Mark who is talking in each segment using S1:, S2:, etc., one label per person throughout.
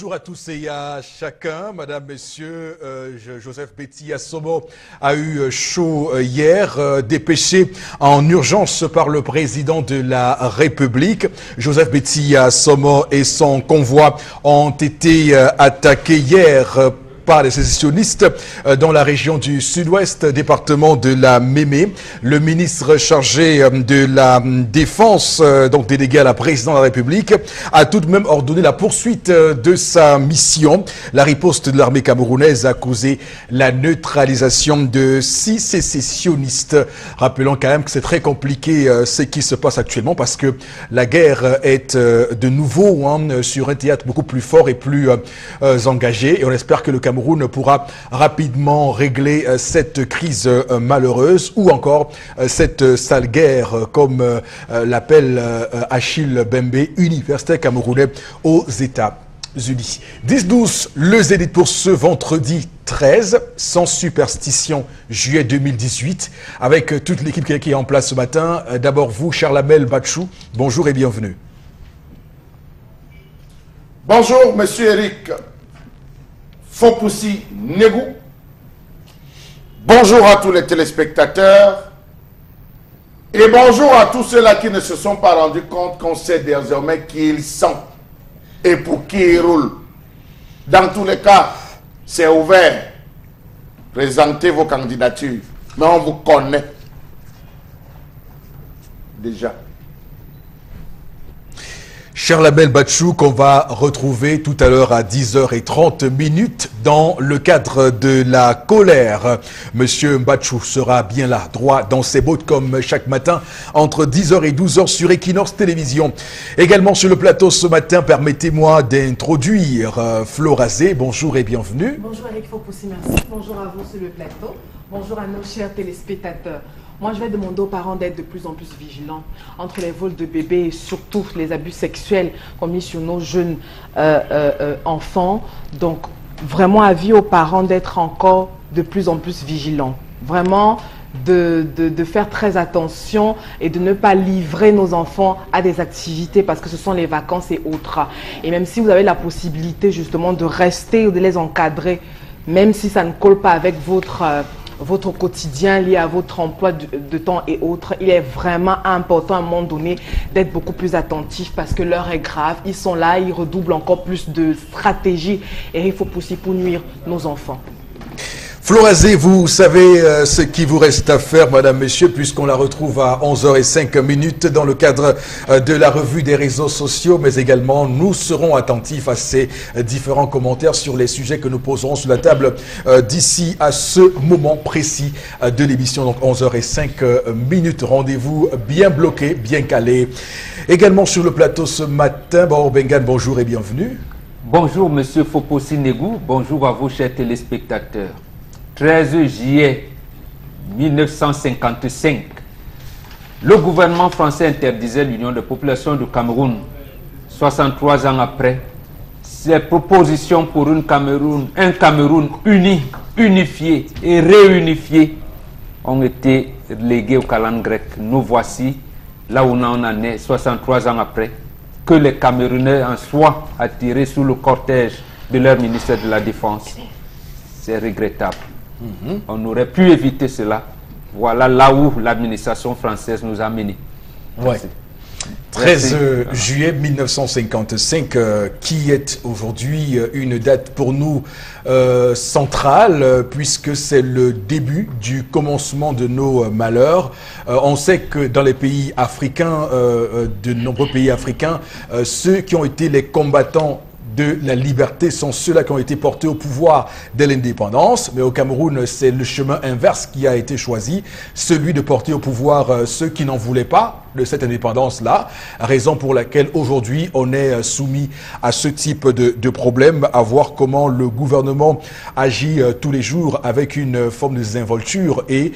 S1: Bonjour à tous et à chacun. Madame, Messieurs, Joseph Betty Assomo a eu chaud hier, dépêché en urgence par le président de la République. Joseph Betty Assomo et son convoi ont été attaqués hier par les sécessionnistes dans la région du sud-ouest, département de la Mémé. Le ministre chargé de la Défense, donc délégué à la présidence de la République, a tout de même ordonné la poursuite de sa mission. La riposte de l'armée camerounaise a causé la neutralisation de 6 sécessionnistes. Rappelons quand même que c'est très compliqué ce qui se passe actuellement parce que la guerre est de nouveau sur un théâtre beaucoup plus fort et plus engagé. Et on espère que le Cameroun pourra rapidement régler cette crise malheureuse ou encore cette sale guerre, comme l'appelle Achille Bembe, universitaire camerounais aux États-Unis. 10-12, le Zénith pour ce vendredi 13, sans superstition, juillet 2018, avec toute l'équipe qui est en place ce matin. D'abord vous, Charlamel Batchou, bonjour et bienvenue.
S2: Bonjour, monsieur Eric Fopoussi Negou. Bonjour à tous les téléspectateurs. Et bonjour à tous ceux-là qui ne se sont pas rendus compte qu'on sait désormais qui ils sont et pour qui ils roulent. Dans tous les cas, c'est ouvert. Présentez vos candidatures. Mais on vous connaît déjà.
S1: Charlamel Batchou qu'on va retrouver tout à l'heure à 10h30 dans le cadre de la colère. Monsieur Batchou sera bien là, droit dans ses bottes comme chaque matin entre 10h et 12h sur Equinox Télévision. Également sur le plateau ce matin, permettez-moi d'introduire Florazé. Bonjour et bienvenue.
S3: Bonjour Eric Fopoussi, merci. Bonjour à vous sur le plateau. Bonjour à nos chers téléspectateurs. Moi, je vais demander aux parents d'être de plus en plus vigilants entre les vols de bébés et surtout les abus sexuels commis sur nos jeunes enfants. Donc, vraiment avis aux parents d'être encore de plus en plus vigilants. Vraiment, de faire très attention et de ne pas livrer nos enfants à des activités parce que ce sont les vacances et autres. Et même si vous avez la possibilité justement de rester ou de les encadrer, même si ça ne colle pas avec votre quotidien lié à votre emploi de temps et autres, il est vraiment important à un moment donné d'être beaucoup plus attentif parce que l'heure est grave. Ils sont là, ils redoublent encore plus de stratégies et il faut pousser pour nuire nos enfants.
S1: Florazé, vous savez ce qu'il vous reste à faire, madame, messieurs, puisqu'on la retrouve à 11h05 dans le cadre de la revue des réseaux sociaux, mais également nous serons attentifs à ces différents commentaires sur les sujets que nous poserons sur la table d'ici à ce moment précis de l'émission, donc 11h05. Rendez-vous bien bloqué, bien calé. Également sur le plateau ce matin, Baor Bengan, bonjour et bienvenue.
S4: Bonjour, monsieur Fopoussi Negou, bonjour à vous, chers téléspectateurs. 13 juillet 1955, le gouvernement français interdisait l'union de population du Cameroun. 63 ans après, ces propositions pour un Cameroun uni, unifié et réunifié ont été léguées au calendrier grec. Nous voici là où on en est, 63 ans après, que les Camerounais en soient attirés sous le cortège de leur ministère de la Défense. C'est regrettable. On aurait pu éviter cela. Voilà là où l'administration française nous a menés.
S1: Ouais. 13 juillet 1955, qui est aujourd'hui une date pour nous centrale, puisque c'est le début du commencement de nos malheurs. On sait que dans les pays africains, de nombreux pays africains, ceux qui ont été les combattants de la liberté sont ceux-là qui ont été portés au pouvoir dès l'indépendance. Mais au Cameroun, c'est le chemin inverse qui a été choisi, celui de porter au pouvoir ceux qui n'en voulaient pas de cette indépendance-là, raison pour laquelle aujourd'hui on est soumis à ce type de problème, à voir comment le gouvernement agit tous les jours avec une forme de désinvolture et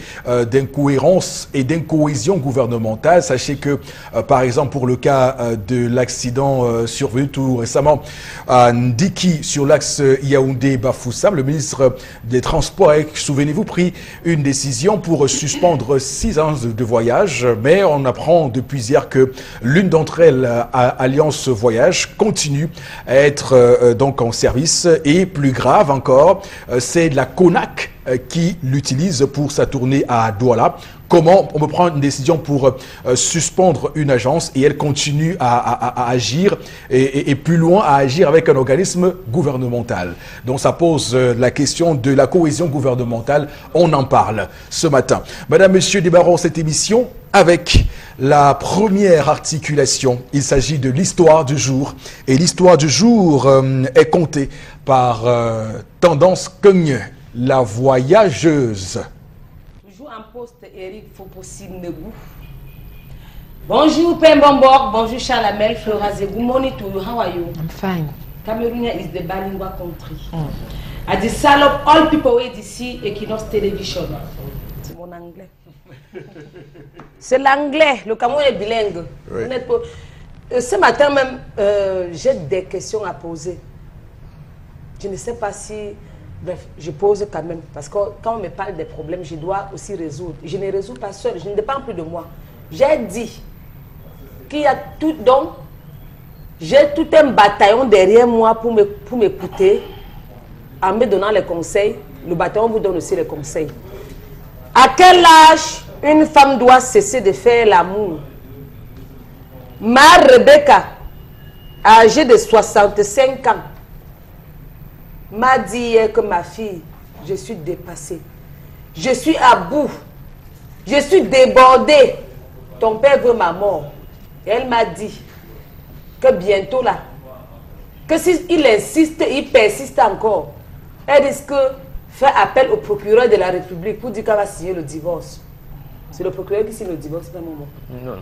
S1: d'incohérence et d'incohésion gouvernementale. Sachez que, par exemple, pour le cas de l'accident survenu tout récemment à Ndiki sur l'axe Yaoundé-Bafoussam, le ministre des Transports a, souvenez-vous, pris une décision pour suspendre 6 ans de voyage, mais on apprend apprend depuis hier que l'une d'entre elles, Alliance Voyage, continue à être donc en service. Et plus grave encore, c'est la CONAC qui l'utilise pour sa tournée à Douala. Comment on peut prendre une décision pour suspendre une agence et elle continue à agir et plus loin à agir avec un organisme gouvernemental. Donc ça pose la question de la cohésion gouvernementale. On en parle ce matin. Madame, Monsieur, démarrons cette émission avec la première articulation. Il s'agit de l'histoire du jour. Et l'histoire du jour est comptée par Tendance Cogne, la voyageuse.
S5: En poste Eric Fopossi-Nebou. Bonjour Pembombok, bonjour Chalamel, Flora Zegou, Monitou, how are you?
S3: I'm fine.
S5: Cameroon is the bilingual country. I just salop all people wait to see Equinox Television. C'est mon anglais. C'est l'anglais, le Cameroun est bilingue.
S1: Oui.
S5: Ce matin même, j'ai des questions à poser. Je ne sais pas si... Bref, je pose quand même, parce que quand on me parle des problèmes, je dois aussi résoudre. Je ne résous pas seul, je ne dépends plus de moi. J'ai dit qu'il y a tout, donc, j'ai tout un bataillon derrière moi pour m'écouter, en me donnant les conseils. Le bataillon vous donne aussi les conseils. À quel âge une femme doit cesser de faire l'amour? Ma Rebecca, âgée de 65 ans, m'a dit hier que ma fille, je suis dépassée. Je suis à bout. Je suis débordée. Ton père veut ma mort. Et elle m'a dit que bientôt là, que s'il insiste, il persiste encore, elle risque de faire appel au procureur de la République pour dire qu'elle va signer le divorce. C'est le procureur qui signe le divorce, pas mon mot.
S4: Non,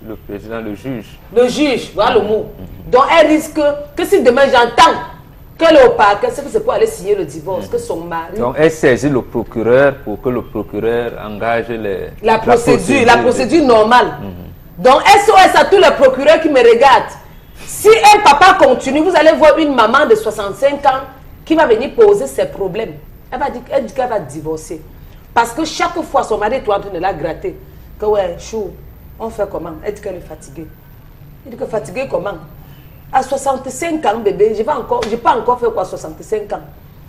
S4: le président, le juge.
S5: Le juge, voilà le mot. Donc elle risque que si demain j'entends qu'elle est au parquet, c'est pour aller signer le divorce, que son mari...
S4: Donc, elle saisit le procureur pour que le procureur engage
S5: la procédure normale. Donc, SOS à tous les procureurs qui me regardent. Si un papa continue, vous allez voir une maman de 65 ans qui va venir poser ses problèmes. Elle dit qu'elle va divorcer. Parce que chaque fois, son mari est en train de la gratter. Que ouais, chou, on fait comment? Elle dit qu'elle est fatiguée. Elle dit que fatiguée comment? À 65 ans, bébé, je n'ai pas encore fait quoi, 65 ans.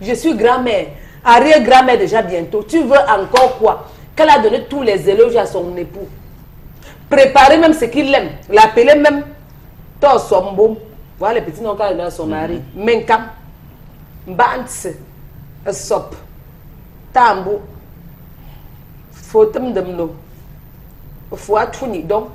S5: Je suis grand-mère, arrière-grand-mère déjà bientôt. Tu veux encore quoi? Qu'elle a donné tous les éloges à son époux. Préparer même ce qu'il aime. L'appeler même. Toi, sombo. Voilà les petits noms qu'elle a donné à son mari. Menkam. Mbantse. Sop. Tambo. Fotem demno. Fouatouni. Donc,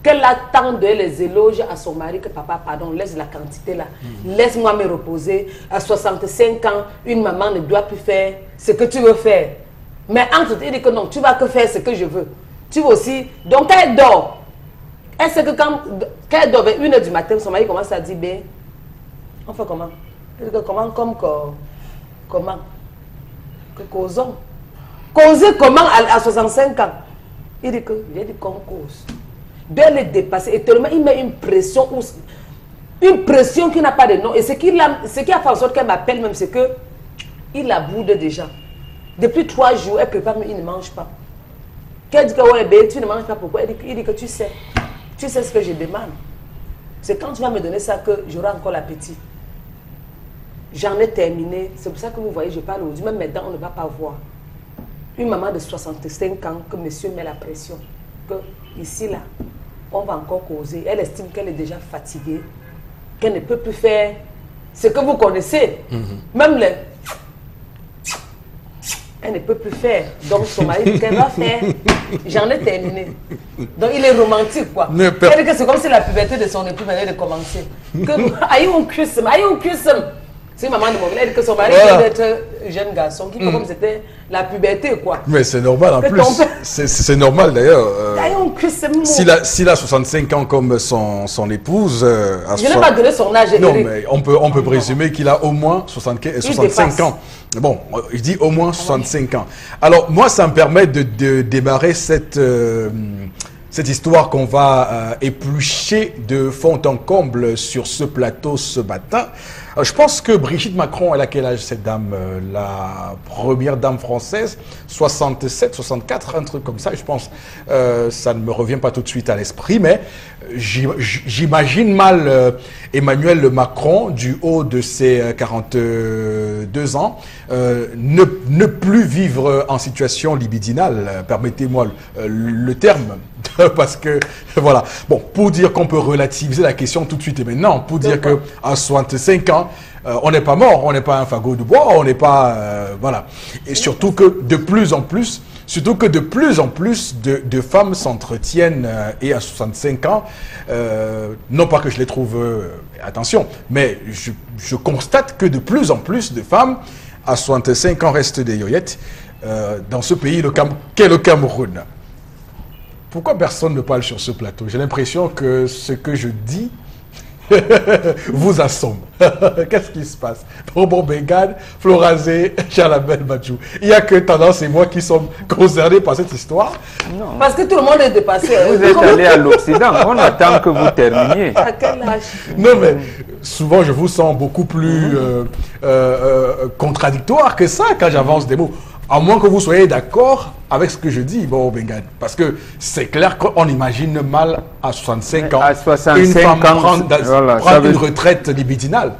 S5: qu'elle attend de les éloges à son mari, que papa, pardon, laisse la quantité là. Laisse-moi me reposer. À 65 ans, une maman ne doit plus faire ce que tu veux faire. Mais entre elle dit que non, tu vas que faire ce que je veux. Tu veux aussi. Donc, quand elle dort, elle sait que quand elle dort vers 1h du matin, son mari commence à dire, ben, on fait comment? Elle dit que comment, comment? Que causons. Causer comment à 65 ans? Il dit que, j'ai dit qu'on cause. De les dépasser. Et tellement, il met une pression qui n'a pas de nom. Et ce qui a fait en sorte qu'elle m'appelle même, c'est que il la boude déjà. Depuis 3 jours, elle prépare, mais il ne mange pas. Qu'elle dit que ouais, ben, tu ne manges pas, pourquoi? Il dit que tu sais ce que je demande. C'est quand tu vas me donner ça que j'aurai encore l'appétit. J'en ai terminé. C'est pour ça que vous voyez, je parle aujourd'hui. Même maintenant, on ne va pas voir. Une maman de 65 ans, que monsieur met la pression. Que ici, là, on va encore causer. Elle estime qu'elle est déjà fatiguée, qu'elle ne peut plus faire ce que vous connaissez. Même les... Elle ne peut plus faire. Donc son mari dit qu'elle va faire. J'en ai terminé. Donc il est romantique, quoi. Elle dit que c'est comme si la puberté de son époux venait de commencer. Aïe, on cuisse. C'est maman de mon village, elle dit que son mari vient d'être jeune garçon, qui comme c'était la puberté, quoi.
S1: Mais c'est normal en plus. C'est normal d'ailleurs. S'il a 65 ans comme son épouse...
S5: je n'ai pas donné son âge.
S1: Non, mais on peut présumer qu'il a au moins 65 ans. Bon, il dit au moins 65 ans. Alors, moi, ça me permet de démarrer cette Cette histoire qu'on va éplucher de fond en comble sur ce plateau ce matin. Je pense que Brigitte Macron, elle a quel âge cette dame, la première dame française? 67, 64, un truc comme ça, je pense. Ça ne me revient pas tout de suite à l'esprit, mais j'imagine mal Emmanuel Macron, du haut de ses 42 ans, ne plus vivre en situation libidinale, permettez-moi le terme, parce que, voilà. Bon, pour dire qu'on peut relativiser la question tout de suite et maintenant, pour dire qu'à 65 ans, on n'est pas mort, on n'est pas un fagot de bois, on n'est pas... voilà. Et surtout que de plus en plus de femmes s'entretiennent et à 65 ans, non pas que je les trouve... attention, mais je constate que de plus en plus de femmes à 65 ans restent des yoyettes dans ce pays qu'est le Cameroun. Pourquoi personne ne parle sur ce plateau? J'ai l'impression que ce que je dis vous assomme. Qu'est-ce qui se passe? Bobo Bengane, Florazé, Chalabel Badjou. Il n'y a que Tendance et moi qui sommes concernés par cette histoire.
S5: Non. Parce que tout le monde est dépassé.
S4: Vous êtes allé à l'Occident. On attend que vous terminiez.
S5: À quel âge?
S1: Non, mais souvent je vous sens beaucoup plus contradictoire que ça quand j'avance des mots. À moins que vous soyez d'accord avec ce que je dis, Bobo Bengane. Parce que c'est clair qu'on imagine mal à 65 ans
S4: à 65
S1: une femme
S4: ans,
S1: prendre une retraite libidinale.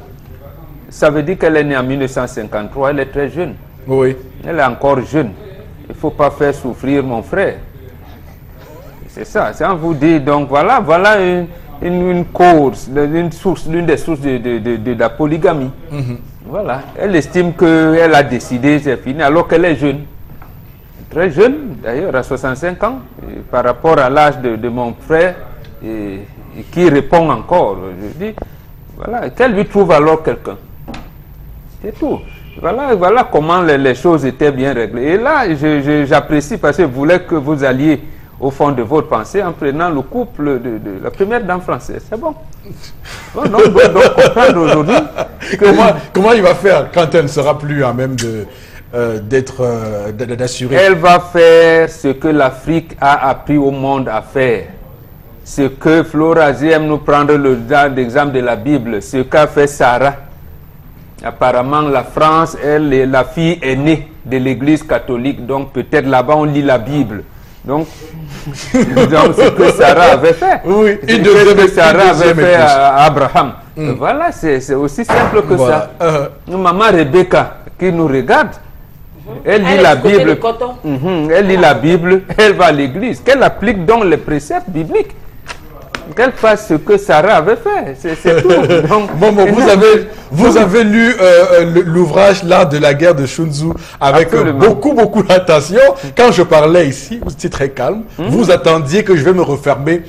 S4: Ça veut dire qu'elle est née en 1953, elle est très jeune.
S1: Oui.
S4: Elle est encore jeune. Il ne faut pas faire souffrir mon frère. C'est ça. C'est on vous dit, donc voilà une cause, l'une des sources de la polygamie. Voilà, elle estime qu'elle a décidé, c'est fini, alors qu'elle est jeune. Très jeune, d'ailleurs, à 65 ans, par rapport à l'âge de mon frère, et qui répond encore. Je dis, voilà, qu'elle lui trouve alors quelqu'un. C'est tout. Voilà comment les choses étaient bien réglées. Et là, j'apprécie parce que je voulais que vous alliez au fond de votre pensée en prenant le couple de la première dame française. C'est bon. Donc, comprendre aujourd'hui
S1: comment il va faire quand elle ne sera plus à même d'assurer?
S4: Elle va faire ce que l'Afrique a appris au monde à faire. Ce que Florazé aime nous prendre l'exemple de la Bible. Ce qu'a fait Sarah. Apparemment, la France, la fille aînée de l'Église catholique. Donc, peut-être là-bas, on lit la Bible. Donc, ce que Sarah avait fait.
S1: Oui,
S4: ce que Sarah avait fait à Abraham. Voilà, c'est aussi simple que ça. Maman Rebecca, qui nous regarde, elle lit la Bible. Elle lit la Bible, elle va à l'église. Qu'elle applique donc les préceptes bibliques. Qu'elle fasse ce que Sarah avait fait. C'est tout. Donc,
S1: vous avez lu l'ouvrage là de la guerre de Sun Tzu avec beaucoup d'attention. Quand je parlais ici, vous étiez très calme. Vous attendiez que je vais me refermer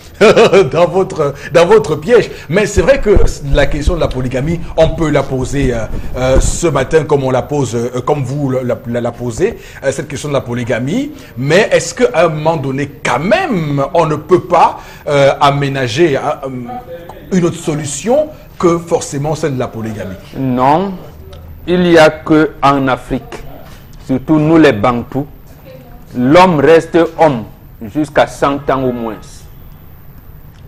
S1: dans votre piège. Mais c'est vrai que la question de la polygamie, on peut la poser ce matin comme on la pose, comme vous la posez, cette question de la polygamie. Mais est-ce qu'à un moment donné, quand même, on ne peut pas aménager une autre solution que forcément celle de la polygamie?
S4: Non, il n'y a qu'en Afrique, surtout nous les Bantous, l'homme reste homme jusqu'à 100 ans au moins.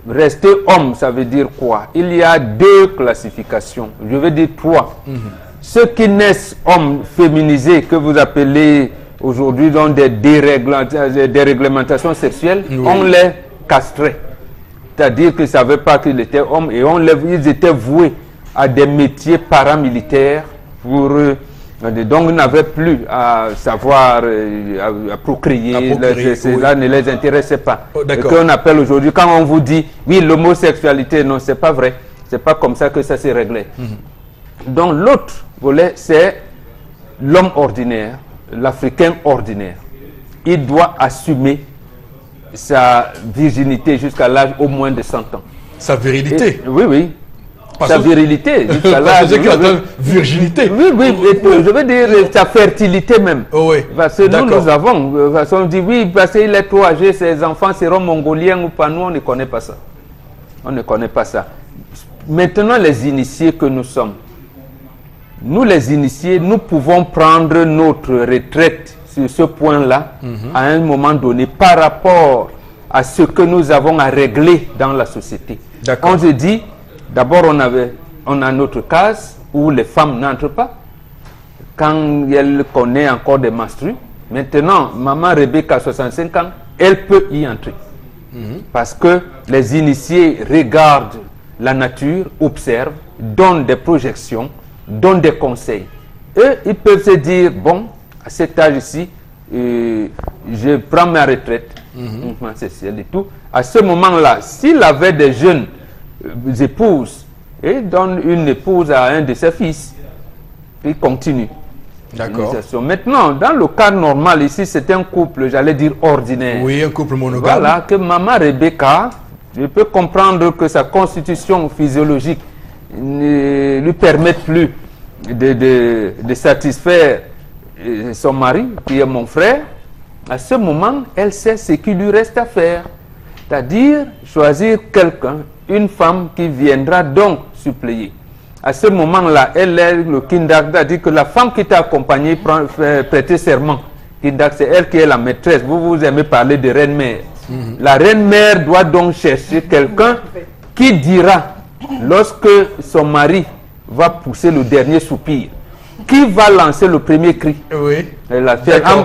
S4: Rester homme, ça veut dire quoi? Il y a deux classifications, je veux dire trois. Ceux qui naissent hommes féminisés, que vous appelez aujourd'hui dans des déréglementations sexuelles, on les castrait. C'est-à-dire qu'ils ne savaient pas qu'ils étaient hommes et ils étaient voués à des métiers paramilitaires pour eux. Donc ils n'avaient plus à savoir à procréer. Cela ne les intéressait pas. Ce qu'on appelle aujourd'hui, quand on vous dit oui, l'homosexualité, non, c'est pas vrai. C'est pas comme ça que ça s'est réglé. Donc l'autre volet, c'est l'homme ordinaire, l'Africain ordinaire. Il doit assumer sa virginité jusqu'à l'âge au moins de 100 ans.
S1: Sa virilité?
S4: Oui. Sa virilité jusqu'à l'âge de
S1: virginité.
S4: Oui, je veux dire sa fertilité même.
S1: Oui.
S4: Parce que nous avons, parce qu'on dit oui, parce qu'il est trop âgé, ses enfants seront mongoliens ou pas. Nous, on ne connaît pas ça. On ne connaît pas ça. Maintenant, les initiés que nous sommes, nous les initiés, nous pouvons prendre notre retraite sur ce point-là, à un moment donné, par rapport à ce que nous avons à régler dans la société. On se dit, d'abord on a notre case où les femmes n'entrent pas quand elle connaît encore des menstrues. Maintenant, maman Rebecca, 65 ans, elle peut y entrer. Parce que les initiés regardent la nature, observent, donnent des projections, donnent des conseils. Eux, ils peuvent se dire, bon, à cet âge-ci, je prends ma retraite, et tout. À ce moment-là, s'il avait des jeunes épouses, et donne une épouse à un de ses fils, il continue.
S1: D'accord.
S4: Maintenant, dans le cas normal, ici, c'est un couple, j'allais dire ordinaire.
S1: Oui, un couple monogame.
S4: Voilà, que maman Rebecca, je peux comprendre que sa constitution physiologique ne lui permette plus de satisfaire son mari, qui est mon frère. À ce moment, elle sait ce qu'il lui reste à faire. C'est-à-dire choisir quelqu'un, une femme qui viendra donc suppléer. À ce moment-là, elle est le kindak, c'est-à-dire que la femme qui t'a accompagné prêter serment. Kindak, c'est elle qui est la maîtresse. Vous aimez parler de reine-mère. La reine-mère doit donc chercher quelqu'un qui dira, lorsque son mari va pousser le dernier soupir, qui va lancer le premier cri.
S1: Oui.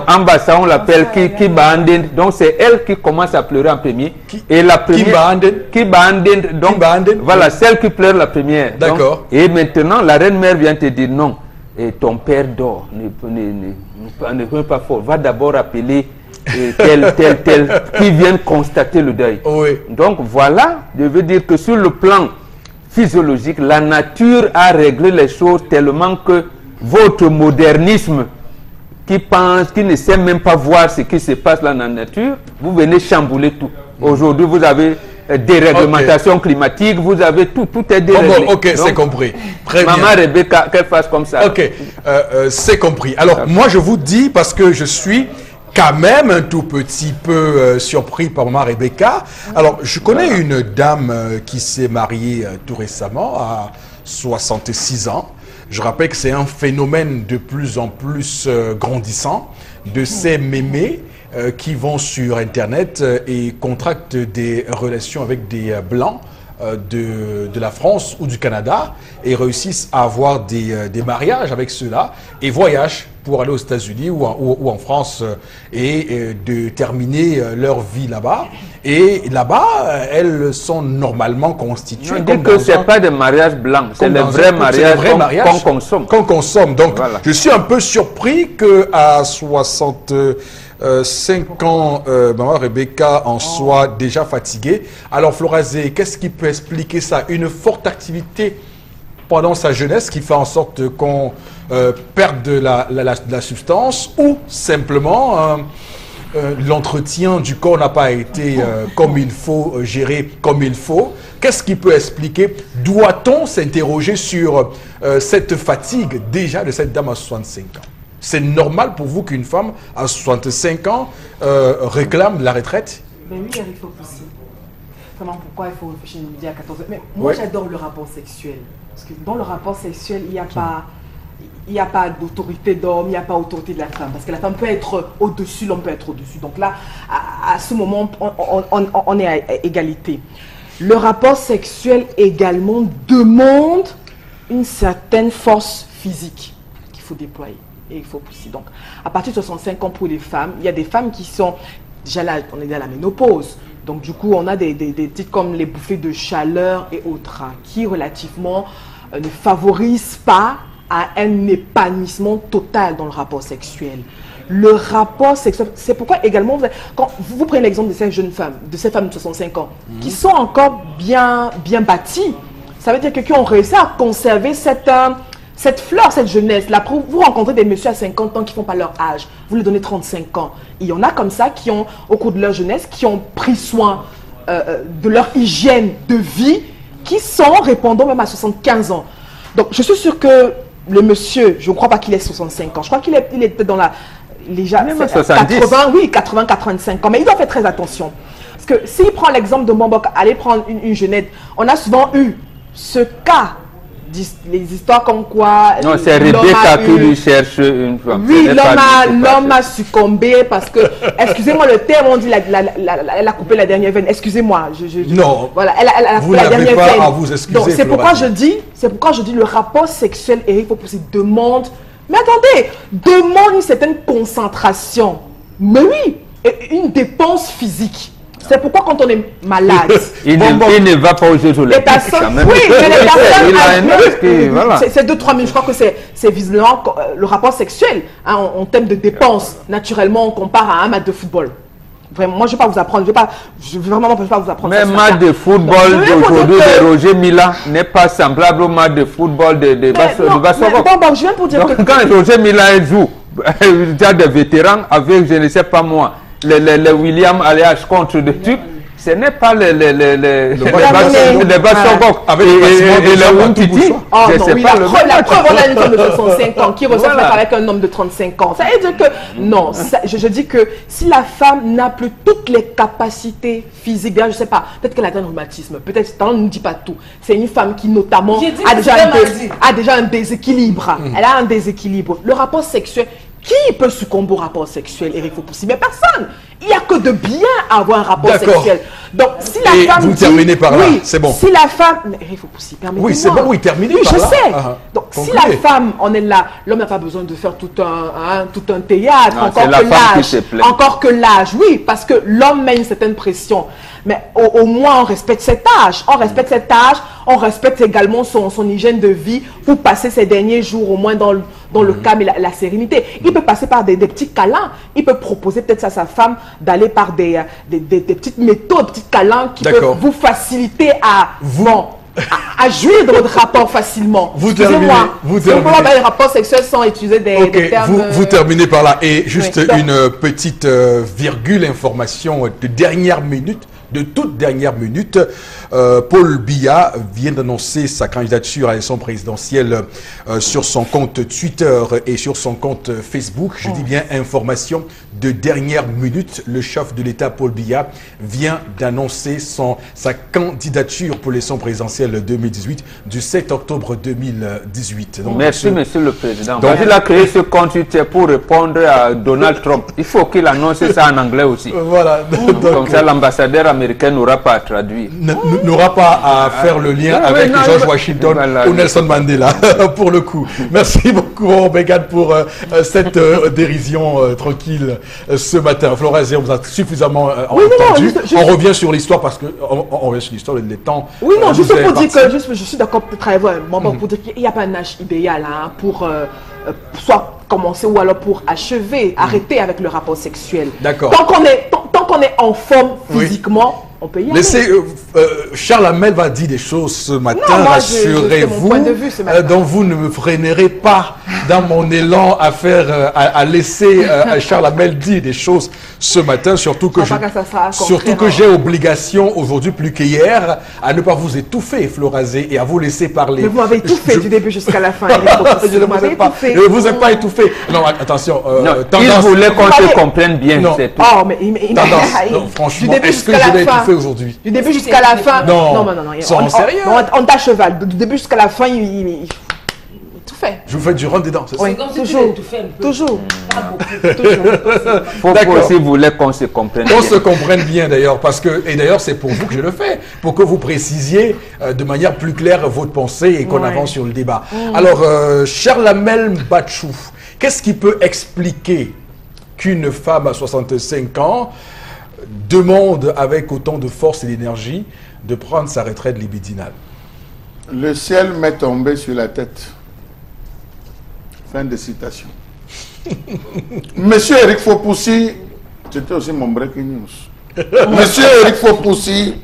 S4: En Bassa, on l'appelle qui Baanden. Donc c'est elle qui commence à pleurer en premier. Et la première. Qui Baanden. Donc voilà, celle qui pleure la première.
S1: D'accord.
S4: Et maintenant, la reine-mère vient te dire non. Et ton père dort. Ne peut pas fort. Va d'abord appeler tel, qui vient constater le deuil.
S1: Oui.
S4: Donc voilà, je veux dire que sur le plan physiologique, la nature a réglé les choses tellement que votre modernisme qui ne sait même pas voir ce qui se passe là dans la nature, vous venez chambouler tout. Aujourd'hui, vous avez des réglementations climatiques, vous avez tout est déréglé.
S1: Ok, c'est compris. Très bien.
S4: Maman Rebecca, qu'elle fasse comme ça.
S1: Ok, c'est compris. Alors, moi, je vous dis, parce que je suis quand même un tout petit peu surpris par maman Rebecca. Alors, je connais une dame qui s'est mariée tout récemment, à 66 ans. Je rappelle que c'est un phénomène de plus en plus grandissant de ces mémés qui vont sur Internet et contractent des relations avec des Blancs de la France ou du Canada et réussissent à avoir des mariages avec ceux-là et voyagent pour aller aux États-Unis ou en France et de terminer leur vie là-bas. Et là-bas, elles sont normalement constituées.
S4: On dit que ce n'est pas des mariages blancs, c'est les vrais mariages qu'on consomme.
S1: Qu'on consomme. Donc, voilà. Je suis un peu surpris qu'à 65 ans, maman Rebecca en soit déjà fatiguée. Alors, Florazé, qu'est-ce qui peut expliquer ça? Une forte activité pendant sa jeunesse qui fait en sorte qu'on perde de la substance ou simplement l'entretien du corps n'a pas été comme il faut, géré comme il faut. Qu'est-ce qui peut expliquer? Doit-on s'interroger sur cette fatigue déjà de cette dame à 65 ans? C'est normal pour vous qu'une femme à 65 ans réclame la retraite?
S3: Ben oui, il faut pousser. Vraiment, pourquoi il faut réfléchir une idée à 14 ans? Mais moi, j'adore le rapport sexuel. Parce que dans le rapport sexuel, il n'y a pas d'autorité d'homme, il n'y a pas d'autorité de la femme. Parce que la femme peut être au-dessus, l'homme peut être au-dessus. Donc là, à ce moment, on est à égalité. Le rapport sexuel également demande une certaine force physique qu'il faut déployer. Et il faut pousser. Donc, à partir de 65 ans pour les femmes, il y a des femmes qui sont déjà là, on est dans la ménopause. Donc, du coup, on a des titres comme les bouffées de chaleur et autres, qui relativement ne favorisent pas à un épanouissement total dans le rapport sexuel. Le rapport sexuel, c'est pourquoi également, quand vous prenez l'exemple de ces jeunes femmes, de ces femmes de 65 ans, qui sont encore bien bâties, ça veut dire que qui ont réussi à conserver cette fleur, cette jeunesse. Là, vous rencontrez des messieurs à 50 ans qui ne font pas leur âge, vous leur donnez 35 ans. Il y en a comme ça qui ont, au cours de leur jeunesse, qui ont pris soin de leur hygiène de vie, qui sont répondants même à 75 ans. Donc, je suis sûre que le monsieur, je ne crois pas qu'il ait 65 ans, je crois qu'il est peut-être dans la... Déjà, 80, oui, 80, 85 ans, mais il doit faire très attention. Parce que s'il prend l'exemple de Mombok, aller prendre une jeunette, on a souvent eu ce cas les histoires comme quoi...
S4: Non, c'est Rebecca qui lui cherche une femme.
S3: Oui, l'homme a succombé parce que, excusez-moi le terme, on dit elle a coupé la dernière veine. Excusez-moi.
S1: Non,
S3: voilà, elle a
S1: vous
S3: coupé la dernière
S1: n'avez
S3: veine.
S1: pas à vous excuser.
S3: Donc, c'est pourquoi je dis le rapport sexuel, Eric Fopoussi demande... Mais attendez, demande une certaine concentration. Mais oui, et une dépense physique. C'est pourquoi quand on est malade,
S4: il ne va pas aux Jeux Olympiques.
S3: les personnes, oui, mais les personnes, c'est 2-3 minutes. Je crois que c'est visiblement le rapport sexuel en termes de dépenses. Naturellement, on compare à un match de football. Vraiment, moi, je ne vais pas vous apprendre. Je vais vraiment pas vous apprendre.
S4: Mais le match de football d'aujourd'hui de Roger Mila n'est pas semblable au match de football de Bassovok.
S3: Bon, je viens pour dire que
S4: quand Roger Mila joue, il y a des vétérans avec, je ne sais pas moi, les William Alias contre des trucs. Ce n'est pas les Bassovok avec les Wuntiti.
S3: La preuve, on a une femme de 65 ans qui reçoit avec un homme de 35 ans. Ça veut dire que, non, je dis que si la femme n'a plus toutes les capacités physiques, bien, je ne sais pas, peut-être qu'elle a un rhumatisme, peut-être, on ne dit pas tout. C'est une femme qui, notamment, a déjà un déséquilibre. Elle a un déséquilibre. Le rapport sexuel, qui peut succomber au rapport sexuel, Eric Fopoussi? Mais personne. Il n'y a que de bien à avoir un rapport sexuel. Donc, si la femme
S1: vous terminez par là, c'est bon.
S3: Si la femme... Eric Fopoussi, permettez-moi.
S1: Oui, c'est bon, oui, terminez par là.
S3: Je sais. Donc, si la femme, on est là, l'homme n'a pas besoin de faire tout un théâtre, encore que l'âge. Oui, parce que l'homme met une certaine pression. Mais au moins, on respecte cet âge. On respecte cet âge, on respecte également son hygiène de vie pour passer ses derniers jours, au moins dans le calme et la sérénité. Il peut passer par des petits câlins. Il peut proposer peut-être à sa femme d'aller par des petites méthodes, petits câlins qui peuvent vous faciliter à jouir de votre rapport facilement.
S1: Vous terminez.
S3: On peut avoir des rapports sexuels sans utiliser des termes...
S1: Vous terminez par là. Et juste une petite virgule, information de dernière minute. De toute dernière minute, Paul Biya vient d'annoncer sa candidature à l'élection présidentielle sur son compte Twitter et sur son compte Facebook. Je dis bien information de dernière minute. Le chef de l'État, Paul Biya, vient d'annoncer sa candidature pour l'élection présidentielle 2018 du 7 octobre 2018. Donc,
S4: merci, Monsieur le Président. Donc, il a créé ce compte Twitter pour répondre à Donald Trump. Il faut qu'il annonce ça en anglais aussi.
S1: Voilà.
S4: Comme ça, l'ambassadeur américain n'aura pas à traduire.
S1: N'aura pas à faire le lien avec George Washington ou Nelson Mandela, pour le coup. Merci beaucoup, Begane, pour cette dérision tranquille ce matin. Flora Zé, on vous a suffisamment entendu. On revient sur l'histoire parce que on revient sur l'histoire, les temps.
S3: Oui, non, juste pour dire que je suis d'accord pour dire qu'il n'y a pas un âge idéal pour soit commencer ou alors pour achever, arrêter avec le rapport sexuel.
S1: D'accord.
S3: Tant qu'on est en forme physiquement, on peut y aller.
S1: Charles Hamel va dire des choses ce matin, rassurez-vous, dont vous ne me freinerez pas dans mon élan à laisser Charles Hamel dire des choses ce matin, surtout que j'ai obligation aujourd'hui plus qu'hier à ne pas vous étouffer, Flora Zé, et à vous laisser parler.
S3: Mais vous m'avez étouffé du début jusqu'à la fin.
S1: Je ne vous ai pas étouffé. Non, attention.
S4: Il voulait qu'on se comprenne bien.
S3: Oh, mais
S1: franchement, est-ce que je l'ai étouffé aujourd'hui?
S3: Du début jusqu'à la fin.
S1: Non. Sérieux.
S3: On t'a cheval. Du début jusqu'à la fin, il tout fait.
S1: Je vous fais du rond dedans, c'est ça?
S3: Oui, toujours.
S4: Faut aussi voulait qu'on se comprenne.
S1: On se comprenne bien d'ailleurs, parce que, et d'ailleurs c'est pour vous que je le fais, pour que vous précisiez de manière plus claire votre pensée et qu'on avance sur le débat. Alors, Charles Hamel Bachou, qu'est-ce qui peut expliquer qu'une femme à 65 ans demande avec autant de force et d'énergie de prendre sa retraite libidinale?
S2: Le ciel m'est tombé sur la tête. Fin de citation. Monsieur Eric Fopoussi, c'était aussi mon breaking news. Monsieur Eric Fopoussi,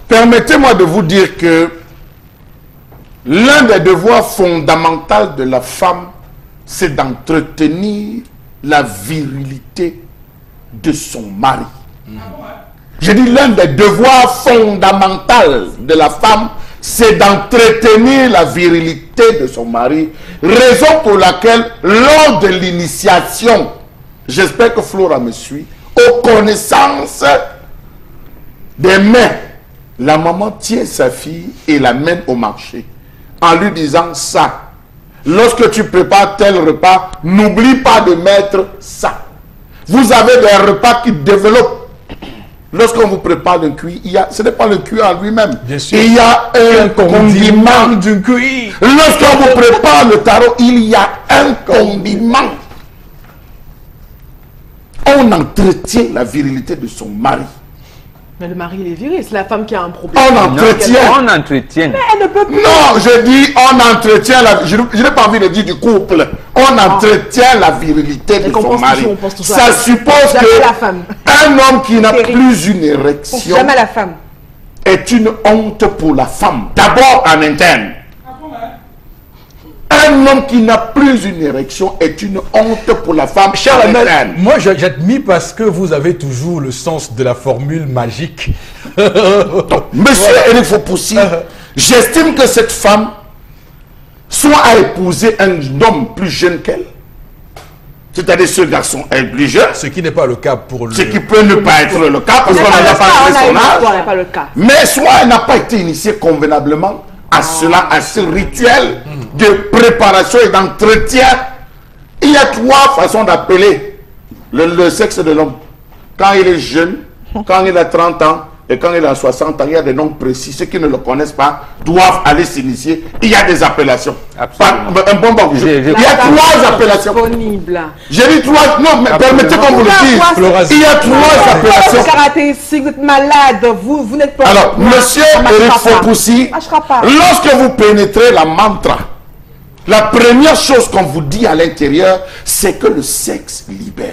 S2: permettez-moi de vous dire que l'un des devoirs fondamentaux de la femme, c'est d'entretenir la virilité de son mari. Je dis l'un des devoirs fondamentaux de la femme, c'est d'entretenir la virilité de son mari, raison pour laquelle, lors de l'initiation, j'espère que Flora me suit, aux connaissances des mains, la maman tient sa fille et la mène au marché. en lui disant ça. Lorsque tu prépares tel repas, n'oublie pas de mettre ça. Vous avez des repas qui développent. Lorsqu'on vous prépare le cuit, ce n'est pas le cuit en lui-même. Il y a un condiment
S1: du cuit.
S2: Lorsqu'on vous prépare le tarot, il y a un condiment. On entretient la virilité de son mari.
S3: Mais le mari, il est viril, c'est la femme qui a un problème.
S2: On entretient.
S4: On entretient.
S3: Mais elle ne peut plus.
S2: Non, je dis on entretient la... Je n'ai pas envie de dire du couple. On entretient la virilité de son mari. Ça suppose que
S3: la femme.
S2: un homme qui n'a plus une érection
S3: Jamais la femme.
S2: est une honte pour la femme. D'abord en interne. Un homme qui n'a plus une érection est une honte pour la femme.
S1: Cher Ahmed, moi j'admire parce que vous avez toujours le sens de la formule magique.
S2: Monsieur Eric Fopoussi, j'estime que cette femme soit à épouser un homme plus jeune qu'elle. C'est-à-dire ce garçon est plus jeune.
S1: Ce qui n'est pas le cas pour le...
S2: Ce qui peut ne pas être le cas parce qu'on n'a pas fait son âge. Mais soit elle n'a pas été initiée convenablement à cela, à ce rituel de préparation et d'entretien. Il y a trois façons d'appeler le sexe de l'homme. Quand il est jeune, quand il a 30 ans et quand il a 60 ans, il y a des noms précis. Ceux qui ne le connaissent pas doivent aller s'initier. Il y a des appellations. Un bon il y a trois appellations. J'ai dit trois. Non, mais permettez qu'on vous le dise. Il y a trois appellations.
S3: Caractéristiques, vous êtes malade. Vous n'êtes pas...
S2: Alors, monsieur Eric Fopoussi, lorsque vous pénétrez la mantra, la première chose qu'on vous dit à l'intérieur, c'est que le sexe libère.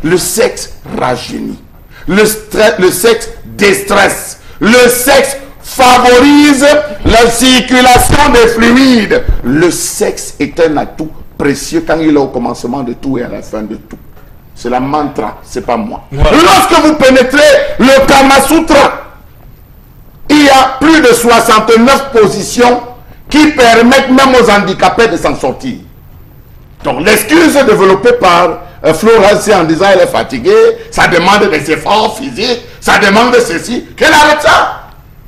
S2: Le sexe rajeunit. Le sexe déstresse. Le sexe favorise la circulation des fluides. Le sexe est un atout précieux quand il est au commencement de tout et à la fin de tout. C'est la mantra, c'est pas moi. Voilà. Lorsque vous pénétrez le Kama Sutra, il y a plus de 69 positions qui permettent même aux handicapés de s'en sortir. Donc l'excuse développée par Florence en disant elle est fatiguée, ça demande des efforts physiques, ça demande ceci, qu'elle arrête ça,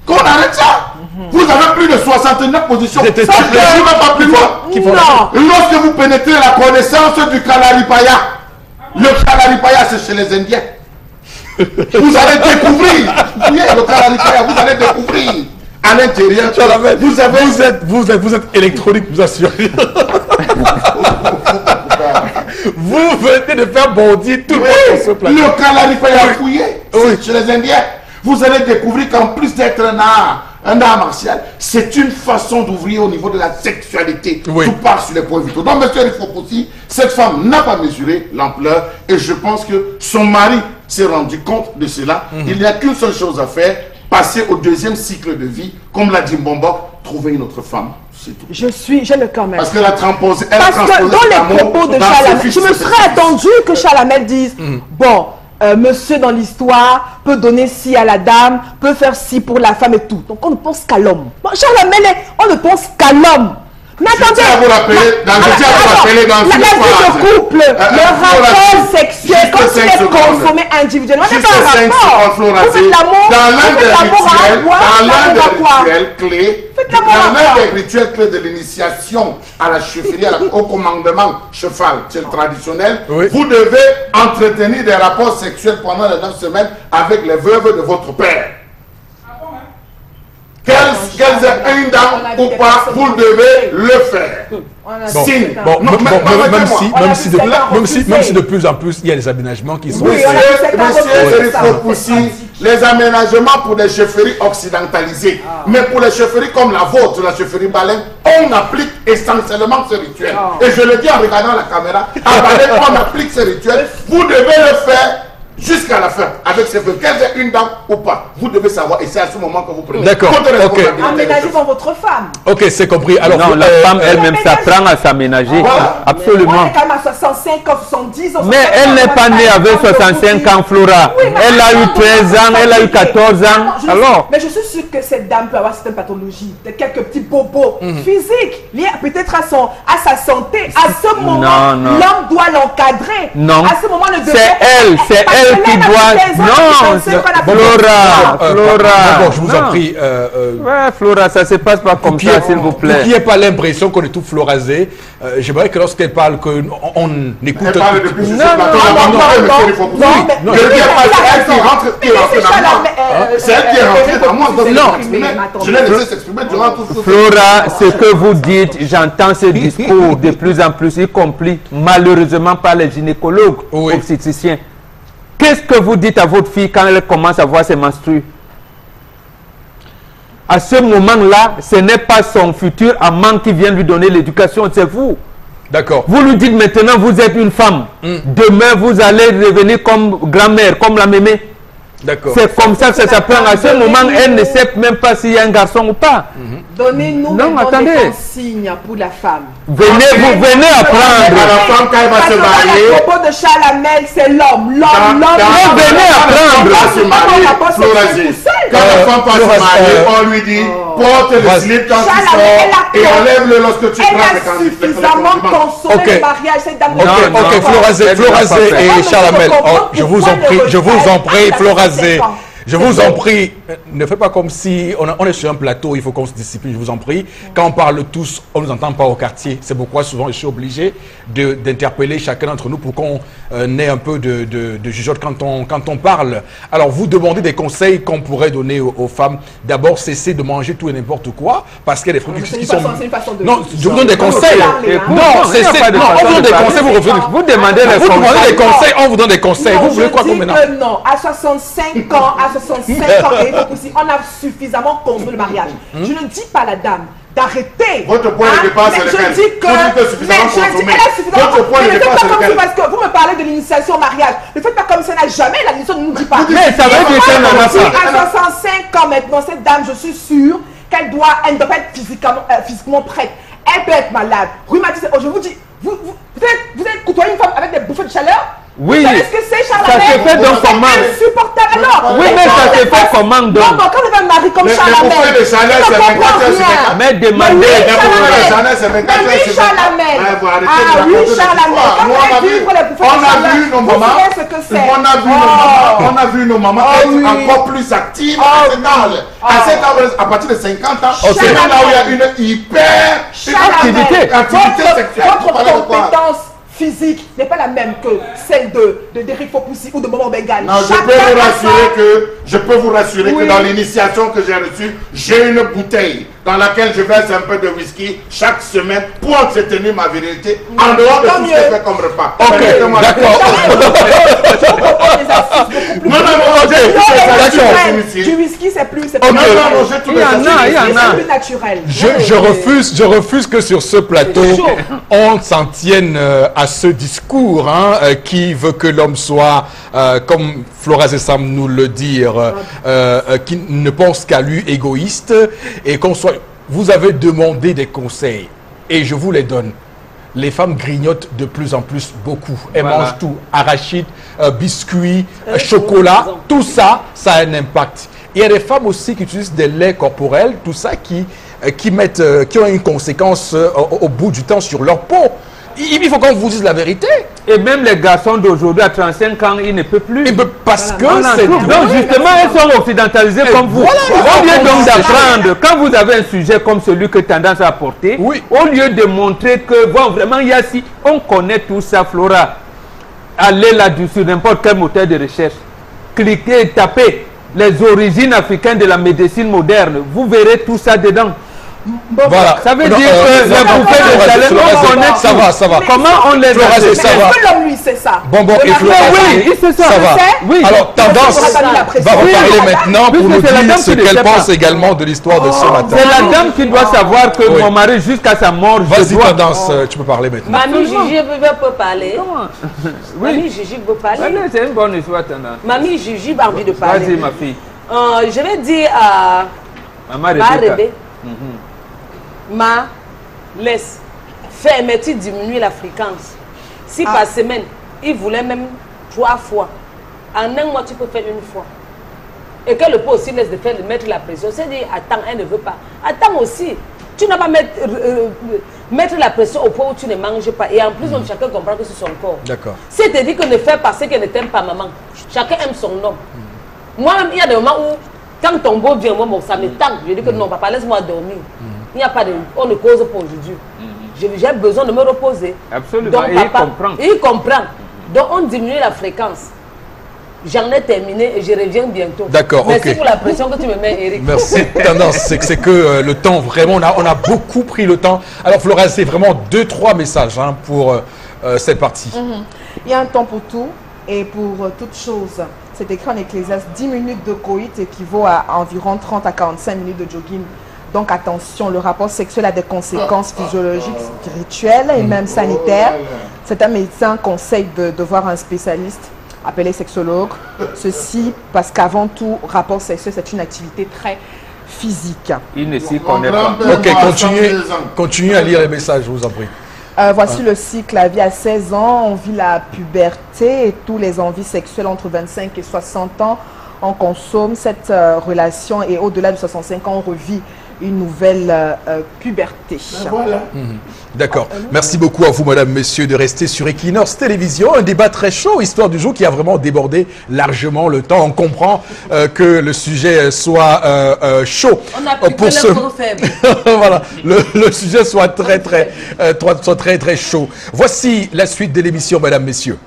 S2: qu'on arrête ça. Vous avez plus de 69 positions. Je ne vais pas plus loin. Lorsque vous pénétrez la connaissance du Kalaripaya, le Kalaripaya c'est chez les Indiens. Vous allez découvrir, le Kalaripaya, vous allez découvrir à l'intérieur.
S1: Vous êtes électronique, vous assurez. Vous venez de faire bondir tout le monde sur ce plateau.
S2: Le Kalaripaya fouillé chez les Indiens. Vous allez découvrir qu'en plus d'être un art martial, c'est une façon d'ouvrir au niveau de la sexualité. Tout part sur les points vitaux. Donc, monsieur Fopoussi, cette femme n'a pas mesuré l'ampleur et je pense que son mari s'est rendu compte de cela. Il n'y a qu'une seule chose à faire, passer au deuxième cycle de vie, comme l'a dit Mbombo, trouver une autre femme.
S3: J'ai le cœur même.
S2: Parce que la transposée,
S3: parce que dans les propos de Chalamel, je me serais attendu que Chalamel dise, bon, monsieur dans l'histoire peut donner ci à la dame, peut faire ci pour la femme et tout. Donc on ne pense qu'à l'homme. Bon, Chalamel, on ne pense qu'à l'homme. Mais attendez,
S2: je tiens à vous rappeler dans
S3: la vie de couple, le rapport sexuel, quand il est consommé individuellement, n'est pas un rapport. Vous faites l'amour,
S2: dans l'un des rituels clés de l'initiation à la chefferie, au commandement cheval, c'est le traditionnel, vous devez entretenir des rapports sexuels pendant les 9 semaines avec les veuves de votre père. Qu'elles aient une dent ou pas, vous devez le faire.
S1: Même si de plus en plus il y a des aménagements qui sont...
S2: Monsieur Fopoussi, les aménagements pour les chefferies occidentalisées, mais pour les chefferies comme la vôtre, la chefferie Baleine, on applique essentiellement ce rituel. Et je le dis en regardant la caméra, à Baleine, on applique ce rituel. Vous devez le faire jusqu'à la fin, avec ces vœux, qu'elles aient une dent ou pas, vous devez savoir, et c'est à ce moment que vous prenez.
S1: D'accord, ok.
S3: Aménagez pour votre femme.
S1: Ok, c'est compris. Alors,
S4: non, la femme elle-même s'apprend à s'aménager. Voilà. Absolument.
S3: On est quand même à 65 ans, 70 ans.
S4: Mais elle n'est pas née avec 65 ans, Flora. Elle a eu 13 ans, elle a eu 14 ans. Alors.
S3: Mais je suis sûre que cette dame peut avoir certaines pathologies, de quelques petits bobos physiques, liés peut-être à sa santé. À ce moment, l'homme doit l'encadrer.
S4: Non.
S3: À ce moment,
S4: c'est elle elle qui doit... Non, Flora,
S1: Bon, je vous en prie.
S4: Ouais, Flora, ça se passe pas comme ça, s'il vous plaît.
S1: Pour qu'il n'y ait pas l'impression qu'on est tout florazé, j'aimerais que lorsqu'elle parle, qu'on écoute...
S2: Elle parle depuis
S1: non,
S2: c'est elle qui est rentrée dans moi. Je l'ai laissé s'exprimer durant tout ce temps.
S4: Flora, ce que vous dites, j'entends ce discours de plus en plus, y compris malheureusement par les gynécologues obstétriciens. Qu'est-ce que vous dites à votre fille quand elle commence à voir ses menstrues? À ce moment-là, ce n'est pas son futur amant qui vient lui donner l'éducation, c'est vous.
S1: D'accord.
S4: Vous lui dites maintenant, vous êtes une femme. Demain, vous allez devenir comme grand-mère, comme la mémé. C'est comme ça que ça s'apprend. À ce moment, elle ne sait même pas s'il y a un garçon ou pas.
S3: Donnez-nous des consignes pour la femme.
S4: Venez, vous venez apprendre.
S2: La femme, quand elle va se marier.
S3: Le propos de Chalamel, c'est l'homme.
S4: Venez apprendre.
S2: Quand la femme va se marier, on lui dit porte le slip quand tu sors et enlève-le lorsque tu prends
S3: elle a suffisamment consommé le mariage, cette dame.
S1: Ok, Florazé et Chalamel, je vous en prie, Florazé. Je vous en prie, ne faites pas comme si on est sur un plateau, il faut qu'on se discipline, je vous en prie. Quand on parle tous, on ne nous entend pas au quartier. C'est pourquoi souvent je suis obligé d'interpeller chacun d'entre nous pour qu'on ait un peu de jugeote quand on parle. Alors vous demandez des conseils qu'on pourrait donner aux femmes. D'abord, cessez de manger tout et n'importe quoi, parce qu'il y a des trucs qui sont... Non, je vous donne des conseils. Non, cessez. Non, on vous donne des conseils, vous demandez des conseils, on vous donne des conseils. Vous voulez quoi comme maintenant?
S3: Non, à 65 ans, à 65 ans, on a suffisamment consommé le mariage. Je ne dis pas à la dame d'arrêter.
S2: Votre point de départ, c'est lequel?
S3: Je dis que... Votre point de départ, c'est lequel? Parce que vous me parlez de l'initiation au mariage. Ne faites pas comme ça, n'a jamais l'initiation, ne nous dit pas.
S4: Mais ça veut dire qu'elle n'en a pas.
S3: À 65 ans maintenant, cette dame, je suis sûre qu'elle ne doit pas être physiquement prête. Elle peut être malade. Rhumatisme. Je vous dis, vous avez côtoyé une femme avec des bouffées de chaleur?
S4: Oui,
S3: vous savez ce que c'est, Charles?
S4: Ça se fait donc comment?
S3: Insupportable alors.
S4: Oui, mais ça se fait comment donc?
S3: Non, quand vous avez un mari comme Charles,
S2: les bouffées de chaleur, c'est 24 heures.
S4: Mais demandez.
S2: Les bouffées de chaleur, c'est 24 heures.
S3: Oui, Charles. Ah oui, Charles.
S2: On a vu nos mamans. On a vu nos mamans être encore plus actives à cet âge. À partir de 50 ans, c'est là où il y a une hyper activité sexuelle.
S3: Votre compétence physique n'est pas la même que celle d'Eric Fopoussi ou de Maman Bengal.
S2: Non, je peux vous rassurer que dans l'initiation que j'ai reçue, j'ai une bouteille dans laquelle je verse un peu de whisky chaque semaine pour entretenir ma virilité en dehors de tout ce que je fais comme repas.
S1: Ok, d'accord.
S3: Du whisky, c'est plus...
S1: Il y en a.
S3: plus naturel.
S1: Je refuse que sur ce plateau, on s'en tienne à ce discours qui veut que l'homme soit, comme Flora Zessam nous le dit, qui ne pense qu'à lui, égoïste, et qu'on soit... Vous avez demandé des conseils, et je vous les donne. Les femmes grignotent de plus en plus beaucoup. Elles mangent tout. Arachides, biscuits, chocolat, tout ça, ça a un impact. Il y a des femmes aussi qui utilisent des laits corporels, tout ça qui ont une conséquence au bout du temps sur leur peau. Il faut qu'on vous dise la vérité.
S4: Et même les garçons d'aujourd'hui à 35 ans, ils ne peuvent plus.
S1: Parce que c'est...
S4: Donc justement, ils sont occidentalisés comme vous. Au lieu donc d'apprendre, quand vous avez un sujet comme celui que tendance à apporter, au lieu de montrer que, bon, vraiment, il y a si, on connaît tout ça, Flora, allez là-dessus sur n'importe quel moteur de recherche, cliquez et tapez les origines africaines de la médecine moderne, vous verrez tout ça dedans.
S1: Voilà.
S4: Ça veut dire que les bouffées de chaleur, on connaît
S1: ça va.
S4: Comment on les a?
S3: Est-ce que l'homme, lui, c'est ça?
S1: Bon, et
S4: oui, c'est ça.
S1: Ça va. Oui. Alors, Tendance va reparler maintenant pour nous dire ce qu'elle pense également de l'histoire de ce matin.
S4: C'est la dame qui doit savoir que mon mari, jusqu'à sa mort,
S1: vas-y, Tendance, tu peux parler maintenant.
S5: Mamie Gigi peut parler. Mamie Gigi peut parler.
S4: C'est une bonne histoire, Tendance.
S5: Mamie Gigi a envie de parler.
S4: Vas-y, ma fille.
S5: Je vais dire à Rebé. Laisse faire, mais tu diminues la fréquence. Si par semaine, il voulait même 3 fois, en un mois, tu peux faire 1 fois. Et que le pot aussi laisse mettre la pression. C'est-à-dire, attends, elle ne veut pas. Attends aussi. Tu n'as pas mettre mettre la pression au point où tu ne manges pas. Et en plus, chacun comprend que c'est son corps.
S1: D'accord.
S5: Si tu dis que ne fais pas ce que ne t'aime pas maman, chacun aime son homme. Moi-même, il y a des moments où, quand ton beau vient, moi, ça me tente. Je dis que non, papa, laisse-moi dormir. Il n'y a pas de... On ne cause pas aujourd'hui. J'ai besoin de me reposer.
S4: Absolument.
S5: Donc,
S4: Et
S5: papa,
S4: il comprend.
S5: il comprend. Donc, on diminue la fréquence. J'en ai terminé et je reviens bientôt.
S1: D'accord,
S5: Merci
S1: ok.
S5: pour la pression que tu me mets, Eric.
S1: Merci. Tendance, c'est que le temps, vraiment, on a beaucoup pris le temps. Alors, Flora, c'est vraiment 2-3 messages hein, pour cette partie.
S3: Il y a un temps pour tout et pour toute chose. C'est écrit en Ecclésiaste, 10 minutes de coït équivaut à environ 30 à 45 minutes de jogging. Donc attention, le rapport sexuel a des conséquences physiologiques, spirituelles et même sanitaires. Certains médecins conseillent de voir un spécialiste appelé sexologue. Ceci parce qu'avant tout, rapport sexuel, c'est une activité très physique.
S4: Il ne s'y connaît pas.
S1: Ok, continuez à lire les messages, je vous en prie.
S3: Voici le cycle. La vie à 16 ans, on vit la puberté et tous les envies sexuelles entre 25 et 60 ans. On consomme cette relation et au-delà de 65 ans, on revit une nouvelle puberté.
S2: Voilà.
S1: D'accord. Merci beaucoup à vous, madame, messieurs, de rester sur Equinox Télévision. Un débat très chaud, histoire du jour, qui a vraiment débordé largement le temps. On comprend que le sujet soit chaud.
S5: On a plus
S1: pour
S5: que le point faible.
S1: Voilà, le sujet soit très chaud. Voici la suite de l'émission, madame, messieurs.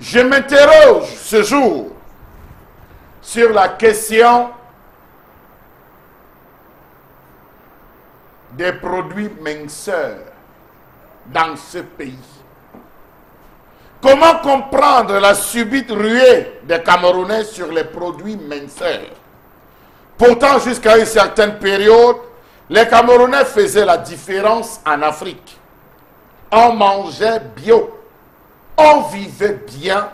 S2: Je m'interroge ce jour sur la question des produits minceurs dans ce pays. Comment comprendre la subite ruée des Camerounais sur les produits minceurs? Pourtant, jusqu'à une certaine période, les Camerounais faisaient la différence en Afrique. On mangeait bio. On vivait bien,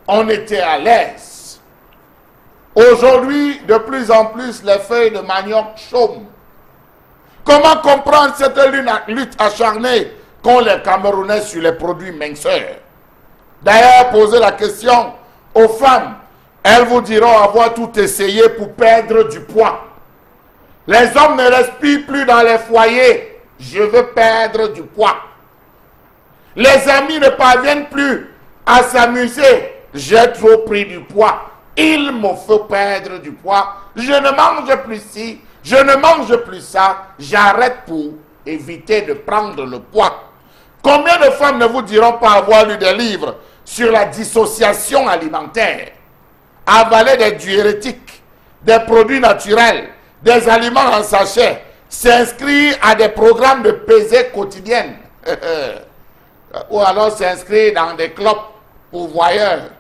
S2: on était à l'aise. Aujourd'hui, de plus en plus, les feuilles de manioc chôment. Comment comprendre cette lutte acharnée qu'ont les Camerounais sur les produits minceurs? D'ailleurs, posez la question aux femmes. Elles vous diront avoir tout essayé pour perdre du poids. Les hommes ne respirent plus dans les foyers. Je veux perdre du poids. Les amis ne parviennent plus à s'amuser. J'ai trop pris du poids. Il me faut perdre du poids. Je ne mange plus ci, je ne mange plus ça. J'arrête pour éviter de prendre le poids. Combien de femmes ne vous diront pas avoir lu des livres sur la dissociation alimentaire? Avaler des diurétiques, des produits naturels, des aliments en sachet, s'inscrire à des programmes de pesée quotidienne. Ou alors s'inscrire dans des clubs pourvoyeurs.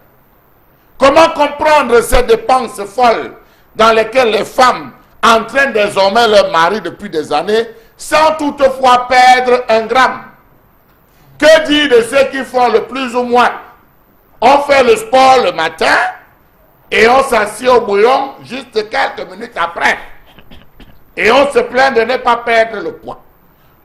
S2: Comment comprendre ces dépenses folles dans lesquelles les femmes entraînent désormais leur mari depuis des années sans toutefois perdre un gramme? Que dire de ceux qui font le plus ou moins? On fait le sport le matin et on s'assied au bouillon juste quelques minutes après. Et on se plaint de ne pas perdre le poids.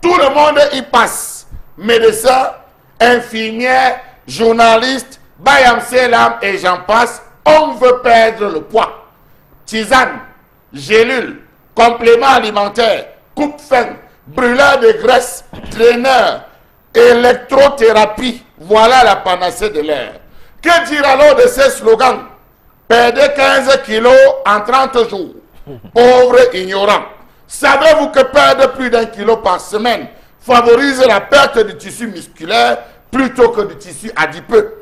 S2: Tout le monde y passe. Médecins, infirmières, journalistes, Bayam Selam et j'en passe, on veut perdre le poids. Tisane, gélules, compléments alimentaires, coupe-faim, brûleur de graisse, traîneur, électrothérapie, voilà la panacée de l'air. Que dire alors de ces slogans? Perdez 15 kilos en 30 jours. Pauvres ignorants. Savez-vous que perdre plus d'1 kilo par semaine favorise la perte du tissu musculaire plutôt que du tissu adipeux?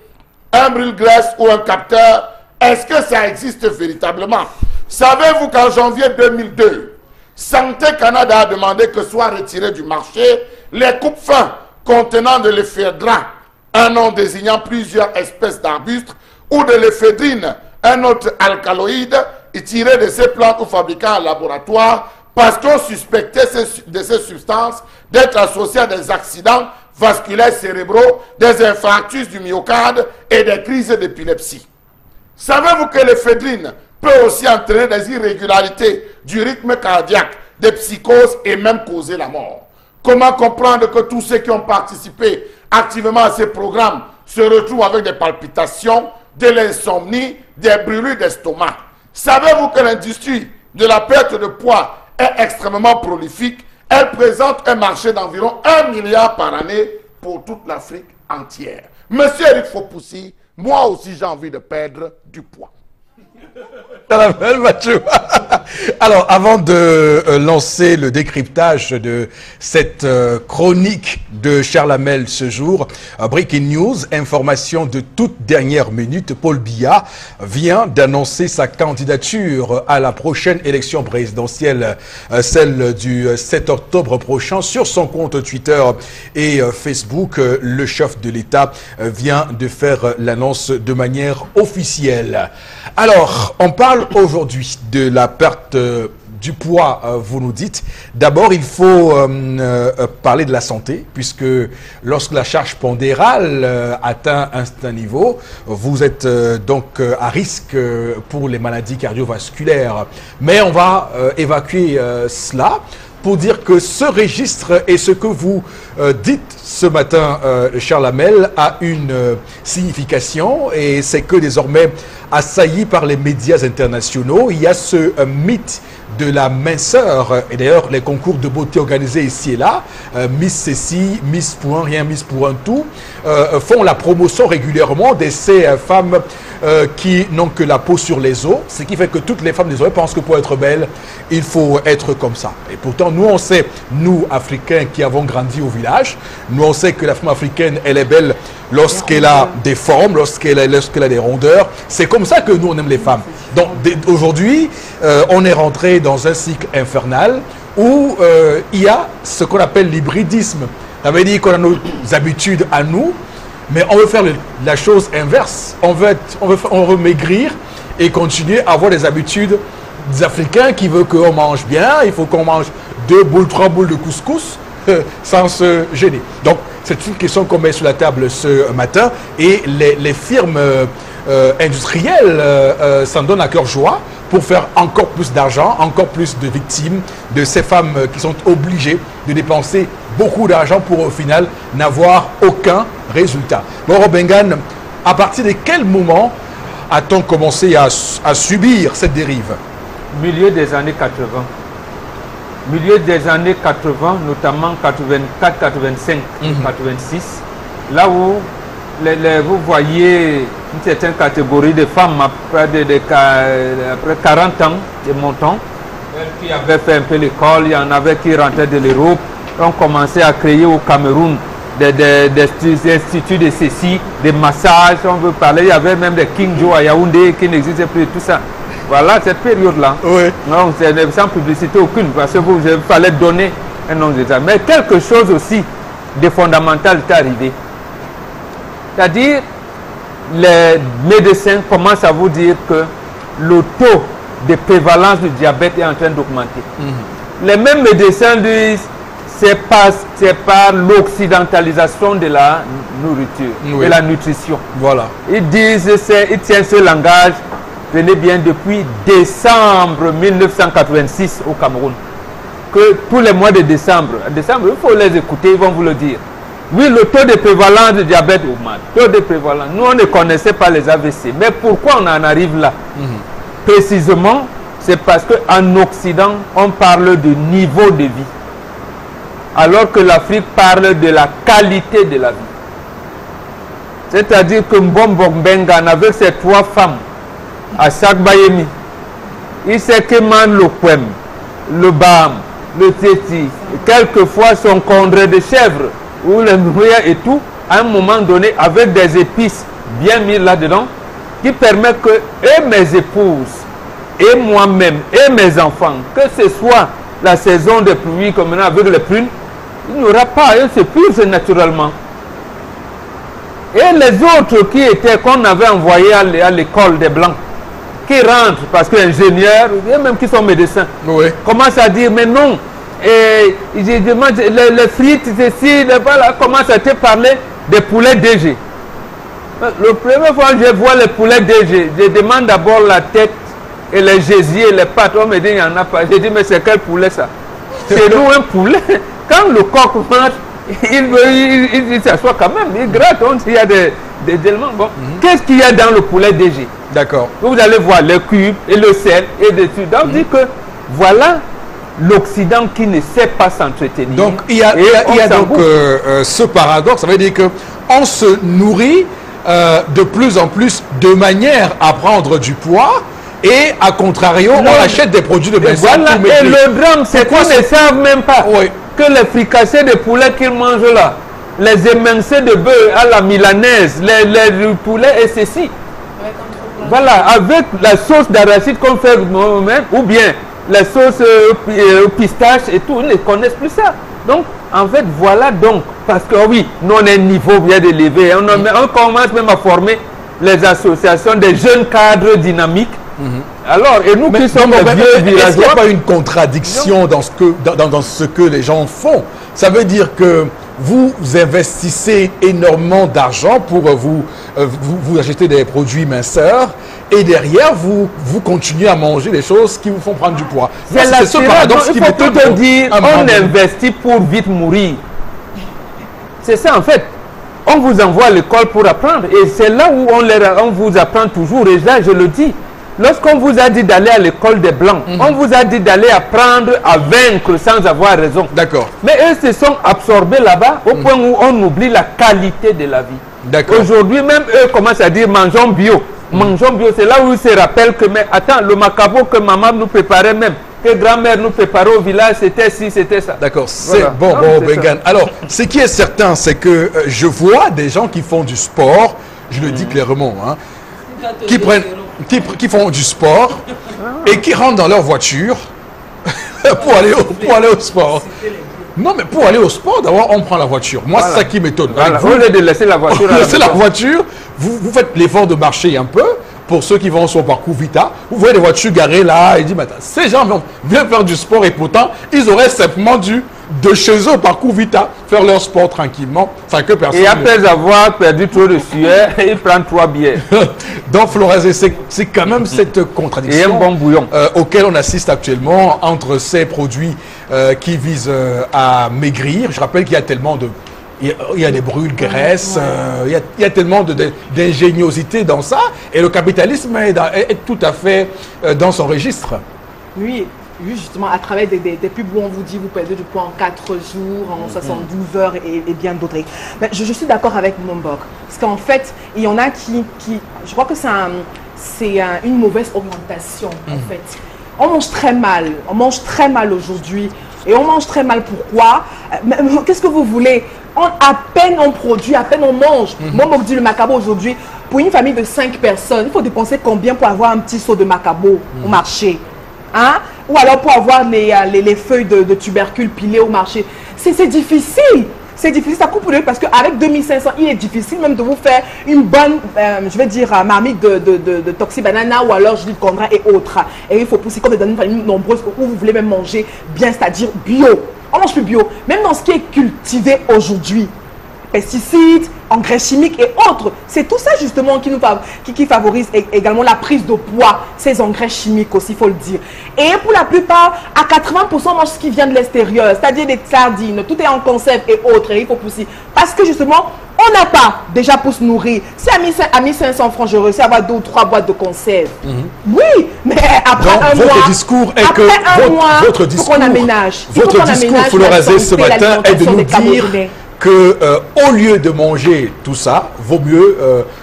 S2: Un brûle-graisse ou un capteur, est-ce que ça existe véritablement? Savez-vous qu'en janvier 2002, Santé Canada a demandé que soient retirés du marché les coupes-fins contenant de l'éphédra, un nom désignant plusieurs espèces d'arbustes, ou de l'éphédrine, un autre alcaloïde, tiré de ces plantes ou fabriquées en laboratoire, parce qu'on suspectait de ces substances d'être associées à des accidents vasculaires cérébraux, des infarctus du myocarde et des crises d'épilepsie. Savez-vous que l'éphédrine peut aussi entraîner des irrégularités du rythme cardiaque, des psychoses et même causer la mort? Comment comprendre que tous ceux qui ont participé activement à ces programmes se retrouvent avec des palpitations, de l'insomnie, des brûlures d'estomac? Savez-vous que l'industrie de la perte de poids est extrêmement prolifique? Elle présente un marché d'environ 1 milliard par année pour toute l'Afrique entière. Monsieur Eric Fopoussi, moi aussi j'ai envie de perdre du poids.
S1: Alors, avant de lancer le décryptage de cette chronique de Charles Hamel ce jour, Breaking News, information de toute dernière minute, Paul Biya vient d'annoncer sa candidature à la prochaine élection présidentielle, celle du 7 octobre prochain. Sur son compte Twitter et Facebook, le chef de l'État vient de faire l'annonce de manière officielle. Alors, on parle aujourd'hui de la perte du poids, vous nous dites. D'abord, il faut parler de la santé, puisque lorsque la charge pondérale atteint un niveau, vous êtes donc à risque pour les maladies cardiovasculaires. Mais on va évacuer cela pour dire que ce registre et ce que vous dites ce matin, Charles Hamel, a une signification, et c'est que désormais, assailli par les médias internationaux, il y a ce mythe de la minceur, et d'ailleurs les concours de beauté organisés ici et là, Miss ceci, Miss pour un rien, Miss pour un tout, font la promotion régulièrement de ces femmes qui n'ont que la peau sur les os, ce qui fait que toutes les femmes désormais pensent que pour être belle, il faut être comme ça. Et pourtant, nous on sait, nous Africains qui avons grandi au village, nous on sait que la femme africaine, elle est belle lorsqu'elle a des formes, lorsqu'elle a des rondeurs. C'est comme ça que nous on aime les femmes. Donc aujourd'hui, on est rentré dans un cycle infernal où il y a ce qu'on appelle l'hybridisme. Ça veut dire qu'on a nos habitudes à nous, mais on veut faire la chose inverse. On veut maigrir et continuer à avoir des habitudes des Africains qui veulent qu'on mange bien. Il faut qu'on mange 2 boules, 3 boules de couscous sans se gêner. Donc, c'est une question qu'on met sur la table ce matin, et les firmes industrielles s'en donnent à cœur joie pour faire encore plus d'argent, encore plus de victimes de ces femmes qui sont obligées de dépenser beaucoup d'argent pour au final n'avoir aucun résultat. Bon, Robengan, à partir de quel moment a-t-on commencé à subir cette dérive?
S4: Milieu des années 80. Milieu des années 80, notamment 84, 85, 86, là où vous voyez une certaine catégorie de femmes après 40 ans de mon temps, qui avaient fait un peu l'école, il y en avait qui rentraient de l'Europe, ont commencé à créer au Cameroun des instituts de ceci, des massages, on veut parler, il y avait même des King Joe à Yaoundé qui n'existaient plus, tout ça. Voilà cette période-là. Oui. Non, c'est sans publicité aucune, parce que il fallait donner un nom d'État. Mais quelque chose aussi de fondamental est arrivé. C'est-à-dire, les médecins commencent à vous dire que le taux de prévalence du diabète est en train d'augmenter. Les mêmes médecins disent c'est par l'occidentalisation de la nourriture, de la nutrition. Voilà. Ils disent, ils tiennent ce langage, venez bien, depuis décembre 1986 au Cameroun. Que tous les mois de décembre, il faut les écouter, ils vont vous le dire. Oui, le taux de prévalence du diabète augmente. Taux de prévalence. Nous, on ne connaissait pas les AVC. Mais pourquoi on en arrive là? Précisément, c'est parce qu'en Occident, on parle de niveau de vie. Alors que l'Afrique parle de la qualité de la vie. C'est-à-dire que Mbombo Mbengan, avec ses 3 femmes, à Sakbayemi, il sait que le Kwem, le Bam, le Téti, quelquefois son condré de chèvre, ou le nourrir et tout, à un moment donné, avec des épices bien mises là-dedans, qui permettent que, et mes épouses, et moi-même, et mes enfants, que ce soit la saison des pluies comme maintenant avec les prunes, il n'y aura pas, ils se purgent naturellement. Et les autres qui étaient, qu'on avait envoyés à l'école des Blancs, qui rentrent, parce que ingénieurs, et même qui sont médecins, commencent à dire, mais non, et je demande, les frites, ceci, voilà, commence à te parler des poulets DG. Le premier fois que je vois les poulets DG, je demande d'abord la tête et les gésiers, les pattes. On me dit, il n'y en a pas. J'ai dit, mais c'est quel poulet ça? C'est nous un poulet. Quand quand le coq mange, il s'assoit quand même, il gratte, il y a des éléments. Bon. Qu'est-ce qu'il y a dans le poulet DG?
S1: D'accord.
S4: Vous allez voir les cubes et le sel et dessus. Donc, dit que voilà l'Occident qui ne sait pas s'entretenir.
S1: Donc, il y a donc ce paradoxe. Ça veut dire qu'on se nourrit de plus en plus de manière à prendre du poids et, à contrario, on achète des produits de maison.
S4: Voilà, et le drame, c'est qu'on ne savent même pas que les fricassés de poulet qu'ils mangent là, les émincés de bœuf à la milanaise, les poulets et ceci. Voilà, avec la sauce d'arachide qu'on fait nous-mêmes, ou bien la sauce pistache et tout, ils ne connaissent plus ça. Donc, en fait, voilà donc, parce que oui, nous on a un niveau bien élevé, on commence même à former les associations des jeunes cadres dynamiques. Alors, et nous qui sommes vieux villageois...
S1: Est-ce qu'il n'y a pas une contradiction dans ce que les gens font? Ça veut dire que vous investissez énormément d'argent pour vous acheter des produits minceurs et derrière, vous continuez à manger des choses qui vous font prendre du poids.
S4: C'est ce paradoxe qui m'étonne. Il faut tout dire, on investit pour vite mourir. C'est ça en fait. On vous envoie à l'école pour apprendre et c'est là où on vous apprend toujours. Et là, je le dis, lorsqu'on vous a dit d'aller à l'école des Blancs, on vous a dit d'aller apprendre à vaincre sans avoir raison.
S1: D'accord.
S4: Mais eux se sont absorbés là-bas au point où on oublie la qualité de la vie.
S1: D'accord.
S4: Aujourd'hui, même eux commencent à dire mangeons bio. Mangeons bio, c'est là où ils se rappellent que, mais attends, le macabo que maman nous préparait même, que grand-mère nous préparait au village, c'était ci, c'était ça.
S1: D'accord, c'est voilà. Bon, Bengan. Alors, ce qui est certain, c'est que je vois des gens qui font du sport, je le dis clairement, hein, qui font du sport et qui rentrent dans leur voiture pour aller au sport. Non, mais pour aller au sport, d'abord, on prend la voiture. Moi, c'est ça qui m'étonne.
S4: Voilà. Vous voulez de laisser la voiture
S1: laissez la voiture, vous faites l'effort de marcher un peu. Pour ceux qui vont sur le parcours Vita, vous voyez des voitures garées là, et dit, ces gens viennent faire du sport et pourtant, ils auraient simplement dû, de chez eux au parcours Vita, faire leur sport tranquillement, sans que personne...
S4: Et après avoir perdu trop de sueur, ils prennent 3 bières.
S1: Donc, Florence, c'est quand même cette contradiction
S4: et un bon bouillon.
S1: Auquel on assiste actuellement entre ces produits qui visent à maigrir. Je rappelle qu'il y a tellement de... Il y a des brûles-graisses, il y a tellement d'ingéniosité dans ça, et le capitalisme est tout à fait dans son registre.
S3: Oui, justement, à travers des pubs où on vous dit vous perdez du poids en 4 jours, en 72 heures et bien d'autres. Mais je suis d'accord avec Mombok, parce qu'en fait, il y en a qui je crois que c'est une mauvaise orientation, en fait. On mange très mal aujourd'hui. Et on mange très mal, pourquoi? Qu'est-ce que vous voulez? À peine on produit, à peine on mange. Moi, on me dit le macabo aujourd'hui, pour une famille de 5 personnes, il faut dépenser combien pour avoir un petit seau de macabo au marché? Hein? Ou alors pour avoir les feuilles de tubercules pilées au marché. C'est difficile. C'est difficile, ça coupe le parce qu'avec 2500, il est difficile même de vous faire une bonne, je vais dire, marmite de toxibanana ou alors jus de condra et autres. Et il faut pousser comme dans une famille nombreuse où vous voulez même manger bien, c'est-à-dire bio. On mange plus bio. Même dans ce qui est cultivé aujourd'hui, pesticides, engrais chimiques et autres, c'est tout ça justement qui favorise également la prise de poids, ces engrais chimiques aussi, il faut le dire. Et pour la plupart, à 80%, on mange ce qui vient de l'extérieur, c'est-à-dire des sardines, tout est en conserve et autres, et il faut pousser. Parce que justement, on n'a pas déjà pour se nourrir. Si à 1500 francs, je réussis à avoir 2 ou 3 boîtes de conserve. Oui, mais après
S1: donc,
S3: un
S1: votre
S3: mois,
S1: discours est que votre discours,
S3: qu'on aménage.
S1: Votre discours, Florence, ce matin, est de nous dire que au lieu de manger tout ça, vaut mieux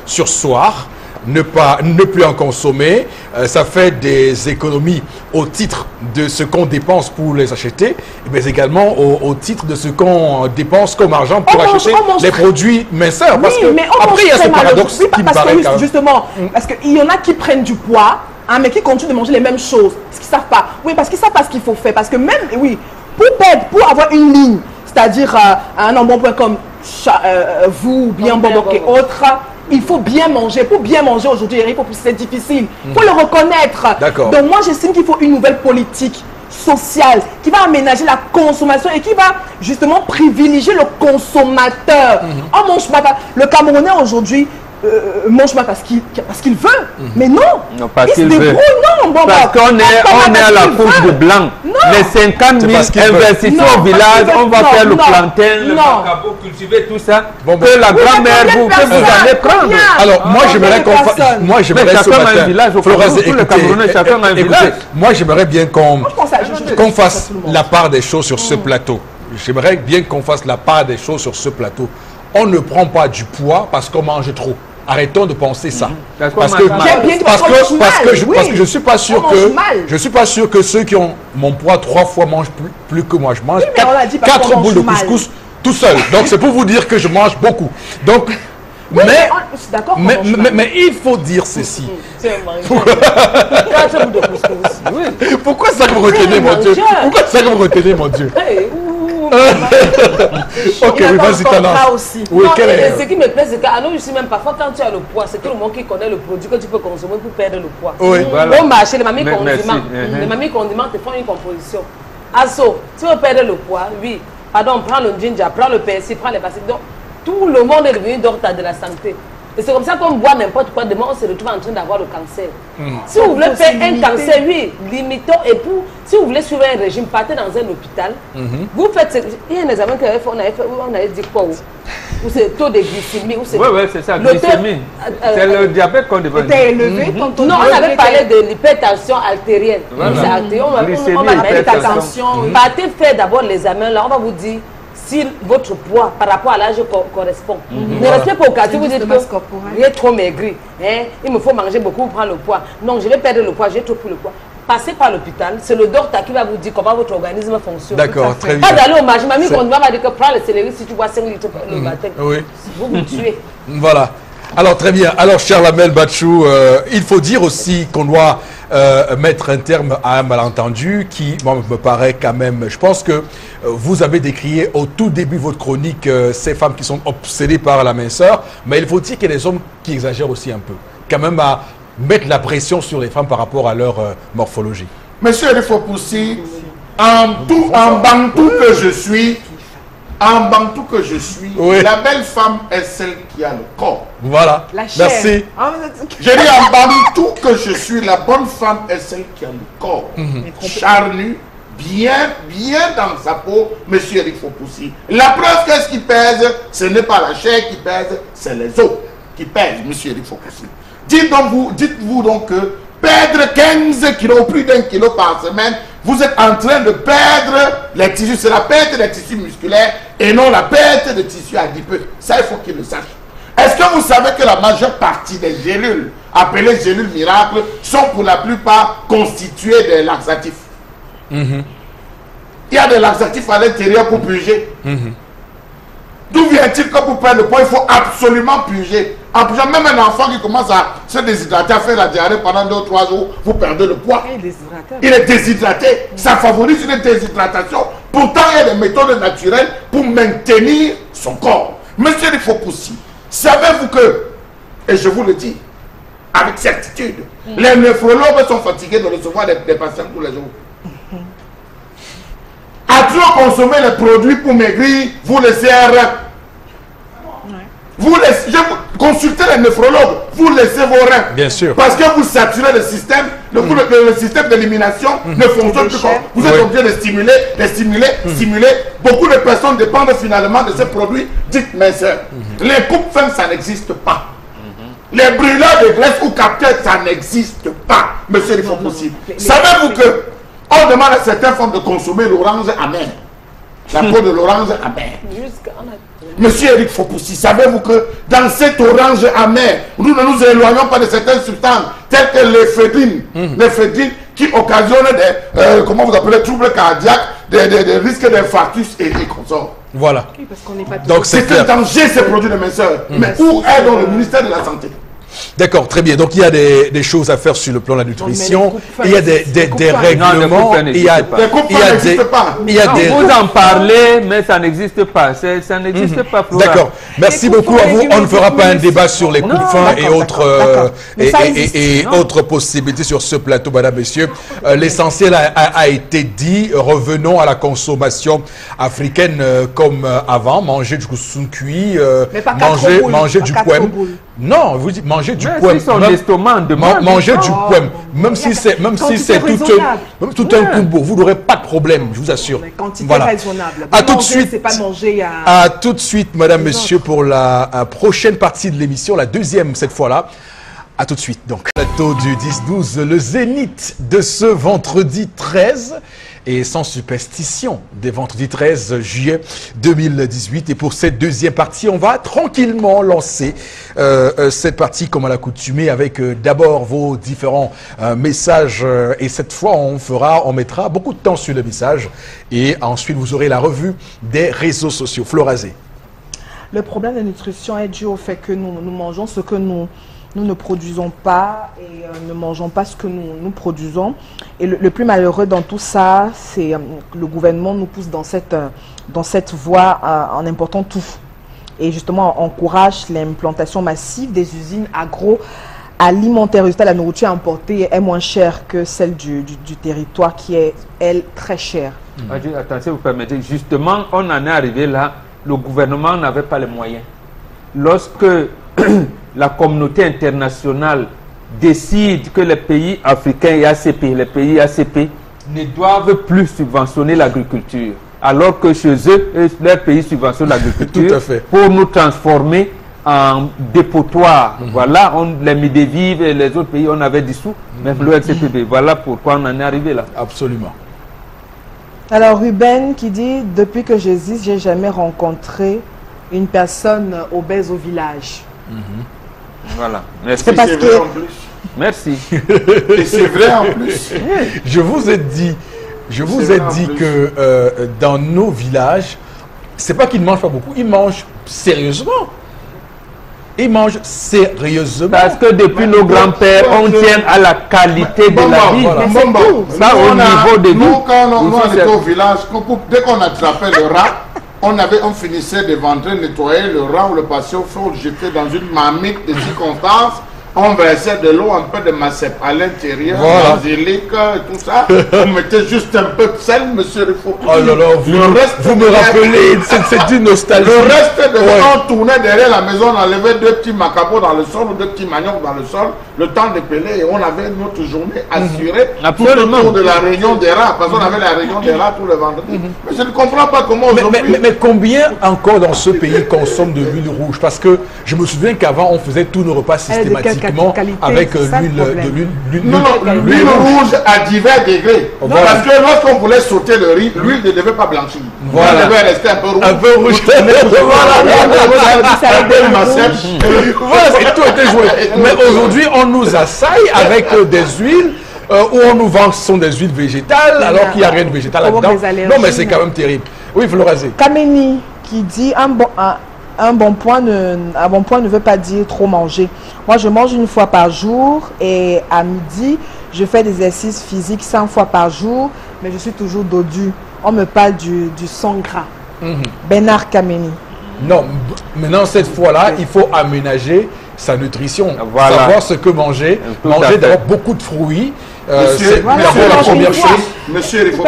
S1: sursoir, ne plus en consommer. Ça fait des économies au titre de ce qu'on dépense pour les acheter, mais également au titre de ce qu'on dépense comme argent pour acheter les produits minceurs. Parce que après, il y a ce paradoxe qui me paraît quand même.
S3: Justement, parce qu'il y en a qui prennent du poids, hein, mais qui continuent de manger les mêmes choses, parce qu'ils ne savent pas. Oui, parce qu'ils ne savent pas ce qu'il faut faire. Parce que même, oui, pour avoir une ligne, c'est-à-dire un embonpoint comme vous, ou bien Bobok et autres, il faut bien manger. Pour bien manger aujourd'hui, il faut pousser, c'est difficile. Il faut le reconnaître. Donc moi, j'estime qu'il faut une nouvelle politique sociale qui va aménager la consommation et qui va justement privilégier le consommateur. On mange pas. Le Camerounais aujourd'hui, mange mal parce qu'il veut. Mais non,
S4: Non, parce
S3: il se
S4: qu'il veut.
S3: débrouille. Non, bon,
S4: Parce qu'on est à la course de blanc.
S3: Non.
S4: Les 50 000
S1: parce qu'il veut.
S4: investisseurs
S3: Non,
S4: au village,
S3: parce qu'il
S4: on va
S3: veut.
S4: faire le
S3: Non,
S4: plantain, le
S3: non.
S4: macabo, cultiver tout ça.
S1: Bon,
S4: que la
S3: Oui, mais
S4: grand-mère,
S3: combien de
S4: que vous
S3: personnes?
S4: allez prendre.
S3: Combien?
S1: Alors, moi, j'aimerais qu'on fasse.
S3: personnes.
S1: Moi, j'aimerais
S4: Mais
S1: ce
S4: chacun a un
S1: matin.
S4: village au
S1: Florence,
S4: Cameroun, tous les
S1: écoutez,
S4: Camerounais, chacun a un
S1: écoutez,
S4: village.
S1: moi, j'aimerais bien qu'on
S3: Qu'on
S1: fasse la part des choses sur ce plateau. J'aimerais bien qu'on fasse la part des choses sur ce plateau. On ne prend pas du poids parce qu'on mange trop. Arrêtons de penser ça.
S4: Parce qu'on
S1: Parce
S4: mange
S1: que,
S4: mal.
S3: Bien,
S1: parce
S3: on mange
S1: que,
S3: mal, oui.
S1: parce que je suis pas sûr
S3: On mange mal.
S1: je suis pas sûr que ceux qui ont mon poids 3 fois mangent plus que moi. Je mange
S3: mais on l'a dit parce
S1: 4
S3: qu'on
S1: boules de
S3: mange mal.
S1: couscous tout seul. Donc c'est pour vous dire que je mange beaucoup. Donc,
S3: Oui,
S1: mais,
S3: je suis d'accord qu'on
S1: mais,
S3: mange
S1: mais,
S3: mal.
S1: mais il faut dire ceci.
S5: C'est un mangeur. 4 bouts de couscous. Oui.
S1: Pourquoi ça que vous retenez, mon Dieu? Pourquoi ça que vous retenez, mon Dieu?
S5: Hey,
S1: Ok, oui, vas-y, ta lance.
S3: aussi.
S1: Oui,
S5: non,
S1: quel
S5: et
S1: est...
S5: ce qui me plaît, c'est qu'à nous, ici, même parfois, quand tu as le poids, c'est tout le monde qui connaît le produit que tu peux consommer pour perdre le poids.
S1: Oui.
S4: Voilà.
S5: Au marché, les mamies
S4: Merci.
S5: condiments. Les mamies condiments te font une composition. Asso, tu veux perdre le poids, oui. Pardon, prends le ginger, prends le persil, prends les basiques. Donc, tout le monde est devenu docteur de la santé. Et c'est comme ça qu'on boit n'importe quoi, demain on se retrouve en train d'avoir le cancer. Si vous voulez faire un cancer, oui, limitons. Et pour, si vous voulez suivre un régime, partez dans un hôpital. Vous faites, il y a un examen qu'on avait fait, on avait dit quoi? Ou c'est taux de glycémie, ou c'est...
S4: Oui, oui, c'est ça,
S5: le taux-
S4: glycémie. C'est le diabète qu'on devrait
S3: Était élevé, ton taux
S5: Non,
S3: de
S5: on avait
S3: était-
S5: parlé de l'hypertension artérielle.
S4: Voilà.
S5: C'est artériel.
S4: Glycémie,
S5: On va mettre
S4: hypertension.
S5: attention. Partez faire d'abord l'examen. Là, on va vous dire si votre poids par rapport à l'âge correspond. Ne restez pas au quartier, vous dites
S3: de masse corporelle.
S5: que j'ai trop maigri. Hein? Il me faut manger beaucoup pour prendre le poids. Non, je vais perdre le poids, j'ai trop pris le poids. Passez par l'hôpital, c'est le docteur qui va vous dire comment votre organisme fonctionne.
S1: D'accord, très bien.
S5: Pas d'aller au marché. Mamie,
S1: C'est-
S5: quand on va dire que prends le céleri si tu bois 5 litres le matin.
S1: Oui.
S5: Vous vous tuez.
S1: Voilà. Alors très bien. Alors cher Lamel Bachou, il faut dire aussi qu'on doit mettre un terme à un malentendu qui, moi, me paraît quand même. Je pense que vous avez décrié au tout début de votre chronique ces femmes qui sont obsédées par la minceur, mais il faut dire qu'il y a des hommes qui exagèrent aussi un peu, quand même à mettre la pression sur les femmes par rapport à leur morphologie.
S2: Monsieur Elifopoussi, en bantou que je suis,
S1: Oui.
S2: la belle femme est celle qui a le corps.
S1: Voilà.
S3: La chair.
S1: Merci.
S3: Ah,
S2: Je dis en bantou que je suis, la bonne femme est celle qui a le corps. Charnu, bien dans sa peau, monsieur Elifopoussi. La preuve qu'est-ce qui pèse, ce n'est pas la chair qui pèse, c'est les os qui pèsent, monsieur Elifopoussi. Dites-vous donc que perdre 15 kilos, plus d'1 kilo par semaine, vous êtes en train de perdre les tissus. C'est la perte des tissus musculaires et non la perte des tissus adipeux. Ça, il faut qu'il le sache. Est-ce que vous savez que la majeure partie des gélules, appelées gélules miracles, sont pour la plupart constituées de laxatifs? Il y a des laxatifs à l'intérieur pour purger. D'où vient-il que pour perdre le poids, il faut absolument purger? En purgeant, même un enfant qui commence à se déshydrater, à faire la diarrhée pendant 2 ou 3 jours, vous perdez le poids.
S3: il est déshydraté.
S2: Il est déshydraté. Ça favorise une déshydratation. Pourtant, il y a des méthodes naturelles pour maintenir son corps. Monsieur Elifopoussi, savez-vous que, et je vous le dis avec certitude, les néphrologues sont fatigués de recevoir des patients tous les jours. À trop consommer les produits pour maigrir, vous laissez un rein. Vous laissez, consultez les néphrologues, vous laissez vos reins.
S1: Bien sûr.
S2: Parce que vous saturez le système, le système d'élimination ne fonctionne plus. Vous êtes
S1: Oui.
S2: obligé de stimuler. Beaucoup de personnes dépendent finalement de ces produits dits minceurs. Les coupes fins, ça n'existe pas. Les brûleurs de graisse ou capteurs, ça n'existe pas. Monsieur, il faut possible. Savez-vous que on demande à certaines femmes de consommer l'orange amère? La peau de l'orange amère. Monsieur Eric Fopoussi, savez-vous que dans cette orange amère, nous ne nous éloignons pas de certaines substances telles que l'éphédrine qui occasionnent des, comment vous appelez, troubles cardiaques, des risques d'infarctus et consorts.
S1: Voilà.
S3: Oui, parce qu'on n'est pas
S1: Donc c'est
S2: C'est un
S1: clair.
S2: danger ces produits de minceur. Mais où est donc le ministère de la Santé?
S1: D'accord, très bien. Donc il y a des choses à faire sur le plan de la nutrition.
S3: coupes fins,
S1: Il y a
S3: les
S1: des
S3: coupes fins.
S4: Non, les
S1: règlements.
S4: coupes fins
S1: Il y a
S4: n'existent pas.
S2: Les coupes
S1: il y a
S2: fins
S1: des
S2: n'existent pas.
S1: il y a
S4: Non,
S1: des
S4: vous en parlez, mais ça n'existe pas. Ça n'existe pas, Flora.
S1: D'accord. Merci
S3: Les coupes
S1: beaucoup à
S3: fins,
S1: vous.
S3: les
S1: On ne fera pas un
S3: légumes,
S1: débat sur les coupes
S3: non,
S1: fins et
S3: d'accord,
S1: autres
S3: d'accord. Mais ça existe,
S1: et
S4: non.
S1: autres possibilités sur ce plateau, madame, messieurs. L'essentiel a été dit. Revenons à la consommation africaine comme avant. Manger du couscous cuit,
S3: Mais pas quatre boules,
S1: manger
S3: pas
S1: du
S3: quatre
S1: poème.
S3: boules.
S1: Non, vous dites manger du
S4: Mais
S1: poème.
S4: si son estomac demande.
S1: Manger du poème. Même si c'est tout un combo, vous n'aurez pas de problème, je vous assure.
S3: Mais quantité raisonnable.
S1: À tout de suite.
S3: C'est pas manger à...
S1: À tout de suite, madame, monsieur, pour la prochaine partie de l'émission, la deuxième cette fois-là. À tout de suite, donc. Plateau du 10-12, le zénith de ce vendredi 13. Et sans superstition, des vendredi 13 juillet 2018. Et pour cette deuxième partie, on va tranquillement lancer cette partie comme à l'accoutumée avec d'abord vos différents messages. Et cette fois, on mettra beaucoup de temps sur le message. Et ensuite, vous aurez la revue des réseaux sociaux. Florazé.
S3: Le problème de nutrition est dû au fait que nous mangeons ce que nous ne produisons pas et ne mangeons pas ce que nous produisons. Et le plus malheureux dans tout ça, c'est le gouvernement nous pousse dans cette voie en important tout. Et justement, encourage l'implantation massive des usines agroalimentaires. Résultat, la nourriture importée est moins chère que celle du territoire qui est, elle, très chère.
S4: Attends, si vous permettez, justement, on en est arrivé là, le gouvernement n'avait pas les moyens. Lorsque la communauté internationale décide que les pays africains et ACP, les pays ACP ne doivent plus subventionner l'agriculture, alors que chez eux, leur pays subventionne l'agriculture pour nous transformer en dépotoir. Voilà, les Midevives et les autres pays, on avait dissous, même le LCPB. Voilà pourquoi on en est arrivé là.
S1: Absolument.
S3: Alors Ruben qui dit, depuis que j'existe, j'ai jamais rencontré une personne obèse au village.
S4: Voilà. Merci.
S2: C'est parce que... en plus.
S4: Merci.
S2: Et c'est vrai en plus.
S1: Je vous ai dit que dans nos villages, c'est pas qu'ils ne mangent pas beaucoup, ils mangent sérieusement. Ils mangent sérieusement.
S4: Parce que depuis nos grands-pères, on tient à la qualité de la vie.
S1: Voilà.
S4: Ça, au niveau de
S2: nous,
S4: nous.
S2: quand on était au village, dès qu'on attrapait le rat, on finissait de ventrer, nettoyer le rat ou le passer au feu, on le jetait dans une marmite de circonstances. On versait de l'eau, un peu de macep à l'intérieur, basilic et tout ça. On mettait juste un peu de sel, monsieur Rifo.
S1: Oh là là, vous me rappelez, c'est une nostalgie.
S2: Le reste de on tournait derrière la maison, on enlevait 2 petits macabots dans le sol ou 2 petits maniocs dans le sol, le temps de peler, et on avait notre journée assurée tout autour de la réunion des rats, parce qu'on avait la réunion des rats tous les vendredis. Mais je ne comprends pas comment aujourd'hui...
S1: Mais combien encore dans ce pays consomment de l'huile rouge? Parce que je me souviens qu'avant, on faisait tous nos repas systématiquement avec l'huile
S2: rouge à divers degrés. Parce que lorsqu'on voulait sauter le riz, l'huile ne devait pas blanchir. Elle devait rester un peu rouge.
S1: Un peu rouge. Et tout était joué. Mais aujourd'hui, on nous assaille avec des huiles où on nous vend ce sont des huiles végétales alors qu'il n'y a rien de végétal là-dedans. Non, mais c'est quand même terrible. Oui, Florazé.
S3: Kameni qui dit un bon point ne veut pas dire trop manger. Moi, je mange 1 fois par jour et à midi, je fais des exercices physiques 5 fois par jour, mais je suis toujours dodu. On me parle du sang gras. Bernard Kameni.
S1: Non, maintenant, cette fois-là, il faut aménager sa nutrition. Voilà. Savoir ce que manger. Manger d'abord beaucoup de fruits. C'est la première chose.
S2: Monsieur, il faut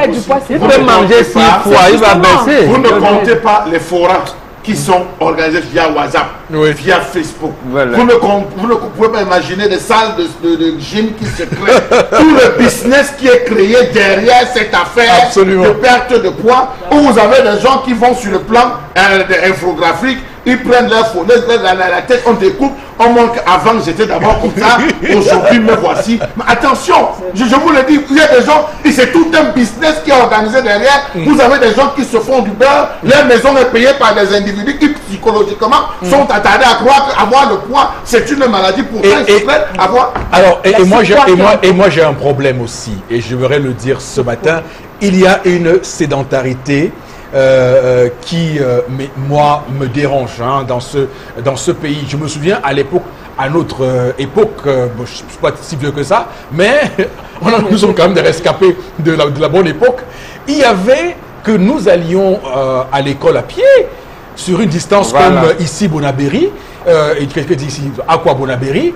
S4: manger 6 fois, il va baisser.
S2: Vous ne comptez pas les forats qui sont organisés via WhatsApp, via Facebook. Voilà. Vous ne pouvez pas imaginer des salles de gym qui se créent. Tout le business qui est créé derrière cette affaire de perte de poids, où vous avez des gens qui vont sur le plan infographique, ils prennent leur la tête, on découpe, on montre avant j'étais d'abord comme ça, aujourd'hui me voici. Mais attention, je vous le dis, il y a des gens, et c'est tout un business qui est organisé derrière. Vous avez des gens qui se font du beurre, leur maison est payée par des individus qui psychologiquement sont attardés à croire qu'avoir le poids, c'est une maladie pour ça.
S1: Alors, moi j'ai un problème aussi, et je voudrais le dire ce matin, il y a une sédentarité qui, moi, me dérange dans ce pays. Je me souviens à l'époque, à notre époque, je ne suis pas si vieux que ça, mais nous sommes quand même des rescapés de la bonne époque. Il y avait que nous allions à l'école à pied, sur une distance comme ici, Bonabéry, et quelqu'un dit ici, Aqua Bonabéry,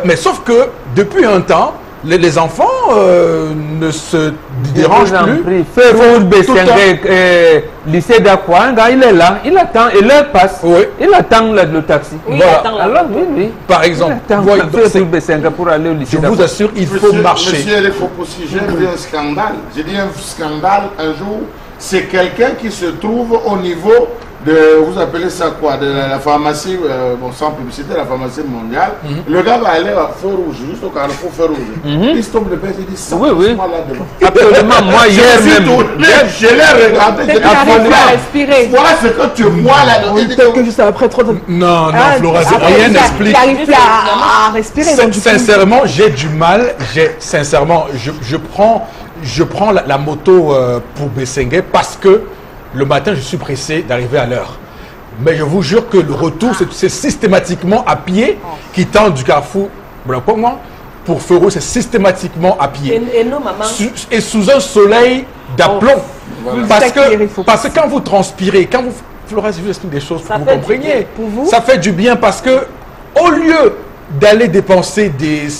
S1: mais sauf que depuis un temps, les enfants ne se dérangent plus.
S4: Férouz Bessengue, lycée d'Akwanga, il est là, il attend, et l'heure passe, il attend le taxi.
S5: Oui,
S1: Voilà.
S5: il attend
S4: Alors, oui.
S1: Par exemple,
S4: Férouz Bessengue pour aller au lycée
S1: je vous assure, il faut marcher.
S2: Monsieur Lefopoussi, j'ai vu un scandale. J'ai dit un scandale un jour. C'est quelqu'un qui se trouve au niveau de, vous appelez ça quoi, de la pharmacie, bon, sans publicité, la pharmacie mondiale. Le gars va aller à Feu Rouge, juste au carrefour Feu Rouge. Il se tombe de baisse, il dit ça,
S4: oui.
S2: là-dedans.
S4: Absolument, moi hier même.
S2: Je l'ai regardé, j'ai dit,
S3: à respirer.
S2: voilà ce que tu vois là-dedans.
S3: Peut-être que juste après trop de...
S1: Non, Flora, rien n'explique.
S3: Il n'arrive plus à respirer. Donc,
S1: Sincèrement, j'ai du mal. Sincèrement, je prends la moto pour Bessengue parce que le matin, je suis pressé d'arriver à l'heure. Mais je vous jure que le retour, c'est systématiquement à pied qui tend du carrefour pour Feu Rouge, c'est systématiquement à pied.
S5: Et nos mamans...
S1: Et sous un soleil d'aplomb. Parce que quand vous transpirez, quand vous... Flora, je vous explique des choses pour que vous compreniez.
S3: Pour vous?
S1: Ça fait du bien parce que au lieu d'aller dépenser des 10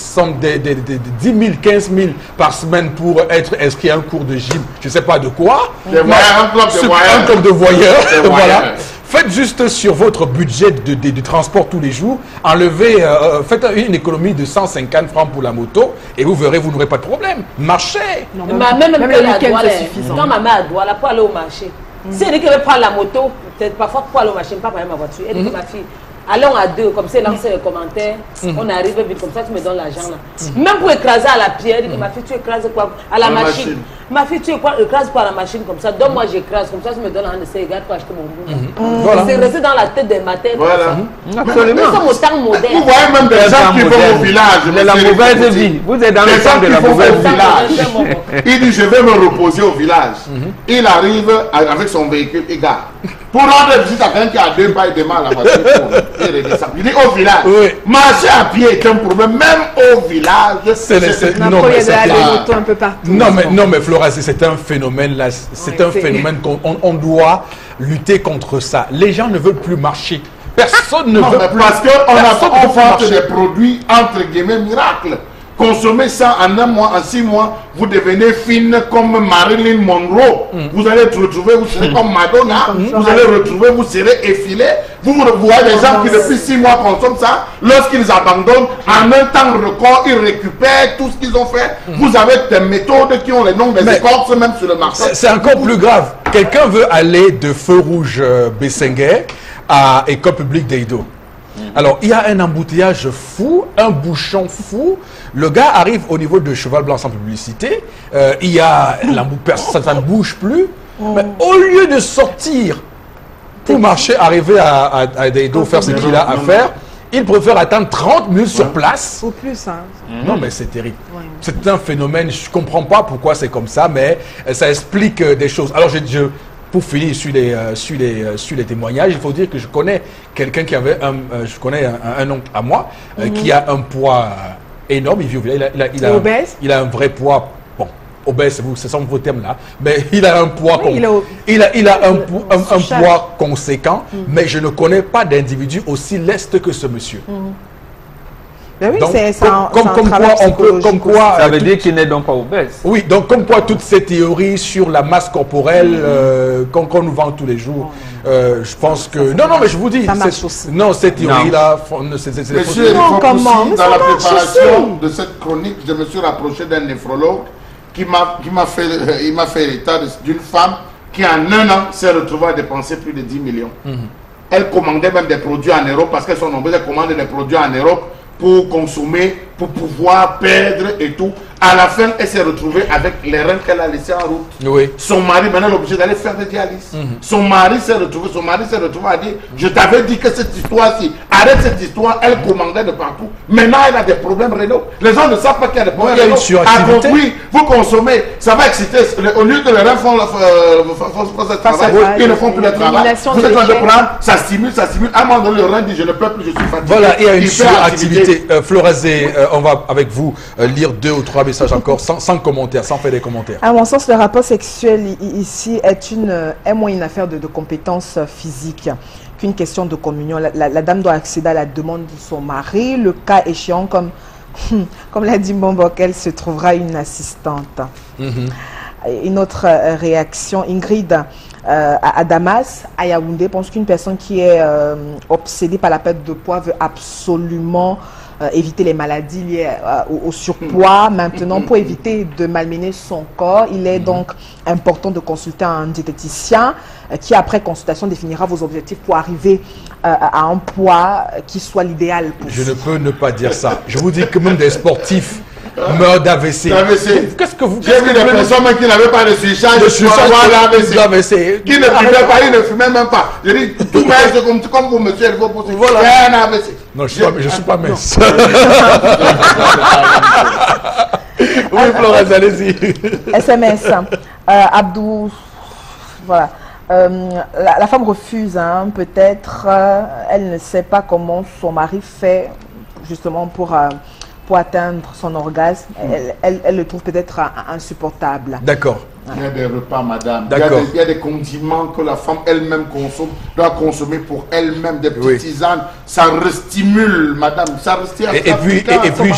S1: 000, 15 000 par semaine pour être inscrit à un cours de gym, je ne sais pas de quoi, un club de voyeurs, voilà. Faites juste sur votre budget de transport tous les jours, faites une économie de 150 francs pour la moto et vous verrez, vous n'aurez pas de problème. Marchez.
S3: Non,
S5: Même
S3: le week-end, c'est suffisant.
S5: Quand ma mère a droit là pour aller au marché, si elle dit qu'elle veut prendre la moto, peut-être parfois pour aller au marché, pas prendre ma voiture, elle dit que ma fille, allons à deux, comme ça, lancer les commentaires, on arrive vite, comme ça, tu me donnes l'argent là. Même pour écraser à la pierre, elle dit que ma fille, tu écrases quoi? À la machine. Ma fille, tu écrases quoi à la machine comme ça? Donc moi, j'écrase, comme ça, tu me donnes un de ces gars pour acheter mon bout.
S1: Voilà.
S5: C'est resté dans la tête des matins.
S2: Voilà.
S5: Absolument. Nous sommes au temps moderne.
S2: Vous voyez même des gens qui vont au village.
S4: C'est la mauvaise vie. Vous êtes dans le temps de la mauvaise vie.
S2: Il dit, je vais me reposer au village. Il arrive avec son véhicule, il gare. Pour rendre visite à quelqu'un qui a 2 pas, il démarre la voiture. Il redescend. Il dit au village.
S1: Oui.
S2: Marcher à pied est un problème. Même au village.
S3: Un peu partout.
S1: Non, mais Flora, c'est un phénomène là. C'est un phénomène qu'on doit lutter contre ça. Les gens ne veulent plus marcher. Personne ne veut plus.
S2: Parce qu'on vend des produits entre guillemets miracles. Consommez ça en 1 mois, en 6 mois, vous devenez fine comme Marilyn Monroe. Vous allez te retrouver, vous serez comme Madonna. Vous allez retrouver, vous serez effilé. Vous voyez des gens qui depuis 6 mois consomment ça. Lorsqu'ils abandonnent, en un temps record, ils récupèrent tout ce qu'ils ont fait. Vous avez des méthodes qui ont les noms des écorces même sur le marché.
S1: C'est encore plus grave. Quelqu'un veut aller de Feu Rouge Bessengue à École publique d'Eido. Alors, il y a un embouteillage fou, un bouchon fou. Le gars arrive au niveau de Cheval Blanc sans publicité. Il y a ça ne bouge plus. Mais au lieu de sortir pour marcher, arriver à Deido, faire ce qu'il a à faire, il préfère attendre 30 minutes sur place.
S3: Ou plus, hein.
S1: Non, mais c'est terrible. C'est un phénomène, je ne comprends pas pourquoi c'est comme ça, mais ça explique des choses. Alors, pour finir sur les témoignages, il faut dire que je connais quelqu'un qui avait un oncle à moi qui a un poids énorme. Il vit au village. Il a un vrai poids. Bon, obèse, ce sont vos termes là. Mais il a un poids. Il a un poids conséquent. Mais je ne connais pas d'individu aussi leste que ce monsieur.
S3: Ben oui,
S1: donc,
S3: comme
S4: quoi, ça veut dire qu'il n'est donc pas obèse.
S1: Oui, donc comme quoi toutes ces théories sur la masse corporelle qu'on nous vend tous les jours, je pense que... Non, mais je vous dis, ces théories-là...
S2: Monsieur, dans la préparation de cette chronique, je me suis rapproché d'un néphrologue qui m'a fait l'état d'une femme qui en 1 an s'est retrouvée à dépenser plus de 10 millions. Elle commandait même des produits en Europe parce qu'elles sont nombreuses, elle commandait des produits en Europe pour consommer, pour pouvoir perdre et tout. À la fin, elle s'est retrouvée avec les reins qu'elle a laissés en route.
S1: Oui.
S2: Son mari, maintenant, est obligé d'aller faire des dialyses. Son mari s'est retrouvé à dire, je t'avais dit que cette histoire-ci, arrête cette histoire, elle commandait de partout. Maintenant, elle a des problèmes rénaux. Les gens ne savent pas qu'il y a des problèmes rénaux. Oui, vous consommez, ça va exciter. Au lieu que les reins font ce travail, ils ne font plus le travail. Vous êtes en train de prendre, ça stimule. À un moment donné, le rein dit, je ne peux plus, je suis fatigué.
S1: Voilà, il y a une suractivité. Florazé, on va avec vous lire 2 ou 3 messages encore sans commentaires, sans faire des commentaires.
S3: À mon sens, le rapport sexuel ici est moins une affaire de compétences physiques qu'une question de communion. La dame doit accéder à la demande de son mari, le cas échéant, comme Comme l'a dit Bombokel, se trouvera une assistante. Une autre réaction, Ingrid à Damas, à Yaoundé, pense qu'une personne qui est obsédée par la perte de poids veut absolument éviter les maladies liées au surpoids. Maintenant, pour éviter de malmener son corps, il est donc important de consulter un diététicien qui, après consultation, définira vos objectifs pour arriver à un poids qui soit l'idéal pour vous.
S1: Je ne peux ne pas dire ça. Je vous dis que même des sportifs meurent d'AVC. Qu'est-ce que vous...
S2: J'ai vu des personnes qui n'avaient pas de surcharge pour avoir l'AVC. Qui ne fumaient pas, ils ne fumaient même pas. Je dis, tout mince comme vous, monsieur, il faut poser un AVC.
S1: Non, je ne suis pas mince. Oui, Florence, allez-y.
S3: SMS. Abdou, voilà. La femme refuse, hein, peut-être, elle ne sait pas comment son mari fait justement pour atteindre son orgasme. Elle le trouve peut-être insupportable.
S1: D'accord.
S2: Il y a des repas, madame.
S1: D'accord.
S2: Il y a des condiments que la femme elle-même consomme, doit consommer pour elle-même, des petites tisanes. Ça restimule, madame. Ça restimule.
S1: Et puis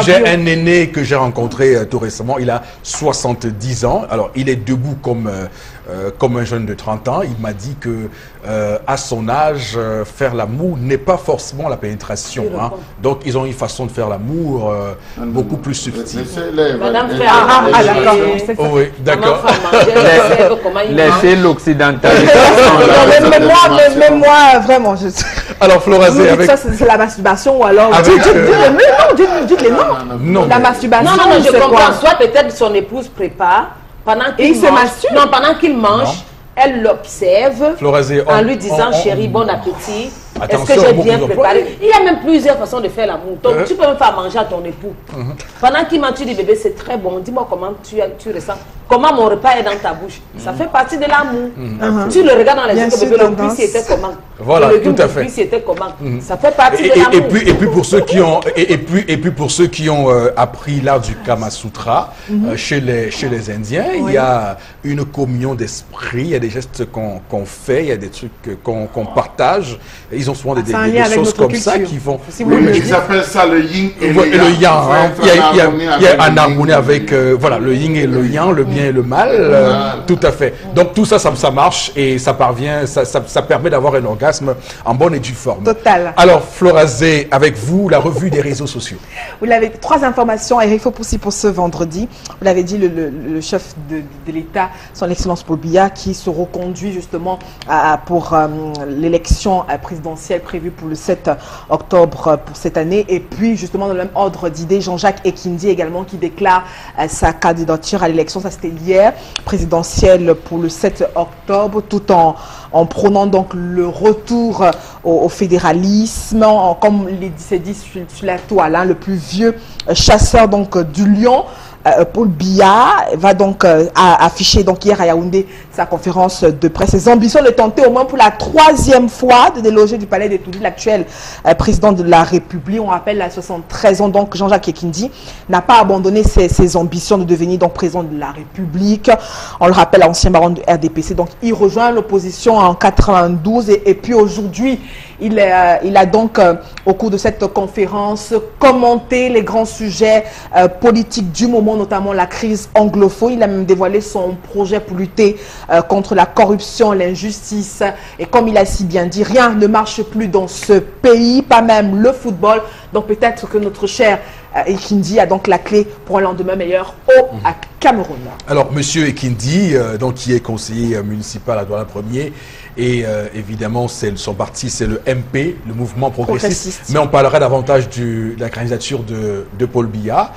S1: j'ai un aîné que j'ai rencontré tout récemment. Il a 70 ans. Alors, il est debout comme un jeune de 30 ans. Il m'a dit que à son âge, faire l'amour n'est pas forcément la pénétration. Hein. Donc, ils ont une façon de faire l'amour beaucoup plus subtile.
S5: Madame fait
S1: oui, d'accord.
S4: Laissez l'occidental.
S3: Mais moi, vraiment, je...
S1: Alors, Florazé, avec...
S3: Ça, c'est la masturbation ou alors... Dites-les non. La masturbation,
S5: non, je comprends. Soit peut-être son épouse prépare, pendant qu'il mange... Non, pendant qu'il mange, elle l'observe en lui disant, chérie, bon appétit. Est-ce que j'ai bien préparé? Il y a même plusieurs façons de faire l'amour. Donc, tu peux même faire manger à ton époux. Pendant qu'il mange, tu dis, bébé, c'est très bon. Dis-moi comment tu ressens. Comment mon repas est dans ta bouche. Ça fait partie de l'amour. Tu le regardes dans les yeux, que bébé, le cuisse, c'était comment?
S1: Voilà, tout à fait.
S5: C'était comment? Ça fait partie de l'amour.
S1: Et puis pour ceux qui ont, pour ceux qui ont appris l'art du Kama Sutra, chez les Indiens, il y a une communion d'esprit, il y a des gestes qu'on fait, il y a des trucs qu'on partage. Ils ont souvent des choses comme ça qui vont...
S2: Oui, mais ils appellent ça le yin et le yang.
S1: Il y a un harmonie avec voilà, le yin et le yang, le bien et le mal. Tout à fait. Donc tout ça, ça marche et ça parvient, ça permet d'avoir un orgasme en bonne et due forme.
S3: Total.
S1: Alors, Florazé, avec vous, la revue des réseaux sociaux.
S3: Vous l'avez, 3 informations à Eric Fopoussi pour ce vendredi. Vous l'avez dit, le chef de l'État, son Excellence Paul Biya, qui se reconduit justement pour l'élection présidentielle prévue pour le 7 octobre pour cette année. Et puis, justement, dans le même ordre d'idées, Jean-Jacques Ekindi également qui déclare sa candidature à l'élection. Ça, c'était hier, présidentielle pour le 7 octobre, tout en prônant donc le retour au fédéralisme, comme c'est dit sur la toile, hein, le plus vieux chasseur donc du lion. Paul Biya va donc afficher donc hier à Yaoundé sa conférence de presse. Ses ambitions de tenter au moins pour la 3e fois de déloger du palais d'Etoudi l'actuel président de la République. On rappelle à 73 ans donc Jean-Jacques Ekindi n'a pas abandonné ses ambitions de devenir donc président de la République. On le rappelle, ancien baron de RDPC. Donc il rejoint l'opposition en 92 et puis aujourd'hui il a donc au cours de cette conférence commenté les grands sujets politiques du moment, notamment la crise anglophone. Il a même dévoilé son projet pour lutter contre la corruption, l'injustice. Et comme il a si bien dit, rien ne marche plus dans ce pays, pas même le football. Donc peut-être que notre cher Ekindi a donc la clé pour un lendemain meilleur au Cameroun. Alors,
S1: monsieur Ekindi, donc, qui est conseiller municipal à Douala 1er, et évidemment, son parti, c'est le MP, le mouvement progressiste. Mais on parlera davantage de la candidature de Paul Biya.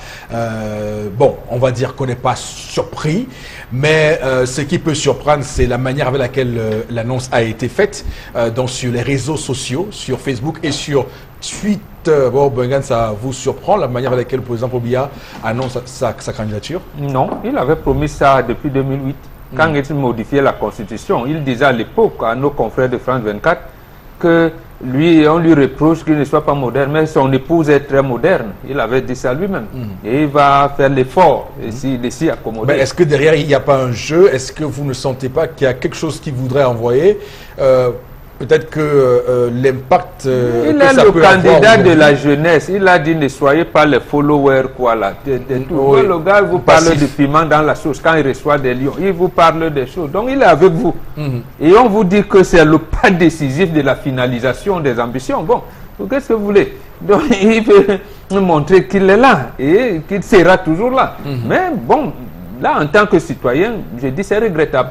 S1: Bon, on va dire qu'on n'est pas surpris, mais ce qui peut surprendre, c'est la manière avec laquelle l'annonce a été faite sur les réseaux sociaux, sur Facebook et sur Twitter. Bon, Bengan, ça vous surprend la manière avec laquelle, par exemple, Biya annonce sa candidature? Non, il avait promis ça depuis 2008. Quand il modifiait la Constitution, il disait à l'époque à nos confrères de France 24 que on lui reproche qu'il ne soit pas moderne, mais son épouse est très moderne. Il avait dit ça lui-même. Et il va faire l'effort de s'y accommoder. Est-ce que derrière, il n'y a pas un jeu? Est-ce que vous ne sentez pas qu'il y a quelque chose qu'il voudrait envoyer Peut-être que l'impact
S4: il
S1: que
S4: est
S1: ça
S4: le
S1: peut avoir
S4: candidat de
S1: aujourd'hui-
S4: la jeunesse. Il a dit ne soyez pas les followers quoi là. Tout.
S1: Oui.
S4: Le gars vous parle
S1: Passif.
S4: du piment dans la sauce quand il reçoit des lions. Il vous parle des choses. Donc il est avec vous. Et on vous dit que c'est le pas décisif de la finalisation des ambitions. Bon, qu'est-ce que vous voulez? Donc il veut nous montrer qu'il est là et qu'il sera toujours là. Mais bon, là en tant que citoyen, je dis c'est regrettable.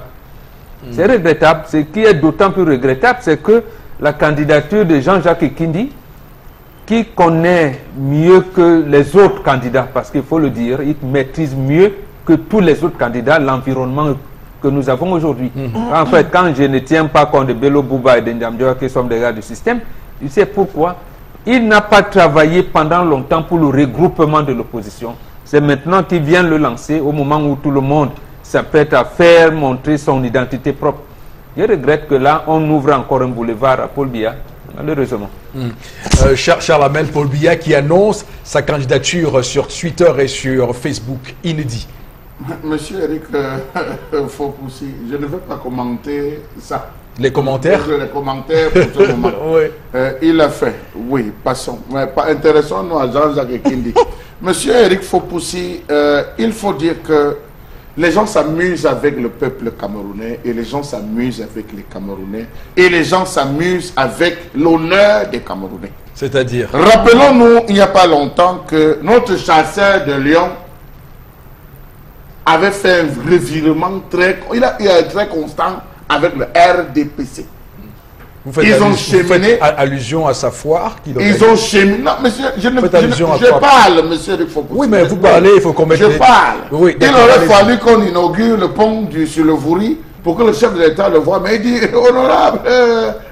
S4: C'est regrettable. Ce qui est d'autant plus regrettable, c'est que la candidature de Jean-Jacques Ekindi, qui connaît mieux que les autres candidats, parce qu'il faut le dire, il maîtrise mieux que tous les autres candidats l'environnement que nous avons aujourd'hui. En fait, quand je ne tiens pas compte de Bello Bouba et de Ndiamdjoa, qui sont des gars du système, tu sais pourquoi? Il n'a pas travaillé pendant longtemps pour le regroupement de l'opposition. C'est maintenant qu'il vient le lancer au moment où tout le monde s'apprête à faire montrer son identité propre. Je regrette que là, on ouvre encore un boulevard à Paul Biya, malheureusement.
S1: Charles Hamel, Paul Biya qui annonce sa candidature sur Twitter et sur Facebook, inédit.
S2: Monsieur Eric Fopoussi, je ne veux pas commenter ça.
S1: Les commentaires?
S2: Les commentaires pour ce moment.
S1: Oui.
S2: Il a fait, oui, passons. Mais pas intéressons-nous à Jean-Jacques Ekindi. Monsieur Eric Fopoussi, il faut dire que les gens s'amusent avec le peuple camerounais et les gens s'amusent avec les Camerounais et les gens s'amusent avec l'honneur des Camerounais.
S1: C'est-à-dire?
S2: Rappelons-nous, il n'y a pas longtemps, que notre chasseur de lions avait fait un revirement très constant avec le RDPC.
S1: Vous faites,
S2: Ils
S1: faites allusion à sa foire qu'il
S2: Ils ont cheminé. Non, monsieur, je parle, monsieur Eric Fopoussi.
S1: Oui, mais vous parlez, il faut qu'on mette...
S2: Je parle.
S1: Oui,
S2: il aurait fallu qu'on inaugure le pont sur le Vouri pour que le chef de l'État le voie. Mais il dit, honorable,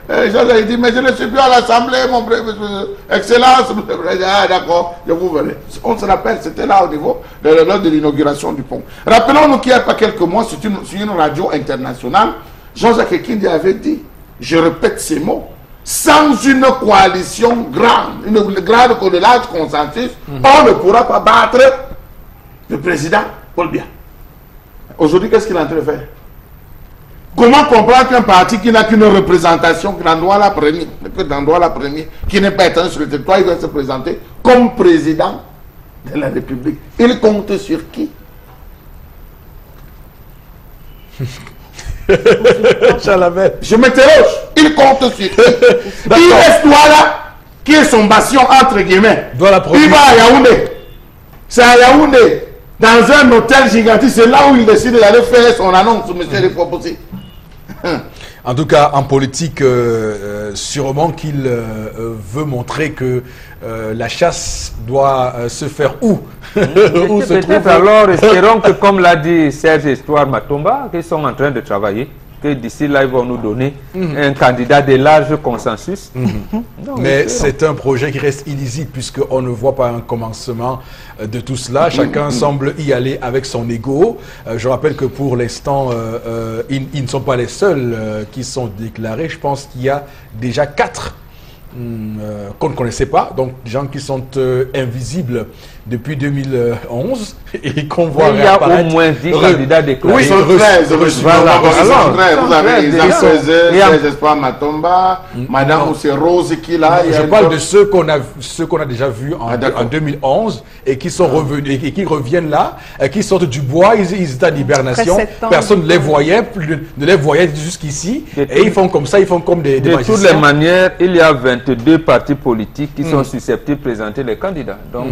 S2: il dit, mais je ne suis plus à l'Assemblée, mon Excellence. Ah, d'accord, je vous verrai. On se rappelle, c'était là au niveau de l'inauguration du pont. Rappelons-nous qu'il n'y a pas quelques mois, sur une radio internationale, Jean-Jacques Ekindi avait dit, je répète ces mots, sans une coalition grande, une grande de large consensus, on ne pourra pas battre le président Paul Biya. Aujourd'hui, qu'est-ce qu'il est en train de faire? Comment comprendre qu'un parti qui n'a qu'une représentation, qui n'en la première, qui n'est pas étendu sur le territoire, il va se présenter comme président de la République? Il compte sur qui? Je m'interroge. Il compte sur qui? Il reste là, qui est son bastion entre guillemets. Il va à Yaoundé. C'est à Yaoundé, dans un hôtel gigantesque, c'est là où il décide d'aller faire son annonce, monsieur Eric Fopoussi.
S1: En tout cas, en politique, sûrement qu'il veut montrer que la chasse doit se faire où? Où se trouve.
S4: Alors, espérons que, comme l'a dit Serge Histoire Matomba, qu'ils sont en train de travailler, que d'ici là, ils vont nous donner un candidat de large consensus. Non,
S1: mais c'est un projet qui reste illisible puisqu'on ne voit pas un commencement de tout cela. Chacun semble y aller avec son ego. Je rappelle que pour l'instant, ils ne sont pas les seuls qui sont déclarés. Je pense qu'il y a déjà 4 qu'on ne connaissait pas, donc des gens qui sont invisibles depuis 2011 et qu'on voit réapparaître.
S4: Il y a au moins 10 candidats déclarés.
S2: Oui, ils sont 13. Vous avez Serge Espoir Matomba, Madame Oussé Rose qui là.
S1: Je parle de ceux qu'on a déjà vus en 2011 et qui sont revenus et qui reviennent là, qui sortent du bois, ils étaient en hibernation, personne ne les voyait, ne les voyait jusqu'ici et ils font comme ça, ils font comme des magiciens.
S4: De toutes les manières, il y a 22 partis politiques qui sont susceptibles de présenter les candidats. Donc,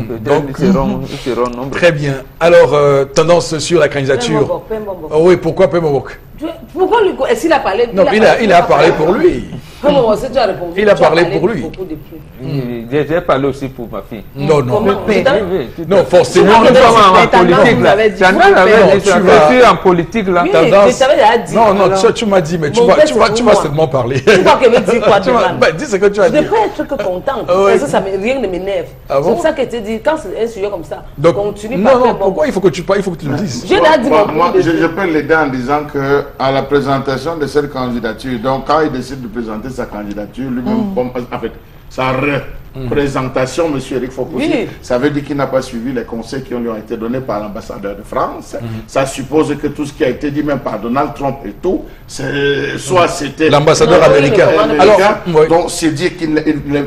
S4: ils seront nombreux.
S1: Très bien. Alors, tendance sur la candidature. Oui, pourquoi Pembok?
S5: Pourquoi lui? Est-ce qu'il a parlé?
S1: Non, il a parlé pour lui. Il a parlé pour lui.
S4: J'ai parlé aussi pour ma fille.
S1: Non, non.
S4: Non, forcément. En politique, là. Tu es en politique, là.
S1: Non, non, tu m'as dit, mais tu vas seulement parler.
S5: Tu crois qu'elle veut dire quoi?
S1: Dis ce que tu as dit.
S5: Je ne peux être que contente. Rien ne m'énerve. C'est pour ça que tu dis, quand c'est un sujet comme ça, continue pas.
S1: Non, pourquoi il faut que tu le dises?
S2: Moi, je peux l'aider en disant que à la présentation de cette candidature, donc quand il décide de présenter sa candidature, lui-même, en fait, présentation, M. Eric Fokosi,
S5: Oui.
S2: ça veut dire qu'il n'a pas suivi les conseils qui lui ont été donnés par l'ambassadeur de France. Ça suppose que tout ce qui a été dit même par Donald Trump et tout, soit c'était...
S1: L'ambassadeur américain.
S2: Alors,
S1: oui.
S2: donc c'est dire qu'il ne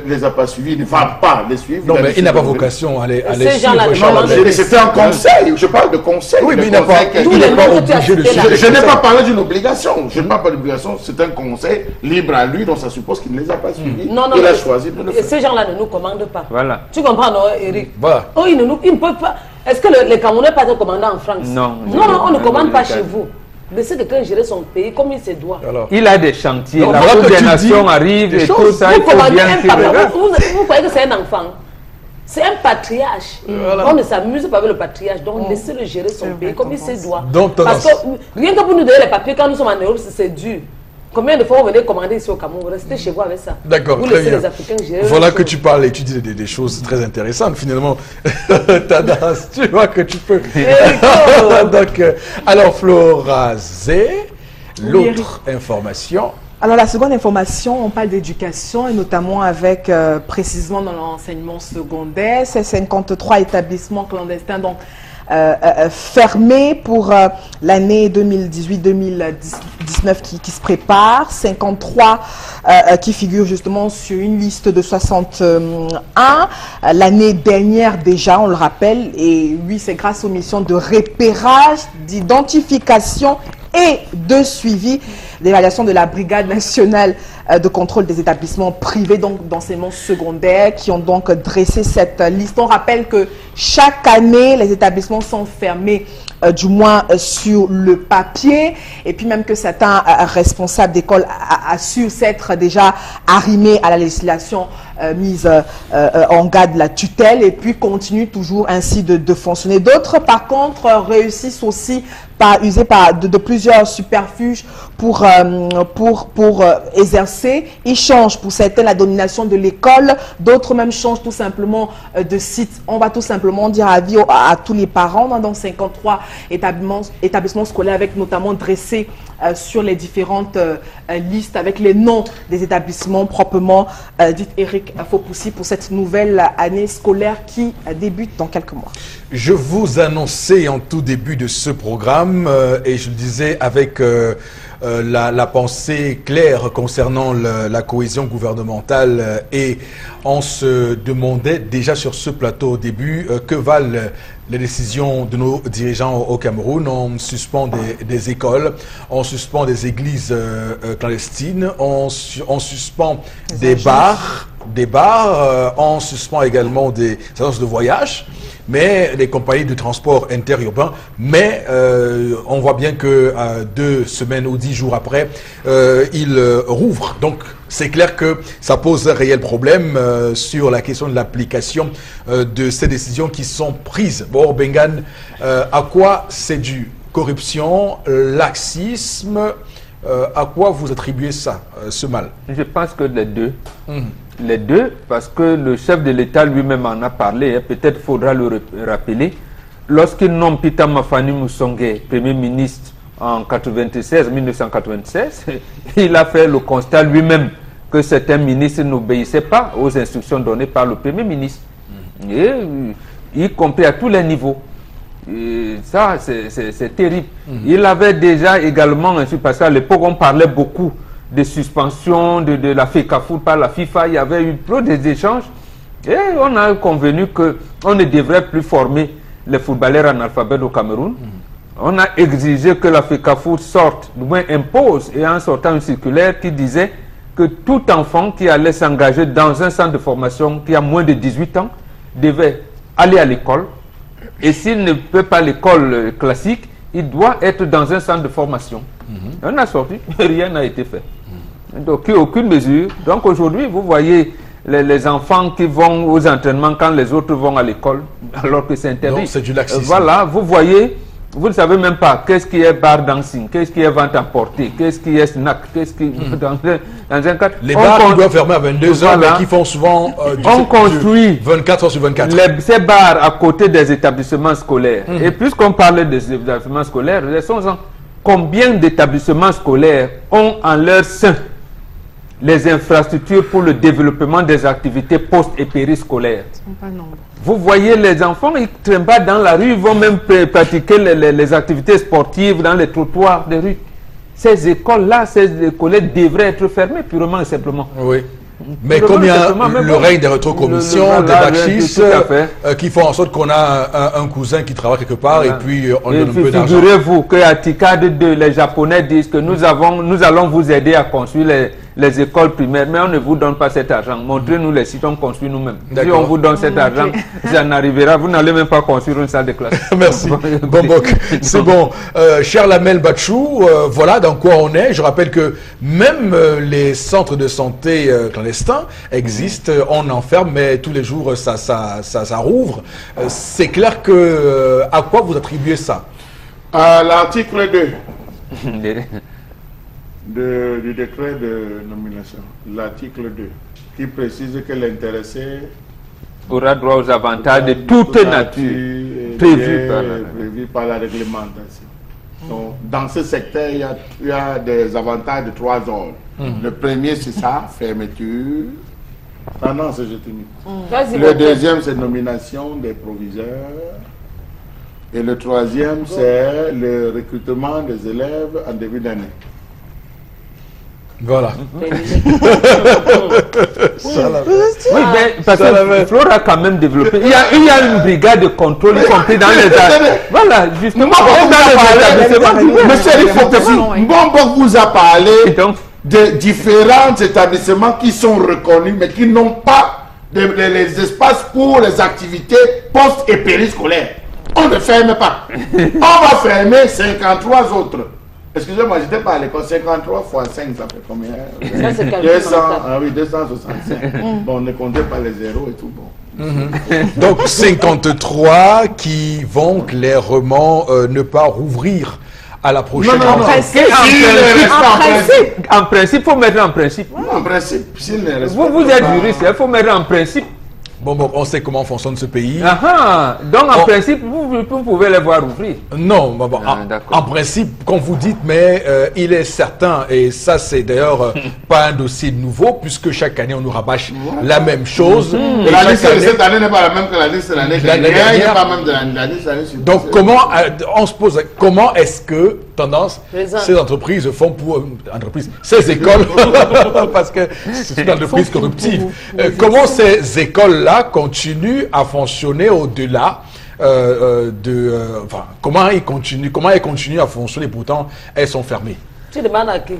S2: les a pas suivis, il ne va pas les suivre.
S1: Non, mais il n'a pas vocation à les
S5: Ces gens-là,
S1: suivre.
S2: C'était un conseil, je parle de conseil.
S1: Oui, mais
S2: Le
S1: il n'a pas,
S2: conseil qui a
S1: il
S2: été-
S1: n'est pas
S5: noms que tu as
S1: obligé de
S5: cités là.
S1: suivre.
S2: je n'ai pas parlé d'une obligation. Je ne parle pas d'obligation. C'est un conseil libre à lui, donc ça suppose qu'il ne les a pas suivis.
S5: Non, non,
S2: il a
S5: mais
S2: choisi de le
S5: et
S2: faire.
S5: ces gens-là ne nous commandent pas.
S4: Voilà.
S5: Tu comprends, non, Eric?
S1: Voilà.
S5: Oh, ils ne peuvent pas. Est-ce que les Camerounais ne peuvent pas commander en France?
S4: Non.
S5: Non, on ne
S4: Non,
S5: commande
S4: non,
S5: pas
S4: les
S5: chez
S4: gars.
S5: vous. Laissez quelqu'un gérer son pays comme il se doit.
S1: Alors,
S4: Il a des chantiers,
S1: Donc,
S4: la
S1: voilà
S4: Coupe
S1: que
S4: des
S1: tu
S4: Nations
S1: dis
S4: arrive
S1: des
S4: et
S1: choses.
S4: tout ça, il
S5: Vous
S4: faut
S5: commandez
S4: bien
S5: un
S4: qu'il
S5: papa.
S4: regarde.
S5: Vous croyez que c'est un enfant? C'est un patriarche. On ne s'amuse pas avec le patriarche. Donc, laissez-le gérer son pays comme il se doit.
S1: Donc,
S5: Parce que rien que pour nous donner les papiers, quand nous sommes en Europe, c'est dur. Combien de fois vous venez commander ici au Cameroun? Restez chez vous avec ça.
S1: d'accord,
S5: Vous
S1: très
S5: laissez
S1: bien.
S5: les Africains gérer.
S1: Voilà
S5: leurs
S1: que
S5: choses.
S1: tu parles et tu dis des choses très intéressantes. Finalement, Tadas, tu vois que tu peux. Donc, alors, Flora Zé, l'autre information.
S3: Alors la seconde information, on parle d'éducation et notamment avec précisément dans l'enseignement secondaire, c'est 53 établissements clandestins donc fermés pour l'année 2018-2019 qui se prépare, 53 qui figurent justement sur une liste de 61 l'année dernière déjà, on le rappelle, et oui, c'est grâce aux missions de repérage, d'identification et de suivi d'évaluation de la Brigade nationale de contrôle des établissements privés donc d'enseignement secondaire qui ont donc dressé cette liste. On rappelle que chaque année, les établissements sont fermés, du moins sur le papier, et puis même que certains responsables d'école assurent s'être déjà arrimés à la législation mise en garde de la tutelle, et puis continuent toujours ainsi de fonctionner. D'autres, par contre, réussissent aussi par user de plusieurs subterfuges pour exercer. Ils changent pour certains la domination de l'école, d'autres même changent tout simplement de site. On va tout simplement dire avis à tous les parents. On a donc 53 établissements scolaires avec notamment dressés sur les différentes listes avec les noms des établissements proprement dit Eric Fokosi pour cette nouvelle année scolaire qui débute dans quelques mois.
S1: Je vous annonçais en tout début de ce programme et je le disais avec la pensée claire concernant la cohésion gouvernementale et on se demandait déjà sur ce plateau au début que valent les décisions de nos dirigeants au Cameroun. On suspend des écoles, on suspend des églises clandestines, on suspend des bars, on suspend également des agences de voyage, mais les compagnies de transport interurbain, mais on voit bien que 2 semaines ou 10 jours après, ils rouvrent. Donc c'est clair que ça pose un réel problème sur la question de l'application de ces décisions qui sont prises. Bon, Bengan, à quoi c'est dû? Corruption, laxisme, à quoi vous attribuez ça, ce mal?
S4: Je pense que les deux. Les deux, parce que le chef de l'État lui-même en a parlé, peut-être faudra le rappeler. Lorsqu'il nomme Peter Mafani Moussongé Premier ministre en 1996, il a fait le constat lui-même que certains ministres n'obéissaient pas aux instructions données par le Premier ministre, et, y compris à tous les niveaux. Et ça, c'est terrible. Il avait déjà également, parce qu'à l'époque, on parlait beaucoup de suspension de la FECAFOOT par la FIFA. Il y avait eu trop d'échanges et on a convenu qu'on ne devrait plus former les footballeurs analphabètes au Cameroun. On a exigé que la FECAFOOT sorte, du moins impose, et en sortant une circulaire qui disait que tout enfant qui allait s'engager dans un centre de formation qui a moins de 18 ans devait aller à l'école. Et s'il ne peut pas l'école classique, il doit être dans un centre de formation. On a sorti, rien n'a été fait. Donc aucune mesure. Donc aujourd'hui, vous voyez les enfants qui vont aux entraînements quand les autres vont à l'école, alors que c'est interdit.
S1: Donc c'est du laxisme.
S4: Voilà, vous voyez, vous ne savez même pas qu'est-ce qui est bar dancing, qu'est-ce qui est vente à porter, qu'est-ce qui est snack, qu'est-ce qui... Dans un cadre,
S1: Les bars qui doivent fermer à 22h,
S4: voilà,
S1: mais qui font souvent
S4: on construit
S1: 24 heures sur 24.
S4: ces bars à côté des établissements scolaires. Et puisqu'on parlait des établissements scolaires, laissons-en. Combien d'établissements scolaires ont en leur sein les infrastructures pour le développement des activités post- et périscolaires. Vous voyez les enfants, ils ne traînent pas dans la rue, ils vont même pratiquer les activités sportives dans les trottoirs des rues. Ces écoles-là, ces écoles devraient être fermées purement et simplement.
S1: Oui. Mais comme il y a le règne des rétrocommissions, des bachistes, qui font en sorte qu'on a un cousin qui travaille quelque part et puis on donne un peu d'argent.
S4: Figurez-vous qu'à TICAD 2, les Japonais disent que nous allons vous aider à construire les écoles primaires, mais on ne vous donne pas cet argent. Montrez-nous les sites, on construit nous-mêmes. Si on vous donne cet argent, ça n'arrivera. Vous n'allez même pas construire une salle de classe.
S1: Merci. Bombok. C'est bon. Cher Lamel Bachou, voilà dans quoi on est. Je rappelle que même les centres de santé clandestins existent. On enferme, mais tous les jours, ça rouvre. C'est clair que... à quoi vous attribuez ça?
S2: À l'article 2. Du décret de nomination, l'article 2, qui précise que l'intéressé
S4: aura droit aux avantages de toute nature
S2: prévus par la réglementation. Donc, dans ce secteur, il y a des avantages de 3 ordres. Le premier, c'est ça, fermeture. Ah non, c'est le deuxième, c'est nomination des proviseurs. Et le troisième, c'est le recrutement des élèves en début d'année.
S1: Voilà.
S4: Oui, mais parce que Flore a quand même développé. Il y a une brigade de contrôle, y compris dans les voilà, justement.
S2: Monsieur Bombok vous a parlé de différents établissements qui sont reconnus, mais qui n'ont pas les espaces pour les activités post- et périscolaires. On ne ferme pas. On va fermer 53 autres. Excusez-moi, j'étais pas à l'école. 53 fois 5, ça fait combien? 200, ah oui, 265. Bon, on ne comptait pas les zéros et tout. Bon.
S1: Donc 53 qui vont clairement ne pas rouvrir à la prochaine.
S2: Non.
S4: En principe, il faut mettre en principe.
S2: En principe, s'il ne reste
S4: vous êtes juriste, il faut mettre en principe.
S1: Bon, on sait comment fonctionne ce pays.
S4: Donc en principe, vous pouvez les voir ouvrir.
S1: Non, en principe, comme vous dites, mais il est certain, et ça c'est d'ailleurs pas un dossier nouveau, puisque chaque année on nous rabâche la même chose.
S2: Et la liste de cette année n'est pas la même que la liste de l'année dernière. Pas même de la liste de l'année suivante.
S1: Donc on se pose, comment est-ce que tendance ces entreprises font pour ces écoles, parce que c'est une entreprise corruptive. Comment ces écoles-là continuent à fonctionner au-delà comment elles continuent à fonctionner, pourtant elles sont fermées.
S5: Tu demandes à qui?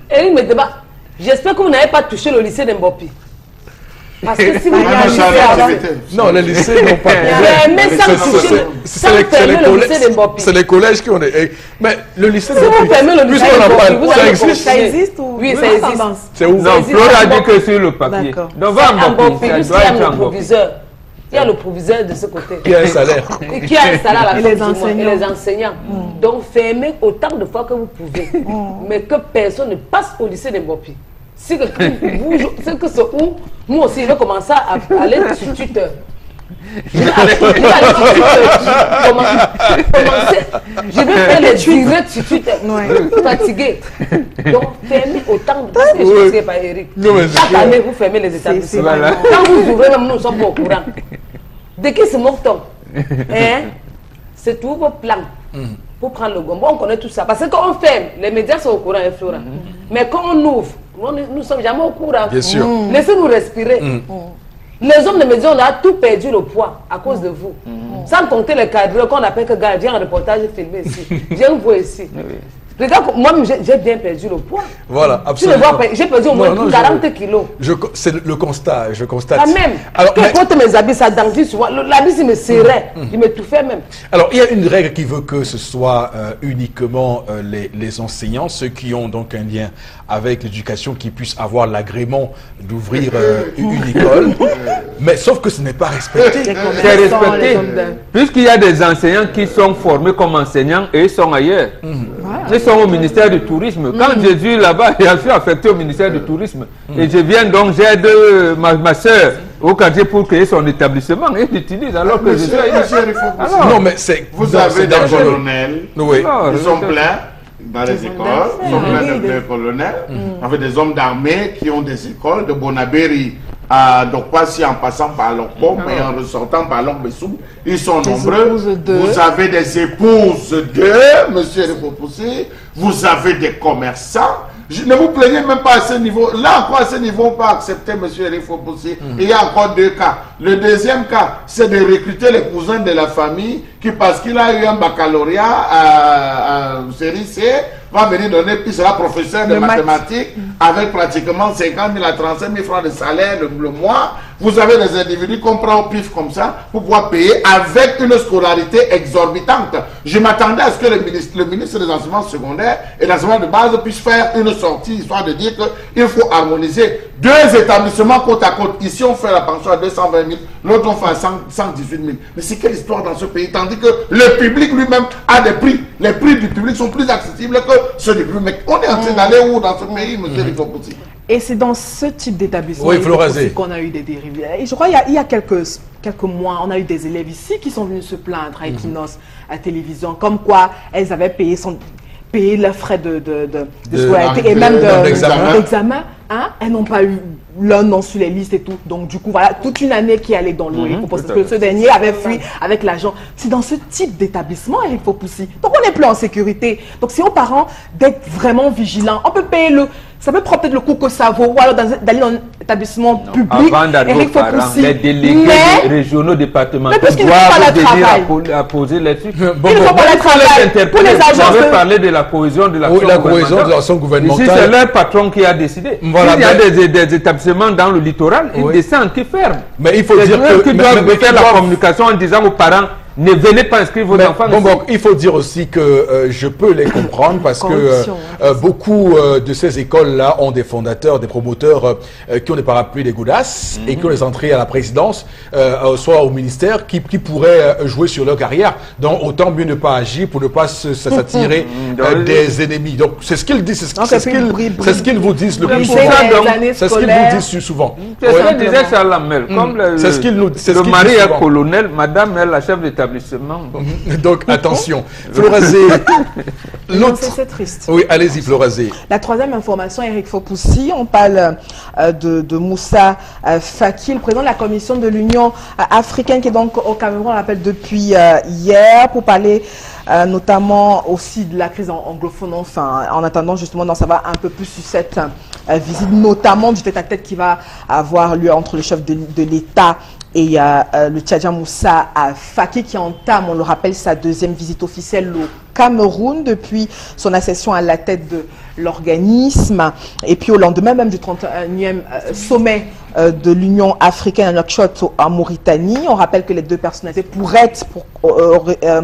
S5: Eric me demande, j'espère que vous n'avez pas touché le lycée d'Mbopi. Parce que si vous
S1: non, les lycées n'ont pas. C'est les collèges qui ont des. Mais le lycée d'Mbopi,
S3: ça existe ou
S5: oui, ça existe.
S1: C'est où?
S4: Non, Flore a dit que sur le papier. Donc va en Mbopi, ça doit être en Mbopi.
S5: Il y a le proviseur de ce côté.
S1: Qui a un salaire.
S5: Qui a un salaire à la fin du mois. Et les enseignants. Donc fermez autant de fois que vous pouvez. Mais que personne ne passe au lycée d'Mbopi. Si quelqu'un bouge, c'est que c'est où, moi aussi, je vais commencer à aller sur Twitter. Je vais aller sur Twitter. Je vais faire les directs sur Twitter. Fatigué. Donc, fermez autant de temps que je ne sais pas, Eric. Chaque année, vous fermez les établissements. Quand vous ouvrez, même nous ne sommes pas au courant. De qui se moque-t-on? C'est tous vos plans. Pour prendre le gombo, on connaît tout ça. Parce que quand on ferme, les médias sont au courant, Flora. Mais quand on ouvre, nous ne sommes jamais au courant.
S1: Bien sûr.
S5: Laissez-nous respirer. Les hommes de médias, on a tout perdu le poids à cause de vous. Sans compter les cadres qu'on appelle que gardiens en reportage filmé ici. Viens vous ici. Regarde, moi-même, j'ai bien perdu le poids.
S1: Voilà, absolument.
S5: J'ai perdu au moins 40 kilos.
S1: C'est le constat, je constate.
S5: Quand même, alors, que porte mes habits, ça dandine souvent. L'habit, il me serrait, il me touffait même.
S1: Alors, il y a une règle qui veut que ce soit uniquement les enseignants, ceux qui ont donc un lien avec l'éducation, qui puissent avoir l'agrément d'ouvrir une école. Mais sauf que ce n'est pas respecté.
S4: C'est respecté. Puisqu'il y a des enseignants qui sont formés comme enseignants et ils sont ailleurs. Ils sont au ministère du Tourisme. Quand je suis là-bas, je suis affecté au ministère du Tourisme. Et je viens donc, j'aide ma soeur au quartier pour créer son établissement. Et j'utilise alors que je suis...
S2: Non,
S1: mais c'est...
S2: Vous avez des colonels, ils sont pleins. dans les écoles, sont plein de vieux colonels, avec des hommes d'armée qui ont des écoles, de Bonabéry à Dokwasi en passant par Lokpom et en ressortant par Longbessou. Ils sont nombreux. Vous avez des épouses de monsieur Rifopoussi, vous avez des commerçants. Ne vous plaignez même pas à ce niveau. Là encore, à ce niveau, on peut accepter M. Rifopoussi. Il y a encore 2 cas. Le deuxième cas, c'est de recruter les cousins de la famille qui, parce qu'il a eu un baccalauréat à série C, va venir donner, puis sera professeur de mathématiques avec pratiquement 50 000 à 35 000 francs de salaire le mois. Vous avez des individus qu'on prend au pif comme ça pour pouvoir payer avec une scolarité exorbitante. Je m'attendais à ce que le ministre des enseignements secondaires et des enseignements de base puisse faire une sortie, histoire de dire qu'il faut harmoniser 2 établissements côte à côte. Ici, on fait la pension à 220 000, l'autre, on fait à 118 000. Mais c'est quelle histoire dans ce pays? Tandis que le public lui-même a des prix. Les prix du public sont plus accessibles que ceux du public. On est en train d'aller où dans ce pays, M. Rifopoussi?
S3: Et c'est dans ce type d'établissement qu'on a eu des dérives. Et je crois qu'il y a quelques mois, on a eu des élèves ici qui sont venus se plaindre à Equinos, à télévision, comme quoi elles avaient payé leurs frais de scolarité et même d'examen. Hein? Elles n'ont pas eu leur nom sur les listes et tout. Donc, du coup, voilà, toute une année qui allait dans l'eau. Parce que ce dernier avait fui avec l'argent. C'est dans ce type d'établissement, il faut pousser. Donc, on n'est plus en sécurité. Donc, c'est aux parents d'être vraiment vigilants. On peut payer ça peut prendre peut-être le coup que ça vaut, ou alors d'aller dans un établissement public.
S4: Avant d'arriver aux parents, les délégués régionaux départementaux doivent venir à poser les trucs.
S3: Il ne faut pas le travail pour les agences.
S4: On veut parler de la cohésion de l'action gouvernementale. Ici, c'est leur patron qui a décidé. Voilà, il y a des établissements dans le littoral, ils descendent, qui ferment.
S1: Mais il faut dire que
S4: doivent faire la communication en disant aux parents, ne venez pas inscrire vos enfants.
S1: Bon, il faut dire aussi que je peux les comprendre parce que beaucoup de ces écoles-là ont des fondateurs, des promoteurs qui ont des parapluies, des godasses et qui ont des entrées à la présidence, soit au ministère, qui pourraient jouer sur leur carrière. Donc autant mieux ne pas agir pour ne pas s'attirer des ennemis. Donc c'est ce qu'ils disent, c'est ce qu'ils vous disent le plus souvent. C'est ce qu'ils vous disent souvent.
S4: C'est ce que disait Charles Lamel. Comme le mari est colonel, madame est la chef d'établissement.
S1: Donc attention, Florazé.
S3: C'est triste.
S1: Oui, allez-y, Florazé.
S3: La troisième information, Eric Fopoussi, on parle de Moussa Faki, le président de la commission de l'Union africaine qui est donc au Cameroun, on l'appelle depuis hier, pour parler notamment aussi de la crise anglophone, enfin, en attendant justement d'en savoir un peu plus sur cette visite, notamment du tête-à-tête qui va avoir lieu entre le chef de l'État et le Tchadien Moussa Faki qui entame, on le rappelle, sa 2e visite officielle au Cameroun depuis son accession à la tête de l'organisme. Et puis au lendemain même du 31e sommet de l'Union africaine à Nouakchott en Mauritanie. On rappelle que les 2 personnalités pourraient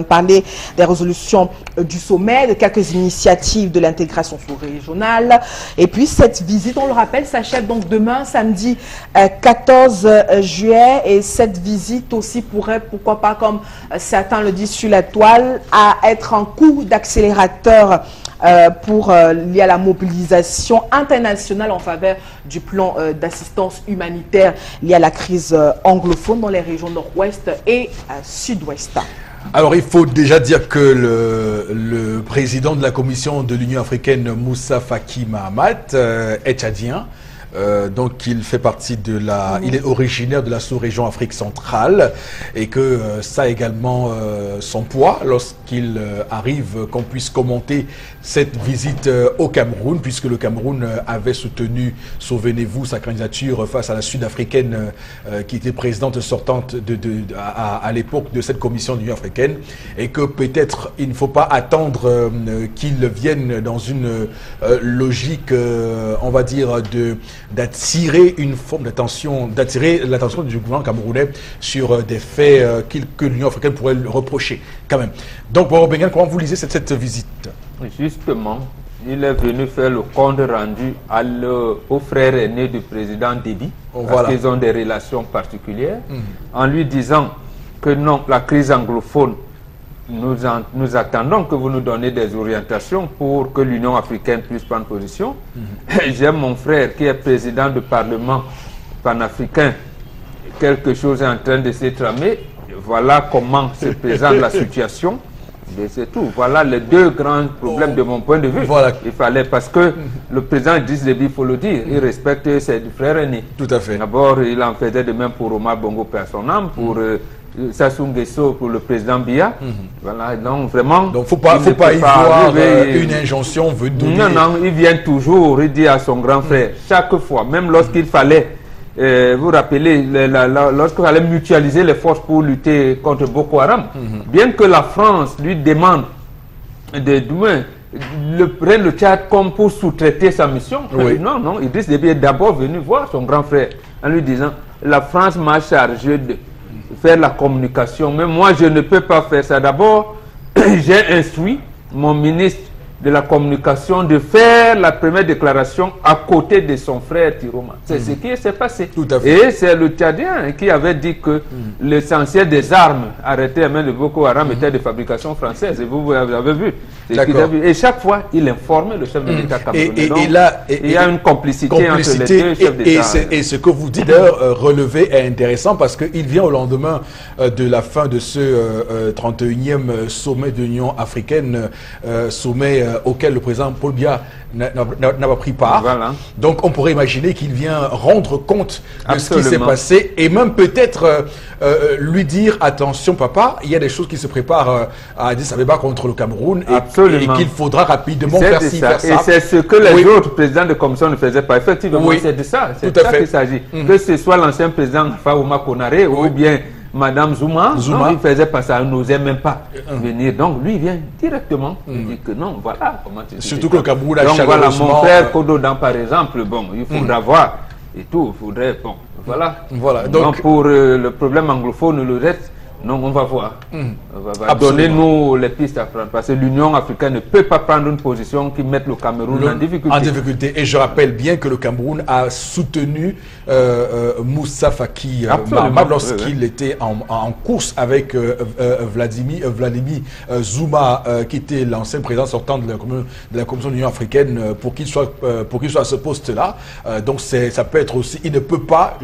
S3: parler des résolutions du sommet, de quelques initiatives de l'intégration sous-régionale. Et puis cette visite, on le rappelle, s'achève donc demain, samedi 14 juillet. Et cette visite aussi pourrait, pourquoi pas, comme certains le disent sur la toile, à être un coup d'accélérateur lié à la mobilisation internationale en faveur du plan d'assistance humanitaire lié à la crise anglophone dans les régions nord-ouest et sud-ouest.
S1: Alors, il faut déjà dire que le président de la Commission de l'Union africaine, Moussa Faki Mahamat, est tchadien. Donc il fait partie de il est originaire de la sous-région Afrique centrale et que ça a également son poids lorsqu'il arrive qu'on puisse commenter cette visite au Cameroun, puisque le Cameroun avait soutenu, souvenez-vous, sa candidature face à la Sud-Africaine qui était présidente sortante à l'époque de cette commission de l'Union africaine, et que peut-être il ne faut pas attendre qu'il vienne dans une logique, on va dire, d'attirer une forme d'attention, d'attirer l'attention du gouvernement camerounais sur des faits que l'Union africaine pourrait le reprocher quand même. Donc, Bobo Bengan, comment vous lisez cette visite?
S4: Justement, il est venu faire le compte rendu au frère aîné du président Déby, parce qu'ils ont des relations particulières, en lui disant que non, la crise anglophone, nous attendons que vous nous donnez des orientations pour que l'Union africaine puisse prendre position. J'ai mon frère qui est président du Parlement panafricain. Quelque chose est en train de se tramer. Voilà comment se présente la situation. C'est tout. Voilà les deux grands problèmes de mon point de vue.
S1: Voilà.
S4: Il fallait, parce que le président Idriss Déby, il faut le dire, il respecte ses frères aînés.
S1: Tout à fait.
S4: D'abord, il en faisait de même pour Omar Bongo, père son âme, pour Sassou Nguesso, pour le président Biya. Voilà, donc vraiment...
S1: Donc, faut pas y voir une injonction venue.
S4: Non, non, il vient toujours, il dit à son grand frère, chaque fois, même lorsqu'il fallait, vous rappelez, lorsqu'il fallait mutualiser les forces pour lutter contre Boko Haram, bien que la France lui demande de prendre le Tchad comme pour sous-traiter sa mission, non, non, Idriss Déby est d'abord venu voir son grand frère en lui disant, la France m'a chargé de faire la communication, mais moi je ne peux pas faire ça. D'abord, j'ai instruit mon ministre de la communication de faire la première déclaration à côté de son frère Tiroma. C'est ce qui s'est passé.
S1: Tout à fait.
S4: Et c'est le Tchadien qui avait dit que l'essentiel des armes arrêtées à main de Boko Haram était de fabrication française. Et vous avez vu. Et chaque fois, il informait le chef de l'État camerounais. Il y a une complicité entre les deux chefs d'État.
S1: Et ce que vous dites d'ailleurs relevé est intéressant parce qu'il vient au lendemain de la fin de ce 31e sommet de l'Union africaine, sommet auquel le président Paul Biya n'a pas pris part.
S4: Voilà.
S1: Donc on pourrait imaginer qu'il vient rendre compte de
S4: Absolument.
S1: ce qui s'est passé et même peut-être lui dire attention papa, il y a des choses qui se préparent à Addis Abeba contre le Cameroun et qu'il faudra rapidement faire ci, faire ça.
S4: Et c'est ce que les autres présidents de commission ne faisaient pas. Effectivement, c'est de ça. C'est de ça qu'il s'agit. Que ce soit l'ancien président Faouma Konaré ou bien Madame Zouma, non, il ne faisait pas ça, il n'osait même pas venir. Donc lui, il vient directement, il dit que non, voilà comment tu sais.
S1: Surtout que le Cameroun a
S4: donc voilà, mon frère Kododan, par exemple, bon, il faudra voir et tout, il faudrait, bon, voilà. Donc pour le problème anglophone, le reste, non, on va voir. Donnez-nous les pistes à prendre. Parce que l'Union africaine ne peut pas prendre une position qui mette le Cameroun en difficulté.
S1: Et je rappelle bien que le Cameroun a soutenu Moussa Faki Mahamat lorsqu'il était en course avec Vladimir Zouma, qui était l'ancien président sortant de la Commission de l'Union africaine, pour qu'il soit à ce poste-là. Donc ça peut être aussi... Il ne peut pas...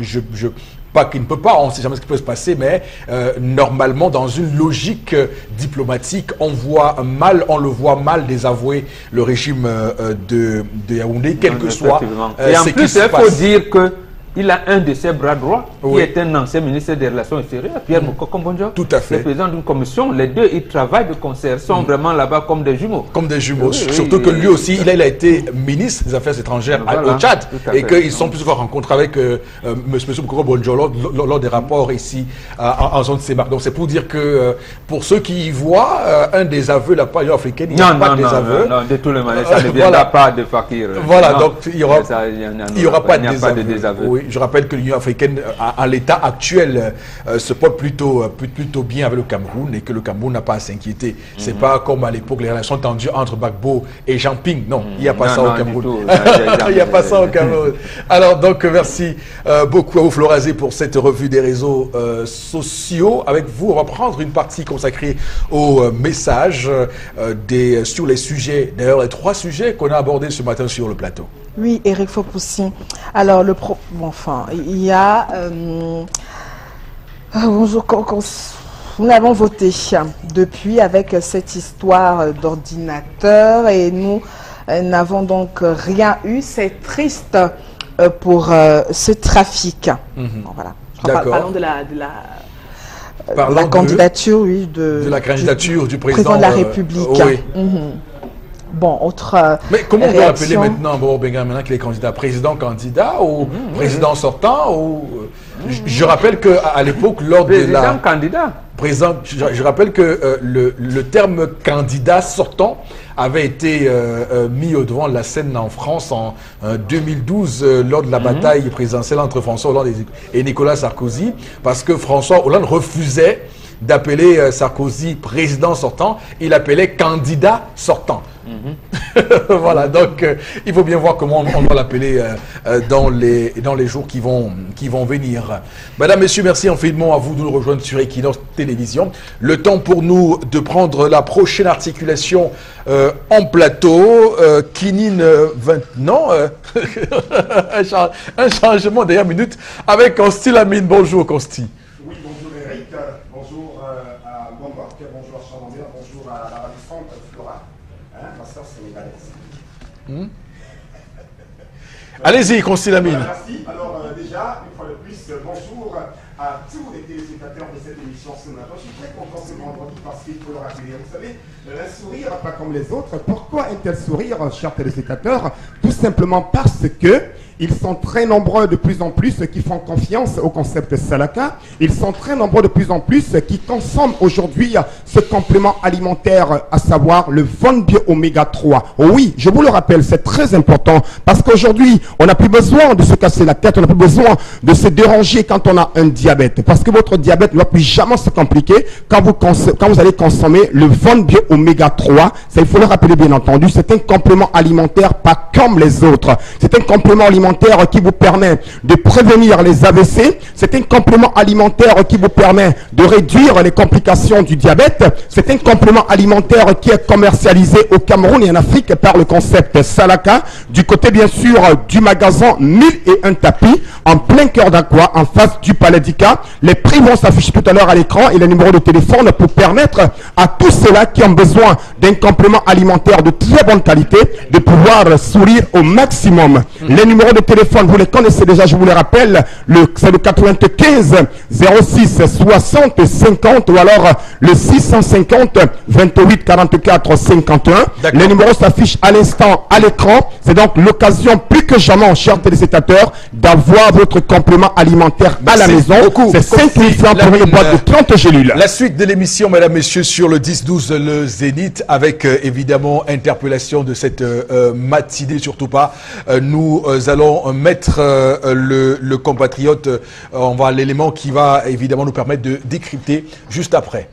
S1: Pas qu'il ne peut pas, on ne sait jamais ce qui peut se passer, mais normalement, dans une logique diplomatique, on le voit mal désavouer le régime de Yaoundé, quel que soit
S4: et en plus, il faut dire que il a un de ses bras droits qui est un ancien ministre des Relations extérieures, Pierre Mokoko-Mbonjo.
S1: Tout à fait.
S4: Le président d'une commission, les deux, ils travaillent de concert, sont vraiment là-bas comme des jumeaux.
S1: Comme des jumeaux. Surtout que lui aussi, il a été ministre des Affaires étrangères au Tchad. Et qu'ils sont plusieurs rencontres avec M. Mokoko-Mbonjo lors des rapports ici en zone CEMAC. Donc c'est pour dire que pour ceux qui y voient, un des aveux de la part africaine, il n'y a pas de désaveu.
S4: Non, de tous les manières, ça ne viendra pas de Fakir.
S1: Voilà, donc il n'y aura pas de désaveu. Oui. Je rappelle que l'Union africaine, à l'état actuel, se porte plutôt bien avec le Cameroun et que le Cameroun n'a pas à s'inquiéter. C'est pas comme à l'époque les relations tendues entre Gbagbo et Jean Ping. Non, il n'y a pas ça au Cameroun. Il n'y a pas ça au Cameroun. Alors donc merci beaucoup à vous Florazé pour cette revue des réseaux sociaux. Avec vous, on va prendre une partie consacrée aux messages sur les sujets. D'ailleurs, les 3 sujets qu'on a abordés ce matin sur le plateau.
S6: Oui, Eric Fopoussi. Alors, il y a... nous avons voté depuis avec cette histoire d'ordinateur et nous n'avons donc rien eu. C'est triste pour ce trafic. Voilà.
S3: Parlons de la
S6: candidature, oui,
S1: de la candidature du président
S6: de la République. Bon, autre
S1: mais comment on peut appeler maintenant maintenant qu'il est candidat? Président-candidat ou président sortant ou... Je rappelle qu'à l'époque, lors de la...
S4: candidat.
S1: Président, je rappelle que le terme candidat sortant avait été mis au devant de la scène en France en 2012 lors de la bataille présidentielle entre François Hollande et Nicolas Sarkozy, parce que François Hollande refusait d'appeler Sarkozy président sortant, il appelait candidat sortant. Voilà, donc il faut bien voir comment on doit l'appeler dans les jours qui vont venir. Madame, Messieurs, merci infiniment à vous de nous rejoindre sur Equinox Télévision. Le temps pour nous de prendre la prochaine articulation en plateau. Kinine 20... Non, un changement dernière minute avec Consti Lamine. Bonjour Consti.
S2: Oui, bonjour Eric. Bonjour
S7: bonjour à Gomba, bonjour à Chamambia, bonjour à la ravissante Flora, ma soeur sénégalaise.
S1: Allez-y, Constille Lamine.
S7: Merci. Alors déjà, une fois de plus, bonjour à tous les téléspectateurs de cette émission ce matin. Je suis très content ce vendredi parce qu'il faut le rappeler. Vous savez, un sourire pas comme les autres. Pourquoi un tel sourire, chers téléspectateurs? Tout simplement parce que ils sont très nombreux de plus en plus qui font confiance au concept Salaka. Ils sont très nombreux de plus en plus qui consomment aujourd'hui ce complément alimentaire, à savoir le Von Bio Oméga 3. Oh oui, je vous le rappelle, c'est très important parce qu'aujourd'hui, on n'a plus besoin de se casser la tête, on n'a plus besoin de se déranger quand on a un diabète. Parce que votre diabète ne va plus jamais se compliquer quand vous allez consommer le Von Bio Oméga 3. Ça, il faut le rappeler bien entendu, c'est un complément alimentaire pas comme les autres. C'est un complément alimentaire qui vous permet de prévenir les AVC. C'est un complément alimentaire qui vous permet de réduire les complications du diabète. C'est un complément alimentaire qui est commercialisé au Cameroun et en Afrique par le concept Salaka. Du côté bien sûr du magasin 1001 tapis, en plein cœur d'Aqua, en face du Palais d'Ika. Les prix vont s'afficher tout à l'heure à l'écran et le numéro de téléphone pour permettre à tous ceux-là qui ont besoin d'un complément alimentaire de très bonne qualité de pouvoir sourire au maximum. Les numéros de téléphone, vous les connaissez déjà, je vous les rappelle, c'est le 95 06 60 50 ou alors le 650 28 44 51. Les numéros s'affichent à l'instant à l'écran. C'est donc l'occasion plus que jamais, chers téléspectateurs, d'avoir votre complément alimentaire à la maison. C'est 5 000 francs pour une boîte de 30 gélules.
S1: La suite de l'émission, mesdames, messieurs, sur le 10-12, le Zénith, avec évidemment interpellation de cette matinée, surtout pas. Nous allons mettre le compatriote, on va l'élément qui va évidemment nous permettre de décrypter juste après.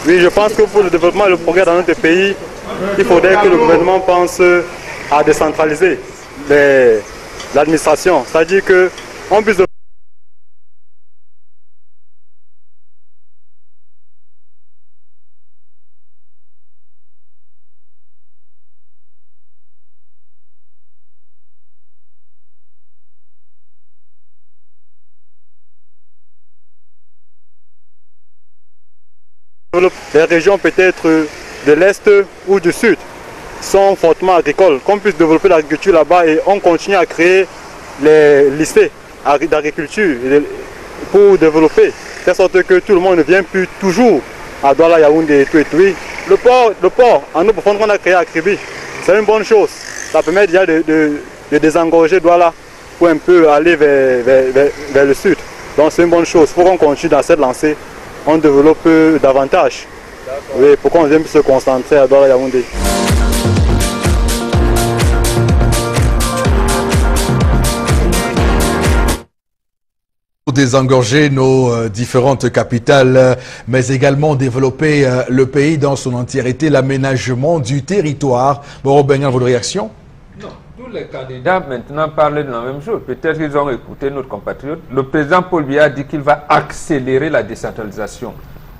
S8: Oui, je pense que pour le développement et le progrès dans notre pays, il faudrait que le gouvernement pense à décentraliser l'administration. C'est-à-dire qu'on puisse les régions peut-être de l'Est ou du Sud sont fortement agricoles, qu'on puisse développer l'agriculture là-bas et on continue à créer les lycées d'agriculture pour développer, de sorte que tout le monde ne vient plus toujours à Douala, Yaoundé et tout et tout. Le port en eau profonde qu'on a créé à Kribi, c'est une bonne chose. Ça permet déjà de désengorger Douala pour un peu aller vers le sud. Donc c'est une bonne chose. Il faut qu'on continue dans cette lancée. On développe davantage. Oui, pour qu'on vienne se concentrer à Douala Yaoundé.
S1: Pour désengorger nos différentes capitales, mais également développer le pays dans son entièreté, l'aménagement du territoire. Bon, Benyan, votre réaction?
S4: Non, tous les candidats maintenant parlent de la même chose. Peut-être qu'ils ont écouté notre compatriote. Le président Paul Biya a dit qu'il va accélérer la décentralisation.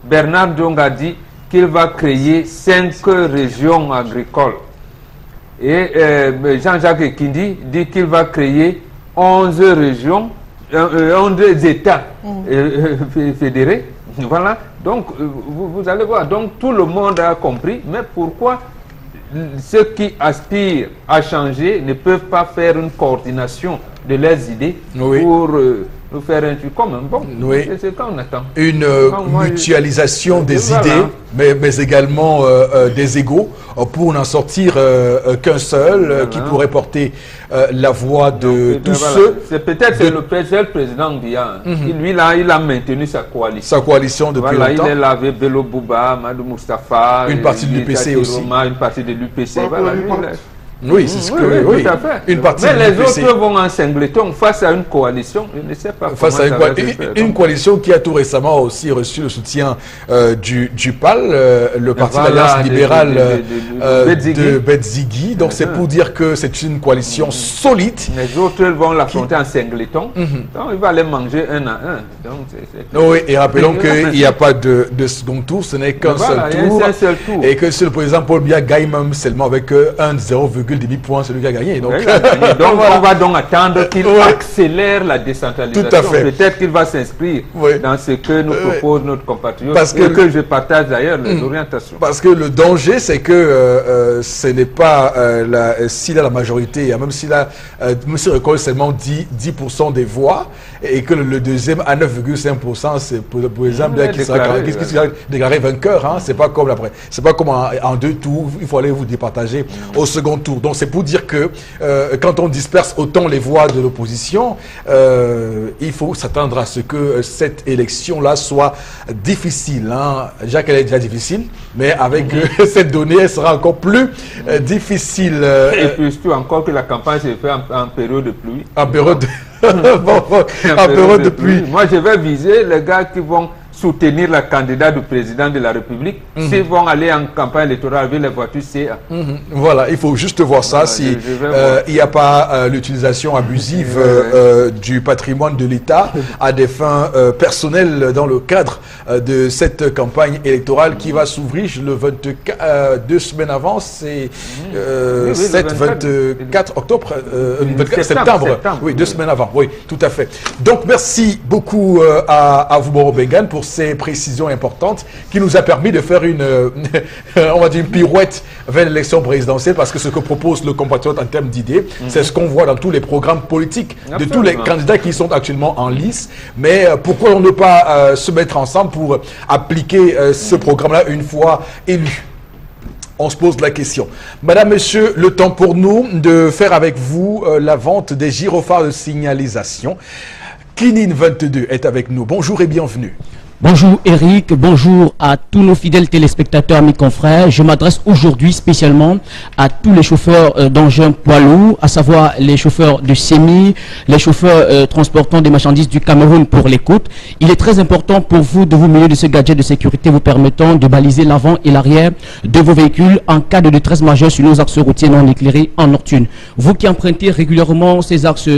S4: Bernard Diong a dit qu'il va créer 5 régions agricoles. Et Jean-Jacques Ekindi dit qu'il va créer 11 régions, 11 États fédérés. Voilà. Donc, vous allez voir. Donc, tout le monde a compris. Mais pourquoi ceux qui aspirent à changer ne peuvent pas faire une coordination de leurs idées pour nous faire un truc commun? Bon, c'est quand on attend.
S1: Une mutualisation des idées, mais également des égos, pour n'en sortir qu'un seul, qui pourrait porter la voix de tous ceux.
S4: C'est peut-être le président Biya. Lui, là, il a maintenu sa coalition.
S1: Sa coalition depuis longtemps.
S4: Il est là avec Bello Bouba, Madou Moustapha.
S1: Une partie de l'UPC aussi.
S4: Une partie de l'UPC.
S1: Oui, c'est ce que...
S4: Oui, tout à fait.
S1: Une partie
S4: mais les autres vont en singleton face à une coalition. Je ne sais pas
S1: face à une coalition qui a tout récemment aussi reçu le soutien du PAL, le Parti d'Alliance libérale de Bedzigui. Donc c'est pour dire que c'est une coalition solide.
S4: Les autres vont l'affronter en singleton. Donc il va les manger un à un. Donc,
S1: oui, et rappelons qu'il n'y a pas de second tour, ce n'est qu'un seul tour. Et que si le président Paul Biya gagne même seulement avec 1,0 1,5 point, celui qui a gagné. Donc,
S4: donc
S1: voilà.
S4: on va donc attendre qu'il accélère la décentralisation.
S1: Tout à fait.
S4: Peut-être qu'il va s'inscrire dans ce que nous propose notre compatriote,
S1: parce
S4: que je partage d'ailleurs les orientations.
S1: Parce que le danger, c'est que ce n'est pas s'il a la majorité, même s'il a récolte seulement 10% des voix, et que le deuxième à 9,5%, c'est pour exemple qui sera déclaré vainqueur. Hein, c'est pas comme après, c'est pas comme en 2 tours. Il faut aller vous départager au second tour. Donc c'est pour dire que quand on disperse autant les voix de l'opposition, il faut s'attendre à ce que cette élection-là soit difficile. Hein. Déjà qu'elle est déjà difficile, mais avec cette donnée, elle sera encore plus difficile.
S4: Et puis surtout encore que la campagne se fait en période de pluie.
S1: En période en période de pluie.
S4: Moi, je vais viser les gars qui vont soutenir la candidate du président de la République, s'ils vont aller en campagne électorale avec les voitures CA.
S1: Voilà, il faut juste voir ça, si il n'y a pas l'utilisation abusive du patrimoine de l'État à des fins personnelles dans le cadre de cette campagne électorale qui va s'ouvrir le 2 semaines avant, c'est 24 octobre, 24 septembre. Oui, 2 semaines avant, oui, tout à fait. Donc, merci beaucoup à vous, Moro Bengan, pour ces précisions importantes qui nous a permis de faire on va dire une pirouette vers l'élection présidentielle, parce que ce que propose le compatriote en termes d'idées, c'est ce qu'on voit dans tous les programmes politiques de tous les candidats qui sont actuellement en lice. Mais pourquoi on ne pas se mettre ensemble pour appliquer ce programme-là une fois élu? On se pose la question. Madame, monsieur, le temps pour nous de faire avec vous la vente des gyrophares de signalisation. Kinin 22 est avec nous. Bonjour et bienvenue.
S9: Bonjour Eric, bonjour à tous nos fidèles téléspectateurs, mes confrères. Je m'adresse aujourd'hui spécialement à tous les chauffeurs d'engins poids lourds, à savoir les chauffeurs de SEMI, les chauffeurs transportant des marchandises du Cameroun pour les côtes. Il est très important pour vous de vous munir de ce gadget de sécurité vous permettant de baliser l'avant et l'arrière de vos véhicules en cas de détresse majeure sur nos axes routiers non éclairés en nocturne. Vous qui empruntez régulièrement ces axes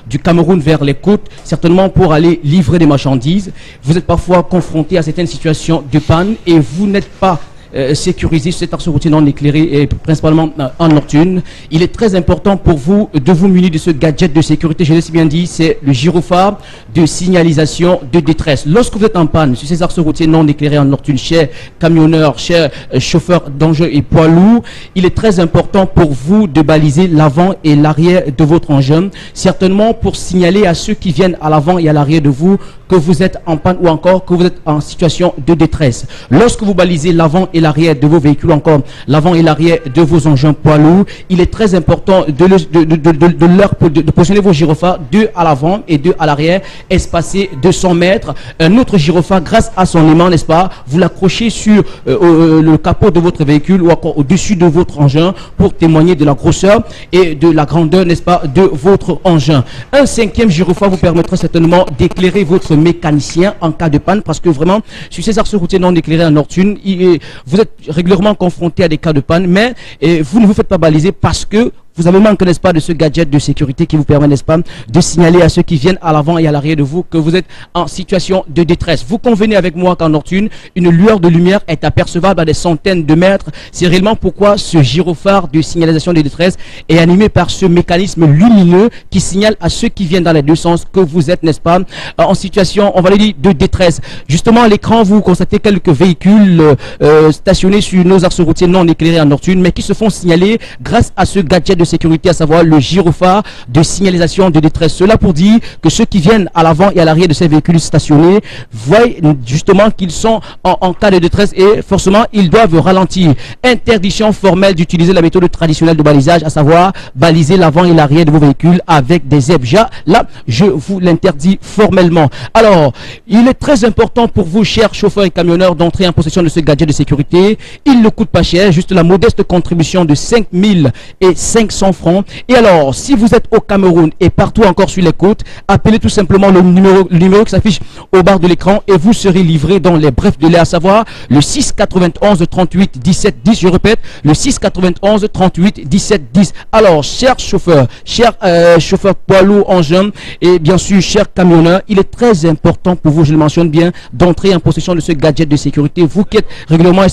S9: du Cameroun vers les côtes, certainement pour aller livrer des marchandises, vous êtes parfois confronté à certaines situations de panne et vous n'êtes pas sécurisé sur cet axe routier non éclairé et principalement en nocturne. Il est très important pour vous de vous munir de ce gadget de sécurité. Je l'ai si bien dit, c'est le gyrophare de signalisation de détresse. Lorsque vous êtes en panne sur ces axes routiers non éclairés en nocturne, chers camionneurs, chers chauffeurs d'engins et poids lourds, il est très important pour vous de baliser l'avant et l'arrière de votre engin, certainement pour signaler à ceux qui viennent à l'avant et à l'arrière de vous que vous êtes en panne ou encore que vous êtes en situation de détresse. Lorsque vous balisez l'avant et l'arrière de vos véhicules, encore l'avant et l'arrière de vos engins poids lourds, il est très important de positionner vos gyrophares 2 à l'avant et 2 à l'arrière, espacés de 100 mètres. Un autre gyrophare, grâce à son aimant, n'est-ce pas, vous l'accrochez sur le capot de votre véhicule ou encore au-dessus de votre engin pour témoigner de la grosseur et de la grandeur, n'est-ce pas, de votre engin. Un 5e gyrophare vous permettra certainement d'éclairer votre mécanicien en cas de panne, parce que vraiment, sur ces axes routiers non éclairés en nocturne, vous êtes régulièrement confronté à des cas de panne, mais vous ne vous faites pas baliser parce que vous avez manqué, n'est-ce pas, de ce gadget de sécurité qui vous permet, n'est-ce pas, de signaler à ceux qui viennent à l'avant et à l'arrière de vous que vous êtes en situation de détresse. Vous convenez avec moi qu'en nocturne, une lueur de lumière est apercevable à des centaines de mètres. C'est réellement pourquoi ce gyrophare de signalisation de détresse est animé par ce mécanisme lumineux qui signale à ceux qui viennent dans les deux sens que vous êtes, n'est-ce pas, en situation, on va le dire, de détresse. Justement, à l'écran, vous constatez quelques véhicules stationnés sur nos axes routiers non éclairés en nocturne, mais qui se font signaler grâce à ce gadget de sécurité, à savoir le gyrophare de signalisation de détresse. Cela pour dire que ceux qui viennent à l'avant et à l'arrière de ces véhicules stationnés voient justement qu'ils sont en cas de détresse et forcément ils doivent ralentir. Interdiction formelle d'utiliser la méthode traditionnelle de balisage, à savoir baliser l'avant et l'arrière de vos véhicules avec des EBJA. Là, je vous l'interdis formellement. Alors, il est très important pour vous, chers chauffeurs et camionneurs, d'entrer en possession de ce gadget de sécurité. Il ne coûte pas cher, juste la modeste contribution de 5 500 100 francs. Et alors, si vous êtes au Cameroun et partout encore sur les côtes, appelez tout simplement le numéro qui s'affiche au bas de l'écran et vous serez livré dans les brefs délais, à savoir le 6 91 38 17 10. Je répète, le 6 91 38 17 10. Alors, chers chauffeurs poids lourds, engins et bien sûr, chers camionneurs, il est très important pour vous, je le mentionne bien, d'entrer en possession de ce gadget de sécurité. Vous qui êtes régulièrement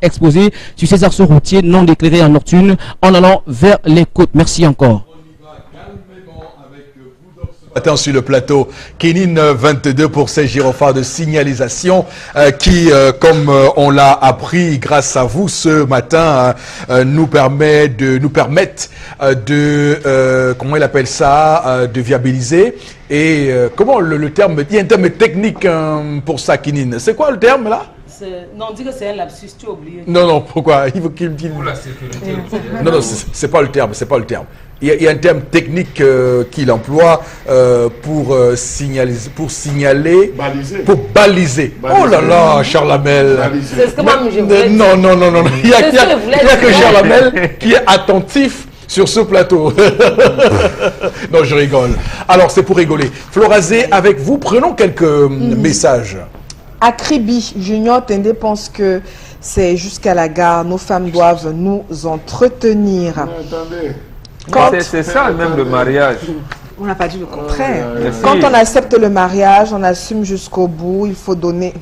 S9: exposés sur ces axes routiers non déclarés en nocturne en allant vers les côtes. Merci encore.
S1: Attends, sur le plateau, Kenin 22 pour ces gyrophares de signalisation qui, comme on l'a appris grâce à vous ce matin, nous permettent de comment il appelle ça, de viabiliser. Et comment le terme, il y a un terme technique pour ça, Kenin. C'est quoi le terme là?
S5: Non, on dit que c'est un lapsus, tu as oublié.
S1: Non, pourquoi? Il faut qu'il me dise.
S4: Pour la sécurité.
S1: Non, c'est pas le terme, c'est pas le terme. Il y a un terme technique qu'il emploie pour signaler,
S2: Baliser.
S1: pour baliser. Oh là là, Charles Hamel.
S5: C'est ce que moi je voulais dire.
S1: Non. Il y a que Charles Hamel qui est attentif sur ce plateau. Non, je rigole. Alors, c'est pour rigoler. Florazé, avec vous, prenons quelques messages.
S6: Akribi Junior Tende pense que c'est jusqu'à la gare. Nos femmes doivent nous entretenir.
S2: Attendez.
S4: C'est ça même le mariage.
S6: On n'a pas dit le contraire.
S4: Merci.
S6: Quand on accepte le mariage, on assume jusqu'au bout. Il faut donner...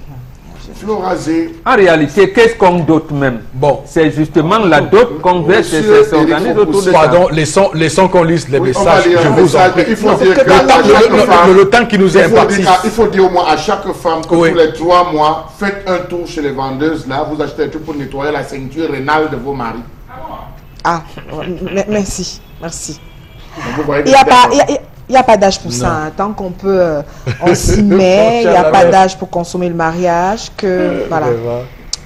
S2: Florazé.
S4: En réalité, qu'est-ce qu'on dote même?
S1: Bon.
S4: C'est justement la dot qu'on verse et ça s'organise autour de ça.
S1: Pardon, laissons qu'on lise les messages.
S2: Je vous en prie. Il faut dire que
S1: le temps qui nous est imparti.
S2: Il faut dire au moins à chaque femme que tous les 3 mois, faites un tour chez les vendeuses là, vous achetez un truc pour nettoyer la ceinture rénale de vos maris.
S6: Ah, merci.
S2: Vous voyez
S6: Il n'y a pas d'âge pour ça. Hein. Tant qu'on peut, on s'y met. Il n'y a pas d'âge pour consommer le mariage. Voilà.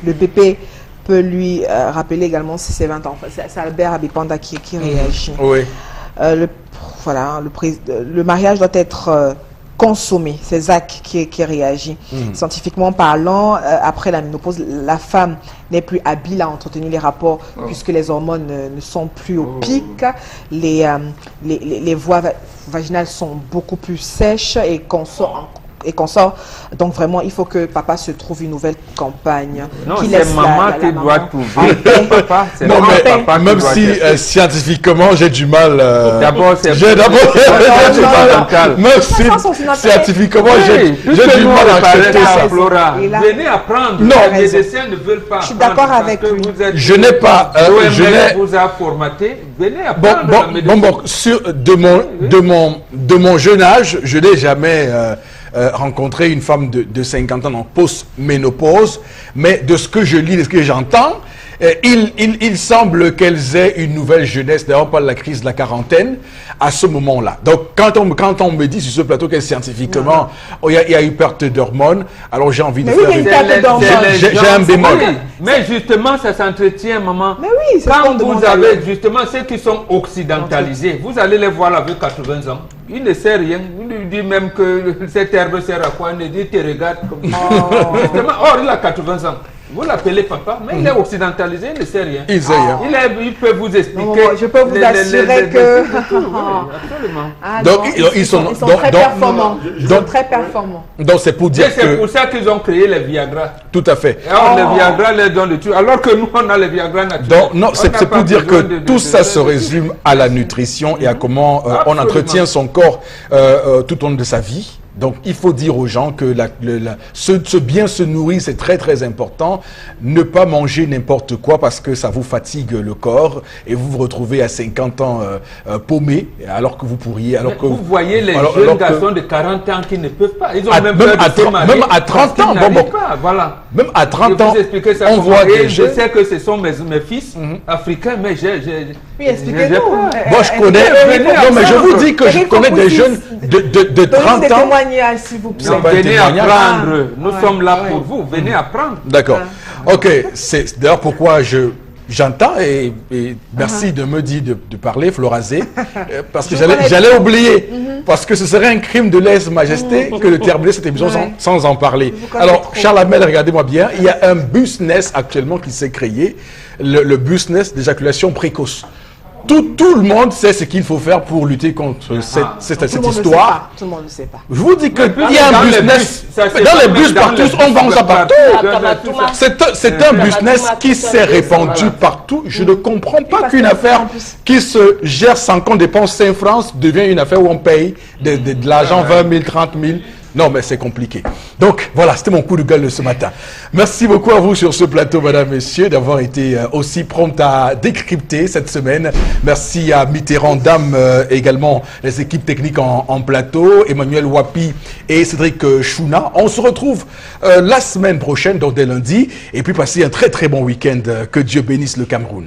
S6: Le BP peut lui rappeler également si c'est 20 ans. C'est Albert Abipanda qui réagit.
S1: Oui.
S6: Le mariage doit être consommé. C'est Zach qui réagit. Scientifiquement parlant, après la ménopause, la femme n'est plus habile à entretenir les rapports puisque les hormones ne sont plus au pic. Les voies vaginales sont beaucoup plus sèches et consort. Donc vraiment, il faut que papa se trouve une nouvelle compagne.
S4: Non, c'est maman qui doit trouver papa.
S1: Non, mais même si scientifiquement j'ai du mal.
S4: D'abord, c'est
S1: même si scientifiquement j'ai du mal à accepter ça.
S4: Venez apprendre.
S1: Non,
S4: les médecins ne veulent pas.
S6: Je suis d'accord avec lui.
S1: Je n'ai pas.
S4: Je vous a formaté. Venez apprendre.
S1: De mon jeune âge, je n'ai jamais rencontrer une femme de 50 ans en post-ménopause, mais de ce que je lis, de ce que j'entends, il semble qu'elles aient une nouvelle jeunesse, d'ailleurs pas la crise de la quarantaine, à ce moment-là. Donc quand on me dit sur ce plateau que scientifiquement, il y a eu perte d'hormones, alors j'ai envie de faire j'ai un bémol.
S4: Oui, mais justement, ça s'entretient, maman.
S6: Mais oui,
S4: quand vous avez justement ceux qui sont occidentalisés, vous allez les voir avec 80 ans. Il ne sait rien. Il lui dit même que cette herbe sert à quoi. Il dit, te regarde comme justement, or, il a 80 ans. Vous l'appelez papa, mais il est occidentalisé, il ne sait rien.
S1: Il sait rien.
S4: Il peut vous expliquer.
S6: Je peux vous assurer que...
S4: Absolument.
S1: Donc, ils sont
S6: très performants. Ils sont très performants.
S1: Donc, c'est pour dire que...
S4: C'est pour ça qu'ils ont créé les Viagra.
S1: Tout à fait.
S4: Alors, les Viagra les donnent le truc. Alors que nous, on a les Viagra naturels.
S1: Donc, non, c'est pour dire que tout ça se résume à la nutrition et à comment on entretient son corps tout au long de sa vie. Donc, il faut dire aux gens que ce bien se nourrir, c'est très, très important. Ne pas manger n'importe quoi parce que ça vous fatigue le corps et vous vous retrouvez à 50 ans paumé alors que vous pourriez...
S4: vous voyez les jeunes garçons de 40 ans qui ne peuvent pas. Ils ont même peur de se marier.
S1: Même à 30 ans,
S4: voilà.
S1: Même à 30 ans,
S4: on voit des jeunes. Je sais que ce sont mes fils africains, mais
S6: oui, expliquez-nous.
S1: Moi, je connais... Non, mais je vous dis que je connais des jeunes de 30 ans.
S6: S'il vous plaît.
S4: Venez apprendre. Nous sommes là pour vous. Venez apprendre.
S1: D'accord. Ok. C'est d'ailleurs pourquoi j'entends et merci de me dire de parler, Florazé, parce que j'allais oublier. Parce que ce serait un crime de lèse-majesté que de terminer cette émission sans en parler. Alors, Charles Hamel, regardez-moi bien, il y a un business actuellement qui s'est créé, le business d'éjaculation précoce. Tout le monde sait ce qu'il faut faire pour lutter contre cette histoire.
S6: Tout le monde ne sait pas.
S1: Je vous dis qu'il y a un business. Dans les bus partout, on vend ça partout. C'est un business qui s'est répandu partout. Je ne comprends pas qu'une affaire qui se gère sans qu'on dépense 5 francs devient une affaire où on paye de l'argent 20 000, 30 000. Non, mais c'est compliqué. Donc, voilà, c'était mon coup de gueule de ce matin. Merci beaucoup à vous sur ce plateau, mesdames, messieurs, d'avoir été aussi prompt à décrypter cette semaine. Merci à Mitterrand, Dame, également les équipes techniques en plateau, Emmanuel Wapi et Cédric Chouna. On se retrouve la semaine prochaine, donc dès lundi. Et puis, passez un très, très bon week-end. Que Dieu bénisse le Cameroun.